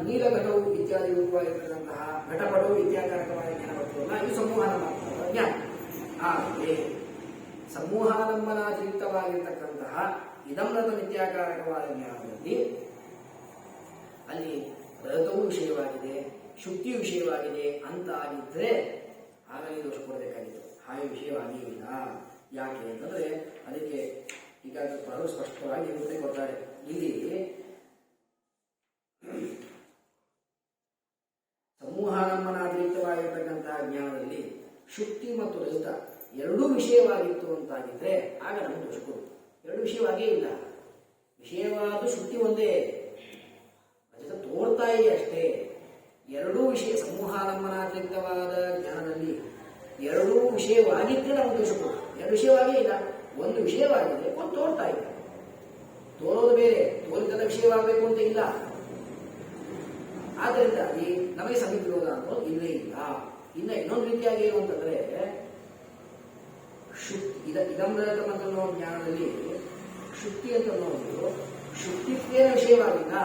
ನೀಲಘಟವು ಇತ್ಯಾದಿ ರೂಪವಾಗಿರ್ತಕ್ಕಂತಹ ಘಟಪಟವು ಇತ್ಯಾಕಾರಕವಾದ ಜ್ಞಾನ ಬರ್ತದಲ್ಲ, ಇದು ಸಮೂಹಾಲಂಬನಾತ್ಮಕ ಜ್ಞಾನ. ಆದರೆ ಸಮೂಹಾಲಂಬನಾತಿರಿಕ್ತವಾಗಿರ್ತಕ್ಕಂತಹ ಇದಮ್ರತ ಮಿಥ್ಯಾಕಾರಕವಾದ ಜ್ಞಾನದಲ್ಲಿ ಅಲ್ಲಿ ರಜತವೂ ವಿಷಯವಾಗಿದೆ, ಶುಕ್ತಿಯು ವಿಷಯವಾಗಿದೆ ಅಂತ ಆಗಿದ್ರೆ ಆಗಲೇ ದೋಷ ಕೊಡಬೇಕಾಗಿತ್ತು. ಹಾಗೆ ವಿಷಯವಾಗಿ ಇಲ್ಲ. ಯಾಕೆ ಅಂತಂದ್ರೆ ಅದಕ್ಕೆ ಈಗ ಬಹಳ ಸ್ಪಷ್ಟವಾಗಿ ನಿರೂಪಣೆ ಕೊಡ್ತಾರೆ. ಇಲ್ಲಿ ಸಮೂಹಾಲಂಬನಾತಿರಿಕ್ತವಾಗಿರ್ತಕ್ಕಂತಹ ಜ್ಞಾನದಲ್ಲಿ ಶುಕ್ತಿ ಮತ್ತು ರಜತ ಎರಡೂ ವಿಷಯವಾಗಿತ್ತು ಅಂತಾಗಿದ್ರೆ ಆಗ ನಮಗೆ ದೋಷ ಕೊಡು. ಎರಡು ವಿಷಯವಾಗೇ ಇಲ್ಲ. ವಿಷಯವಾದ ಶುಕ್ತಿ ಒಂದೇ, ರಜತ ತೋರ್ತಾ ಇದೆ ಅಷ್ಟೇ. ಎರಡೂ ವಿಷಯ ಸಮೂಹಾಲಂಬನಾತಿರಿಕ್ತವಾದ ಜ್ಞಾನದಲ್ಲಿ ಎರಡೂ ವಿಷಯವಾಗಿದ್ದರೆ ನಮಗೆ ದೋಷ ಕೊಡು. ಎರಡು ವಿಷಯವಾಗೇ ಇಲ್ಲ, ಒಂದು ವಿಷಯವಾಗಿದೆ, ಒಂದು ತೋರ್ತಾ ಇದೆ. ತೋರೋದು ಬೇರೆ, ತೋರಿದ ವಿಷಯವಾಗಬೇಕು ಅಂತ ಇಲ್ಲ. ಆದ್ದರಿಂದಾಗಿ ನಮಗೆ ಸಂವಿತ್ ವಿರೋಧ ಅನ್ನೋದು ಇಲ್ಲೇ ಇಲ್ಲ. ಇನ್ನು ಇನ್ನೊಂದು ರೀತಿಯಾಗಿ ಏನು ಅಂತಂದ್ರೆ, ಇದಮ್ರತಂ ಅನ್ನೋ ಜ್ಞಾನದಲ್ಲಿ ಶುಕ್ತಿ ಅಂತ ಅನ್ನೋದು ಶುಕ್ತಿತ್ವೇನ ವಿಷಯವಾಗಿಲ್ಲ,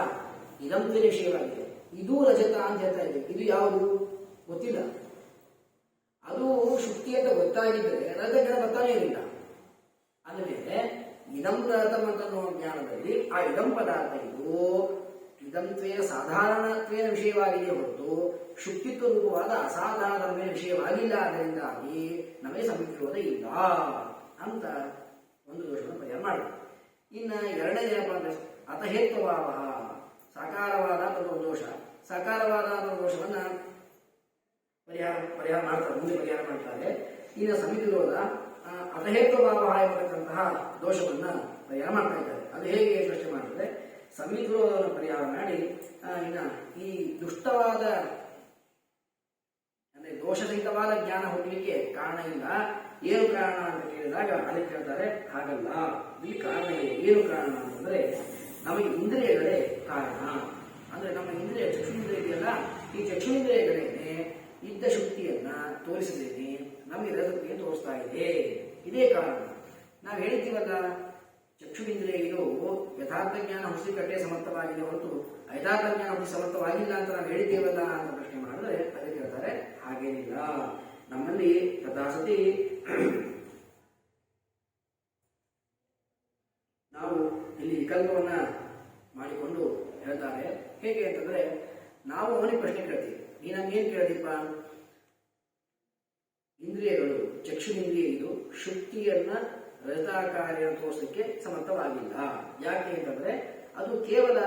ಇದಮ್ತ್ವೇನ ವಿಷಯವಾಗಿದೆ. ಇದು ರಜತ ಅಂತ ಹೇಳ್ತಾ ಇದೆ. ಇದು ಯಾವುದು ಗೊತ್ತಿಲ್ಲ. ಅದು ಶುಕ್ತಿ ಅಂತ ಗೊತ್ತಾಗಿದ್ದರೆ ರಜತ ಬರ್ತಾನೆ ಇರಲಿಲ್ಲ. ಅಂದಮೇಲೆ ಇದಮ್ರತಂ ಅಂತ ಅನ್ನೋ ಜ್ಞಾನದಲ್ಲಿ ಆ ಇದಂ ಪದಾರ್ಥ ಇದು ಇದಮ್ತ್ವೇನ ಸಾಧಾರಣತ್ವೇನ ವಿಷಯವಾಗಿದೆ ಹೊರತು ಶುಕ್ತಿತ್ವ ರೂಪವಾದ ಅಸಾಧಾರಣ ವಿಷಯವಾಗಿಲ್ಲ. ಅದರಿಂದಾಗಿ ನಮಗೆ ಸಂವಿತ್ ವಿರೋಧ ಇಲ್ಲ ಅಂತ ಒಂದು ದೋಷವನ್ನು ಪರಿಹಾರ ಮಾಡಬೇಕು. ಇನ್ನು ಎರಡನೇ ಏನಪ್ಪ ಅಂದ್ರೆ, ಅತಹೇತ್ವಭಾವ, ಸಾಕಾರವಾದ ಅನ್ನೋ ದೋಷ. ಸಾಕಾರವಾದ ಅನ್ನೋ ದೋಷವನ್ನ ಪರಿಹಾರ ಮಾಡ್ತಾರೆ, ಮುಂದೆ ಪರಿಹಾರ ಮಾಡ್ತಾರೆ. ಇನ್ನು ಸಂವಿತ್ ವಿರೋಧ ಅತಹೇತ್ವಭಾವ ಎಂಬತಕ್ಕಂತಹ ದೋಷವನ್ನ ಪರಿಹಾರ ಮಾಡ್ತಾ ಇದ್ದಾರೆ. ಅದು ಹೇಗೆ ಪ್ರಶ್ನೆ ಮಾಡಿದ್ರೆ, ಸಂವಿತ್ ವಿರೋಧವನ್ನು ಪರಿಹಾರ ಮಾಡಿ ಇನ್ನ ಈ ದುಷ್ಟವಾದ ಅಂದ್ರೆ ದೋಷಸಹಿತವಾದ ಜ್ಞಾನ ಹುಟ್ಟಲಿಕ್ಕೆ ಕಾರಣ ಇಲ್ಲ. ಏನು ಕಾರಣ ಅಂತ ಕೇಳಿದಾಗ ಅದಕ್ಕೆ ಹೇಳ್ತಾರೆ ಹಾಗಲ್ಲ, ಇಲ್ಲಿ ಕಾರಣ ಇದೆ. ಏನು ಕಾರಣ ಅಂತಂದ್ರೆ, ನಮಗೆ ಇಂದ್ರಿಯಗಳೇ ಕಾರಣ. ಅಂದ್ರೆ ನಮ್ಮ ಇಂದ್ರಿಯ ಚಕ್ಷುಂದ್ರಿಯ ಇದೆಯಲ್ಲ, ಈ ಚಕ್ಷುಂದ್ರಿಯಗಳೇನೆ ಇದ್ದ ಶುಕ್ತಿಯನ್ನ ತೋರಿಸಿದ್ದೇನೆ, ನಮಗೆ ರಜತಕ್ಕೆ ತೋರಿಸ್ತಾ ಇದೆ. ಇದೇ ಕಾರಣ. ನಾವು ಹೇಳ್ತೀವಲ್ಲ, ಚಕ್ಷುರಿಂದ್ರಿಯ ಇದು ಯಥಾರ್ಥ ಜ್ಞಾನ ಹುಸಿಕಟ್ಟೆ ಸಮರ್ಥವಾಗಿದೆ ಹೊರತು ಯಥಾರ್ಥ ಜ್ಞಾನ ಹುಸಿ ಸಮರ್ಥವಾಗಿಲ್ಲ ಅಂತ ನಾವು ಹೇಳಿದ್ದೇವಲ್ಲ ಅಂತ ಪ್ರಶ್ನೆ ಮಾಡಿದ್ರೆ ಅದಕ್ಕೆ ಹೇಳ್ತಾರೆ ಹಾಗೇನಿಲ್ಲ. ನಮ್ಮಲ್ಲಿ ತಥಾಸತಿ ನಾವು ಇಲ್ಲಿ ವಿಕಲ್ಪವನ್ನ ಮಾಡಿಕೊಂಡು ಹೇಳ್ತಾರೆ. ಹೇಗೆ ಅಂತಂದ್ರೆ, ನಾವು ಅವನಿಗೆ ಪ್ರಶ್ನೆ ಕೇಳ್ತೀವಿ, ನೀ ನಮ್ಗೇನ್ ಕೇಳ್ತೀಪ್ಪ, ಇಂದ್ರಿಯಗಳು ಚಕ್ಷುರಿಂದ್ರಿಯ ಇದು ಶುಕ್ತಿಯನ್ನ ರಜತಾಕಾರ್ಯ ತೋರಿಸಲಿಕ್ಕೆ ಸಮರ್ಥವಾಗಿಲ್ಲ. ಯಾಕೆ ಅಂತಂದ್ರೆ ಅದು ಕೇವಲ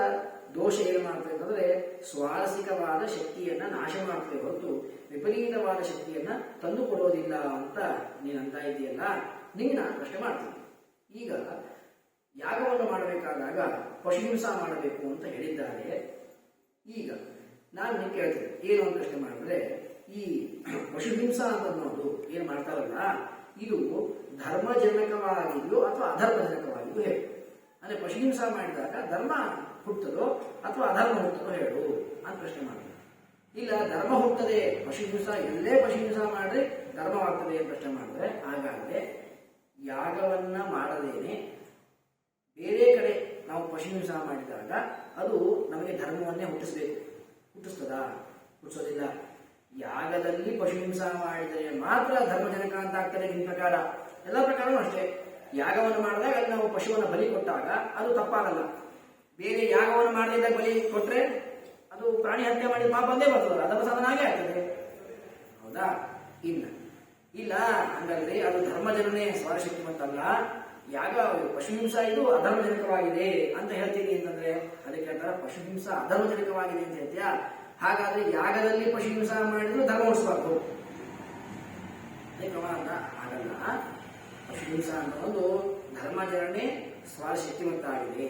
ದೋಷ ಏನು ಮಾಡ್ತದೆ ಅಂತಂದ್ರೆ ಸ್ವಾರಸಿಕವಾದ ಶಕ್ತಿಯನ್ನ ನಾಶ ಮಾಡ್ತದೆ ಹೊರತು ವಿಪರೀತವಾದ ಶಕ್ತಿಯನ್ನ ತಂದು ಕೊಡೋದಿಲ್ಲ ಅಂತ ನೀನು ಅಂತ ಇದೆಯಲ್ಲ. ನಿಂಗೆ ನಾನು ಪ್ರಶ್ನೆ ಮಾಡ್ತೀನಿ. ಈಗ ಯಾಗವನ್ನು ಮಾಡಬೇಕಾದಾಗ ಪಶುಹಿಂಸ ಮಾಡಬೇಕು ಅಂತ ಹೇಳಿದ್ದಾರೆ. ಈಗ ನಾನು ನಿಮಗೆ ಕೇಳ್ತೇನೆ, ಏನು ಅಂತ ಪ್ರಶ್ನೆ ಮಾಡಿದ್ರೆ, ಈ ಪಶುಹಿಂಸ ಅಂತ ಅನ್ನೋದು ಏನು ಮಾಡ್ತಾರಲ್ಲ, ಇದು ಧರ್ಮಜನಕವಾಗಿದೆಯೋ ಅಥವಾ ಅಧರ್ಮಜನಕವಾಗಿದೆಯೋ ಹೇಳು. ಅಂದ್ರೆ ಪಶುಹಿಂಸ ಮಾಡಿದಾಗ ಧರ್ಮ ಹುಟ್ಟದೋ ಅಥವಾ ಅಧರ್ಮ ಹುಟ್ಟದೋ ಹೇಳು ಅಂತ ಪ್ರಶ್ನೆ ಮಾಡ್ತಾರೆ. ಇಲ್ಲ, ಧರ್ಮ ಹುಟ್ಟದೆ, ಪಶುಹಿಂಸ ಎಲ್ಲೇ ಪಶುಹಿಂಸ ಮಾಡಿದ್ರೆ ಧರ್ಮವಾಗ್ತದೆ ಅಂತ ಪ್ರಶ್ನೆ ಮಾಡಿದ್ರೆ, ಹಾಗಾದ್ರೆ ಯಾಗವನ್ನ ಮಾಡದೇನೆ ಬೇರೆ ಕಡೆ ನಾವು ಪಶುಹಿಂಸ ಮಾಡಿದಾಗ ಅದು ನಮಗೆ ಧರ್ಮವನ್ನೇ ಹುಟ್ಟಿಸ್ತದಾ? ಹುಟ್ಟಿಸೋದಿಲ್ಲ. ಯಾಗದಲ್ಲಿ ಪಶುಹಿಂಸ ಮಾಡಿದರೆ ಮಾತ್ರ ಧರ್ಮಜನಕ ಅಂತ ಆಗ್ತದೆ ನಿನ್ನ ಪ್ರಕಾರ. ಎಲ್ಲ ಪ್ರಕಾರವೂ ಅಷ್ಟೇ. ಯಾಗವನ್ನು ಮಾಡಿದಾಗ ಅಲ್ಲಿ ನಾವು ಪಶುವನ್ನು ಬಲಿ ಕೊಟ್ಟಾಗ ಅದು ತಪ್ಪಾಗಲ್ಲ. ಬೇರೆ ಯಾಗವನ್ನು ಮಾಡದಿದ್ದಾಗ ಬಲಿ ಕೊಟ್ರೆ ಅದು ಪ್ರಾಣಿ ಹತ್ಯೆ ಮಾಡಿ ಪಾಪ ಬಂದೇ ಬರ್ತದೆ, ಅದರ ಸಾಧನ ಆಗೇ ಆಗ್ತದೆ. ಹೌದಾ? ಇಲ್ಲ ಇಲ್ಲ ಹಂಗಲ್ರಿ, ಅದು ಧರ್ಮಜನನೇ ಸ್ವರಶಕ್ತಿವಂತಲ್ಲ. ಯಾಗ ಪಶುಹಿಂಸಾ ಇದು ಅಧರ್ಮಜನಕವಾಗಿದೆ ಅಂತ ಹೇಳ್ತೀನಿ ಅಂತಂದ್ರೆ ಅದಕ್ಕೆ ಹೇಳ್ತಾರ ಪಶುಹಿಂಸಾ ಅಧರ್ಮಜನಕವಾಗಿದೆ ಅಂತ ಹೇಳ್ತೀಯಾ? ಹಾಗಾದ್ರೆ ಯಾಗದಲ್ಲಿ ಪಶುಹಿಂಸಾ ಮಾಡಿದ್ರು ಧರ್ಮ ಉಳಿಸಬಾರ್ದು ಅಂತ ಆಗಲ್ಲ. ಪಶುಹಿಂಸಾ ಅಂತ ಒಂದು ಧರ್ಮಾಚರಣೆ ಸ್ವರಶಕ್ತಿವಂತ ಆಗಿದೆ.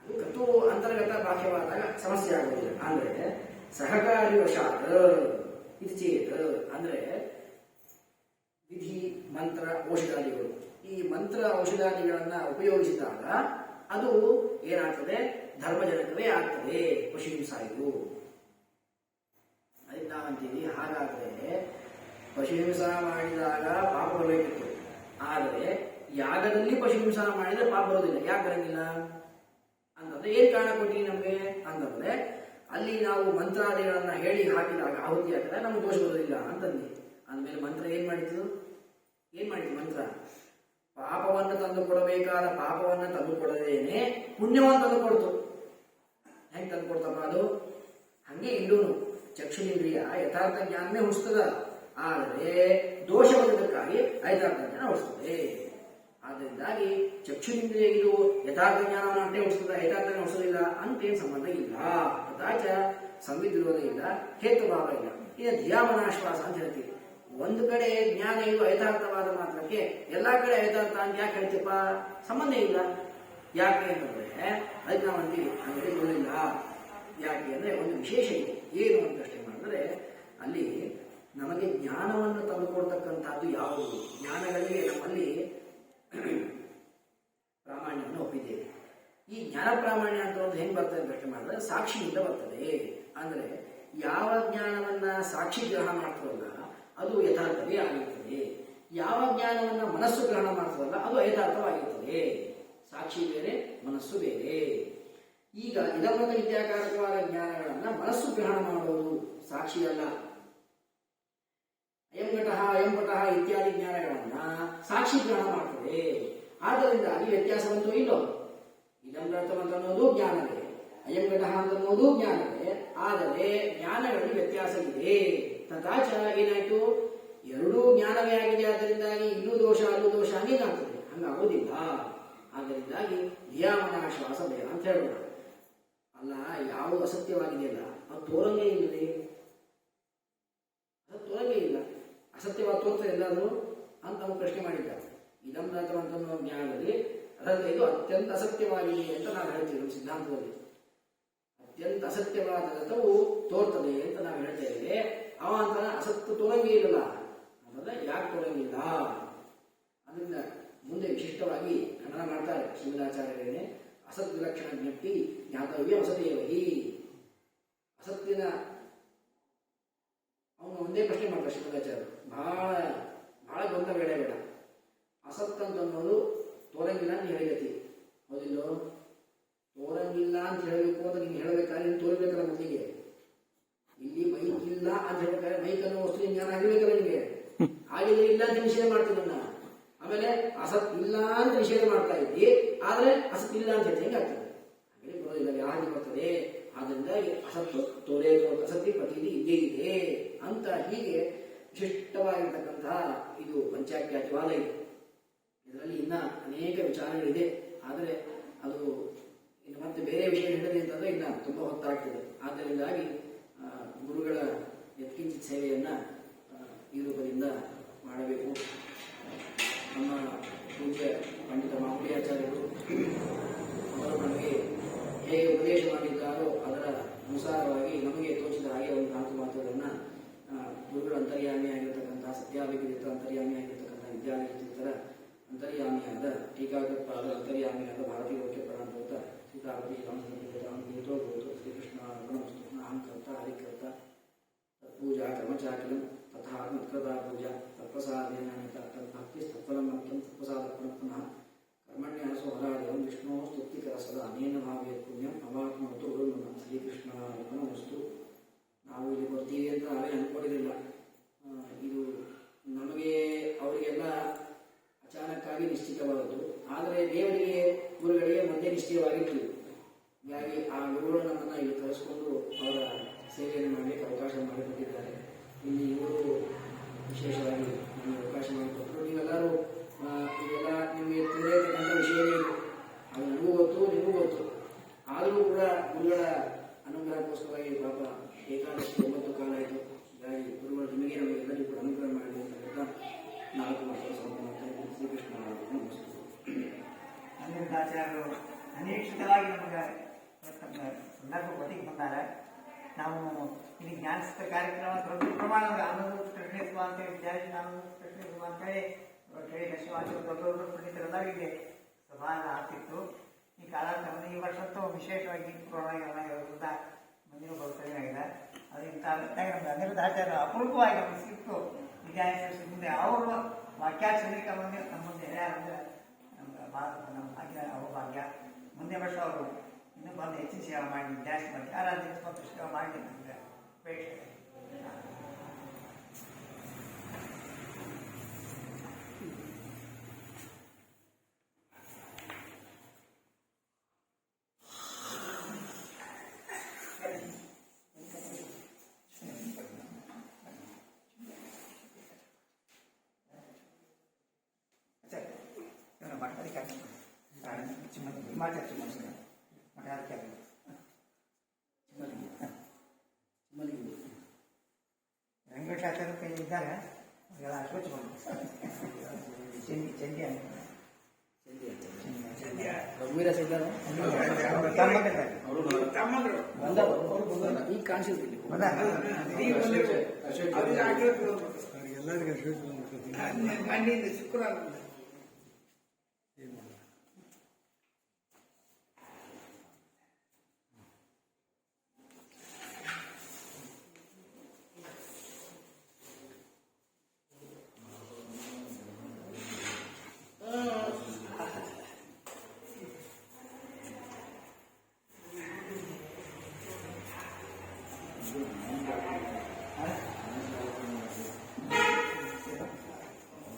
ಅದು ಕತ್ತು ಅಂತರ್ಗತ ಬಾಹ್ಯವಾದಾಗ ಸಮಸ್ಯೆ ಆಗುವುದಿಲ್ಲ. ಅಂದ್ರೆ ಸಹಕಾರಿ ವಶಾತ್ ಇದು ಚೇತ್ ಅಂದ್ರೆ ವಿಧಿ ಮಂತ್ರ ಔಷಧಾದಿಗಳು, ಈ ಮಂತ್ರ ಔಷಧಾದಿಗಳನ್ನ ಉಪಯೋಗಿಸಿದಾಗ ಅದು ಏನಾಗ್ತದೆ? ಧರ್ಮಜನಕವೇ ಆಗ್ತದೆ ಪಶುಹಿಂಸಾ ಇದು. ಅದಕ್ಕೆ ನಾವಂತೀವಿ ಹಾಗಾದ್ರೆ ಪಶುಹಿಂಸಾ ಮಾಡಿದಾಗ ಪಾಪ ಬರಬೇಕಿತ್ತು, ಆದರೆ ಯಾಗದಲ್ಲಿ ಪಶುಹಿಂಸಾ ಮಾಡಿದ್ರೆ ಪಾಪ ಬರೋದಿಲ್ಲ. ಯಾಕೆ ಬರಂಗಿಲ್ಲ ಅಂತಂದ್ರೆ ಏನ್ ಕಾರಣ ಕೊಟ್ಟಿವಿ ನಮ್ಗೆ ಅಂತಂದ್ರೆ ಅಲ್ಲಿ ನಾವು ಮಂತ್ರಾದಿಗಳನ್ನ ಹೇಳಿ ಹಾಕಿದಾಗ ಆಹುತಿ ಹಾಕಿದಾಗ ನಮ್ಗೆ ದೋಷ ಬರೋದಿಲ್ಲ ಅಂತಂದ್ವಿ. ಅಂದ್ಮೇಲೆ ಮಂತ್ರ ಏನ್ ಮಾಡಿತು ಮಂತ್ರ? ಪಾಪವನ್ನು ತಂದು ಕೊಡಬೇಕಾದ ಪಾಪವನ್ನು ತಂದು ಕೊಡದೇನೆ ಪುಣ್ಯವನ್ನು ತಂದು ಕೊಡ್ತು. ಹೆಂಗ್ ತಂದು ಕೊಡ್ತಪ್ಪ ಅದು? ಹಂಗೆ ಇಲ್ಲೂನು ಚಕ್ಷುರೇಂದ್ರಿಯ ಯಥಾರ್ಥ ಜ್ಞಾನನೇ ಉಳಿಸ್ತದ, ಆದರೆ ದೋಷ ಬಂದದಕ್ಕಾಗಿ ಐದಾರ್ಥ ಜ್ಞಾನ ಉಳಿಸ್ತದೆ. ಆದ್ದರಿಂದಾಗಿ ಚಕ್ಷುರೇಂದ್ರಿಯ ಇದು ಯಥಾರ್ಥ ಜ್ಞಾನವನ್ನು ಅಷ್ಟೇ ಉಳಿಸ್ತದ, ಯಥಾರ್ಥ ಉಳಿಸಲಿಲ್ಲ ಅಂತೇನು ಸಂಬಂಧ ಇಲ್ಲ. ಕದಾಚ ಸಂವಿಧಿರೋಧ ಇಲ್ಲ, ಹೇತುಭಾವ ಇಲ್ಲ. ಇದು ಧಿಯಾಮನಾಶ್ವಾಸ ಅಂತ ಹೇಳ್ತೀವಿ. ಒಂದು ಕಡೆ ಜ್ಞಾನ ಇದು ಯಥಾರ್ಥವಾದ ಮಾತ್ರಕ್ಕೆ ಎಲ್ಲಾ ಕಡೆ ಯಥಾರ್ಥ ಅಂತ ಯಾಕೆ ಹೇಳ್ತೀಪ್ಪ? ಸಂಬಂಧ ಇಲ್ಲ. ಯಾಕೆ ಅಂತಂದ್ರೆ ಅದಕ್ಕೆ ನಾವು ಅಂತೀವಿ ಅಂದ್ರೆ ಇರೋದಿಲ್ಲ. ಯಾಕೆ ಅಂದ್ರೆ ಒಂದು ವಿಶೇಷ ಇದೆ. ಏನು ಅಂತ ಅಷ್ಟೇ ಮಾಡಿದ್ರೆ ಅಲ್ಲಿ ನಮಗೆ ಜ್ಞಾನವನ್ನು ತಂದುಕೊಡ್ತಕ್ಕಂಥದ್ದು ಯಾವುದು? ಜ್ಞಾನಗಳಿಗೆ ನಮ್ಮಲ್ಲಿ ಪ್ರಾಮಾಣ್ಯವನ್ನು ಒಪ್ಪಿದ್ದೇವೆ. ಈ ಜ್ಞಾನ ಪ್ರಾಮಾಣ್ಯ ಅಂತ ಒಂದು ಹೆಂಗ್ ಬರ್ತದೆ ಅಂತ ಅಷ್ಟೇ ಮಾಡಿದ್ರೆ ಸಾಕ್ಷಿಯಿಂದ ಬರ್ತದೆ. ಅಂದ್ರೆ ಯಾವ ಜ್ಞಾನವನ್ನ ಸಾಕ್ಷಿ ಗ್ರಹಣ ಮಾಡ್ತದಲ್ಲ ಅದು ಯಥಾರ್ಥವೇ ಆಗಿರ್ತದೆ. ಯಾವ ಜ್ಞಾನವನ್ನ ಮನಸ್ಸು ಗ್ರಹಣ ಮಾಡ್ತದಲ್ಲ ಅದು ಯಥಾರ್ಥವಾಗಿರ್ತದೆ. ಸಾಕ್ಷಿ ಬೇರೆ, ಮನಸ್ಸು ಬೇರೆ. ಈಗ ಇದಮತ ವಿದ್ಯಾಕಾರಕವಾದ ಜ್ಞಾನಗಳನ್ನ ಮನಸ್ಸು ಗ್ರಹಣ ಮಾಡುವುದು, ಸಾಕ್ಷಿ ಅಲ್ಲ. ಅಯಂಘಟಃ ಅಯಂಪಟಃ ಇತ್ಯಾದಿ ಜ್ಞಾನಗಳನ್ನ ಸಾಕ್ಷಿ ಗ್ರಹಣ ಮಾಡ್ತದೆ. ಆದ್ದರಿಂದ ಅಲ್ಲಿ ವ್ಯತ್ಯಾಸವಂತೂ ಇಲ್ಲೋ. ಇದಮೃತವಂತ ಅನ್ನೋದು ಜ್ಞಾನವೇ, ಅಯಂಘಟಃ ಅಂತ ಅನ್ನೋದು ಜ್ಞಾನವೇ. ಆದರೆ ಜ್ಞಾನಗಳಲ್ಲಿ ವ್ಯತ್ಯಾಸವಿದೆ. ತಥಾಚ ಏನಾಯ್ತು? ಎರಡೂ ಜ್ಞಾನವೇ ಆಗಿದೆ. ಆದ್ದರಿಂದಾಗಿ ಇಲ್ಲೂ ದೋಷ ಅಲ್ಲೂ ದೋಷ ಹಂಗಾಗ್ತದೆ, ಹಂಗಾಗೋದಿಲ್ಲ. ಆದ್ದರಿಂದಾಗಿ ಧಿಯಾಮನಾಶ್ವಾಸ ಭಯ ಅಂತ ಹೇಳೋಣ. ಅಲ್ಲ, ಯಾವುದು ಅಸತ್ಯವಾಗಿದೆಯಲ್ಲ ಅದು ತೋರಂಗೇ ಇಲ್ಲದೆ, ಅದು ತೋರಂಗೇ ಇಲ್ಲ. ಅಸತ್ಯವಾಗಿ ತೋರ್ತಾರೆ ಎಲ್ಲಾದ್ರು ಅಂತ ನಾವು ಪ್ರಶ್ನೆ ಮಾಡಿದ್ದಾರೆ. ಇದಮೃತವಂತ ಜ್ಞಾನದಲ್ಲಿ ಅದರಲ್ಲಿ ಇದು ಅತ್ಯಂತ ಅಸತ್ಯವಾಗಿದೆ ಅಂತ ನಾವು ಹೇಳ್ತೀವಿ. ನಮ್ಮ ಸಿದ್ಧಾಂತದಲ್ಲಿ ಅತ್ಯಂತ ಅಸತ್ಯವಾದ ರಥವು ತೋರ್ತದೆ ಅಂತ ನಾವು ಹೇಳ್ತೇವೆ. ಅವ ಅಂತ ಅಸತ್ಯ ತೋರಂಗಿ ಇರಲ್ಲ ಅಂದ್ರೆ ಯಾಕೆ ತೋರಂಗಿಲ್ಲ? ಅದರಿಂದ ಮುಂದೆ ವಿಶಿಷ್ಟವಾಗಿ ಖಂಡನ ಮಾಡ್ತಾರೆ ಶ್ರೀಮದಾಚಾರ್ಯರೇನೆ. ಅಸತ್ ವಿಲಕ್ಷಣ ಜ್ಞಪ್ತಿ ಜ್ಞಾತವ್ಯ ಅಸತೇವಹಿ. ಅಸತ್ತಿನ ಅವನು ಒಂದೇ ಪ್ರಶ್ನೆ ಮಾಡ್ತಾರೆ ಶ್ರೀಮದಾಚಾರ್ಯರು. ಬಹಳ ಗೊಂದಲ ಬೇಡ. ಅಸತ್ ಅಂತ ಅನ್ನೋದು ತೋರಂಗಿಲ್ಲ ಅಂತ ಹೇಳಿಗತಿ, ಹೌದಿಲ್ಲೋ? ತೋರಂಗಿಲ್ಲ ಅಂತ ಹೇಳಬೇಕು ಅಂತ ನೀನು ಹೇಳಬೇಕಾದ್ರೆ ನೀನು ತೋರಿಬೇಕಲ್ಲ ಮೊದಲಿಗೆ. ಇಲ್ಲಿ ಮೈಕ್ ಇಲ್ಲ ಅಂತ ಹೇಳ್ಬೇಕಾದ್ರೆ ಮೈಕ್ ಅನ್ನೋ ವಸ್ತು ಜ್ಞಾನ ಆಗಿರ್ಬೇಕಲ್ಲ ನಿಮಗೆ. ಹಾಗೆ ಇಲ್ಲ ಅಂತ ನಿಷೇಧ ಮಾಡ್ತೀನಿ. ಆಮೇಲೆ ಅಸತ್ ಇಲ್ಲ ಅಂತ ನಿಷೇಧ ಮಾಡ್ತಾ ಇದ್ದಿ, ಆದ್ರೆ ಅಸತ್ ಇಲ್ಲ ಅಂತ ಹೇಳಿ ಹೆಂಗಾಗ್ತದೆ? ಹಾಗೆ ಬರೋದಿಲ್ಲ, ಯಾರಿಗೆ ಬರ್ತದೆ. ಆದ್ರಿಂದ ಅಸತ್ತು ತೋರೇ ಅಸತಿ ಪ್ರತೀತಿ ಇದ್ದೇ ಇದೆ ಅಂತ ಹೀಗೆ ವಿಶಿಷ್ಟವಾಗಿರ್ತಕ್ಕಂತಹ ಇದು ಪಂಚಾಖ್ಯಾತಿವಾದ ಇದೆ. ಇದರಲ್ಲಿ ಇನ್ನ ಅನೇಕ ವಿಚಾರಗಳಿದೆ. ಆದರೆ ಅದು ಇನ್ನು ಮತ್ತೆ ಬೇರೆ ವಿಷಯ ಹೇಳಿದೆ ಅಂತಂದ್ರೆ ಇನ್ನ ತುಂಬಾ ಹೊತ್ತಾಗ್ತದೆ. ಆದ್ದರಿಂದಾಗಿ ಗುರುಗಳ ಯತ್ಕಿಂಚಿತ್ ಸೇವೆಯನ್ನ ಈ ರೂಪದಿಂದ ಮಾಡಬೇಕು. ನಮ್ಮ ಪೂಜ್ಯ ಪಂಡಿತ ಮಾಮೂಲಿಯಾಚಾರ್ಯರು ಅವರು ನಮಗೆ ಹೇಗೆ ಉಪದೇಶ ಮಾಡಿದ್ದಾರೋ ಅದರ ಅನುಸಾರವಾಗಿ ನಮಗೆ ತೋಚಿದ ಹಾಗೆ ಒಂದು 4 ಮಾತುಗಳನ್ನು ಗುರುಗಳ ಅಂತರ್ಯಾಮಿಯಾಗಿರ್ತಕ್ಕಂತಹ ಸತ್ಯಾಭಿಗೀತ ಅಂತರ್ಯಾಮಿಯಾಗಿರ್ತಕ್ಕಂತಹ ವಿದ್ಯಾರ್ಥಿತರ ಅಂತರ್ಯಾಮಿಯಾದ ಟೀಕಾಕೃತ್ಪಾದ ಅಂತರ್ಯಾಮಿಯಾದ ಭಾರತೀಯ ಲೋಕ್ಯ ಪ್ರಾಣಭೂತ ಸೀತಾಪತಿ ರಾಮಗೀತೋ ಭೂತು ಶ್ರೀಕೃಷ್ಣ ಅಹಂಕರ್ತ ಹರಿಕರ್ತ ತತ್ಪೂಜಾ ಕರ್ಮಚಾಕಿಲಂ ತಥಾ ಮತ್ಕೃತಾ ಪೂಜಾ ತತ್ಪ್ರಸಾದೇನ ತದ್ಭಕ್ತಿ ತತ್ಫಲಂ ಮತ್ಯಂ ತತ್ಪ್ರಸಾದರ್ಪಣ ಪುನಃ ಕರ್ಮಣ್ಯಾಸೋ ಹರಾದೇವಂ ವಿಷ್ಣೋ ಸ್ತುತಿಕರ ಸದಾ ಅನೇನ ಭಾವೇತ್ ಪುಣ್ಯಂ ಅವಾಪ್ನೋತು ಗುರುರ್ಮಮ. ಶ್ರೀಕೃಷ್ಣ ನಮಸ್ತು. ನಾವು ಇಲ್ಲಿ ಬರ್ತೀವಿ ಅಂತ ನಾವೇ ಅನ್ಕೊಂಡಿರಲಿಲ್ಲ. ಇದು ನಮಗೆ ಅವರಿಗೆಲ್ಲ ಅಚಾನಕ್ಕಾಗಿ ನಿಶ್ಚಿತವಾದದ್ದು. ಆದರೆ ದೇವರಿಗೆ ಗುರುಗಳಿಗೆ ಮಧ್ಯೆ ನಿಶ್ಚಯವಾಗಿತ್ತು. ಹೀಗಾಗಿ ಆ ಗುರುಗಳ ಗುರುಗಳು ನಮ್ಮನ್ನು ಇಲ್ಲಿ ಕರೆಸ್ಕೊಂಡು ಅವರ ಸೇವೆಯನ್ನು ಮಾಡಲಿಕ್ಕೆ ಅವಕಾಶ ಮಾಡಿಕೊಟ್ಟಿದ್ದಾರೆ. ಇಲ್ಲಿ ಇವರು ವಿಶೇಷವಾಗಿ ನಮಗೆ ಅವಕಾಶ ಮಾಡಿಕೊಟ್ಟರು. ನೀವೆಲ್ಲರೂ ಇವೆಲ್ಲ ನಿಮಗೆ ತಿಳಿದಿರ್ತಕ್ಕಂಥ ವಿಷಯವೇ ಇದು, ಅದು ನನಗೂ ಗೊತ್ತು, ನಿಮಗೂ ಗೊತ್ತು. ಆದರೂ ಕೂಡ ಗುರುಗಳ ಅನುಗ್ರಹಕ್ಕೋಸ್ಕರವಾಗಿ ಪಾಪ ಏಕಾದಶಿ 9 ಕಾಲ ಆಯಿತು. ಹೀಗಾಗಿ ಗುರುಗಳು ನಿಮಗೆ ನಮಗೆಲ್ಲರಿಗೂ ಕೂಡ ಅನುಗ್ರಹ ಮಾಡಲಿ ಅಂತ ಹೇಳ್ತಾ 4 ಮಾತುಗಳು ಸಂಪೂರ್ಣ ಶ್ರೀಕೃಷ್ಣ ನಮಸ್ಕಾರ. ಆಚಾರ್ಯರು ಅನಿರೀಕ್ಷಿತವಾಗಿ ನಮಗೆ ಸಂದರ್ಭ ಒದಗಿ ಬಂದಾಗ ನಾವು ಇಲ್ಲಿ ಜ್ಞಾನಿಸಿದ ಕಾರ್ಯಕ್ರಮ ದೊಡ್ಡ ಪ್ರಮಾಣದ ಅನ್ನೋದು ಪ್ರಶ್ನಿಸುವ ಅಂತೇಳಿ ವಿದ್ಯಾರ್ಥಿ ನಾನು ಪ್ರಶ್ನಿಸುವ ಅಂತೇಳಿ ಕೇಳಿ ಕಷ್ಟವಾದ ದೊಡ್ಡ ದೊಡ್ಡ ಪಂಡಿತರೆಲ್ಲ ಇಲ್ಲಿ ಸಭಾ ಆಗ್ತಿತ್ತು. ಈ ಕಾಲಕ್ರಮದಲ್ಲಿ ಈ ವರ್ಷಂತೂ ವಿಶೇಷವಾಗಿ ಕೊರೋನಾ ಇರೋದ್ರಿಂದ ಮುಂದಿನ ಕಡಿಮೆ ಆಗಿದೆ. ಅದು ಇಂಥ ನಮಗೆ ಅನಿರುದ್ಧ ಆಚಾರ್ಯ ಅಪರೂಪವಾಗಿ ನಮಗೆ ಸಿಕ್ತು. ವಿದ್ಯಾರ್ಥಿ ಮುಂದೆ ಅವರು ವಾಕ್ಯಾಚರಿಕ ಮುಂದೆ ನಮ್ಮ ಮುಂದೆ ಯಾರಂದ್ರೆ ನಮ್ಮ ಭಾಗ್ಯ ಅವ್ರ ಭಾಗ್ಯ. ಮುಂದೆ ವರ್ಷ ಅವರು ಇನ್ನೂ ಬಂದು ಹೆಚ್ಚಿನ ಸೇವೆ ಮಾಡಿ ಜಾಸ್ತಿ ಮಾಡಿ ಆರಾಧನೆ ಮತ್ತು ಸೇವೆ ಮಾಡಲಿ ನಮಗೆ ಅಪೇಕ್ಷೆ. ವೆಂಕಟಾಚಾರ್ಯ ಕೈ ಇದ್ದಾರೆ ಅವರೆಲ್ಲ ಅಶ್ವಚ್ ಚಂದಿ ರಘುವೀರ ಸಿದ್ಧಾರ ಈಗ ಕಾಣಿಸಿರ್ತೀನಿ ಶುಕ್ರವಾರ Thank you.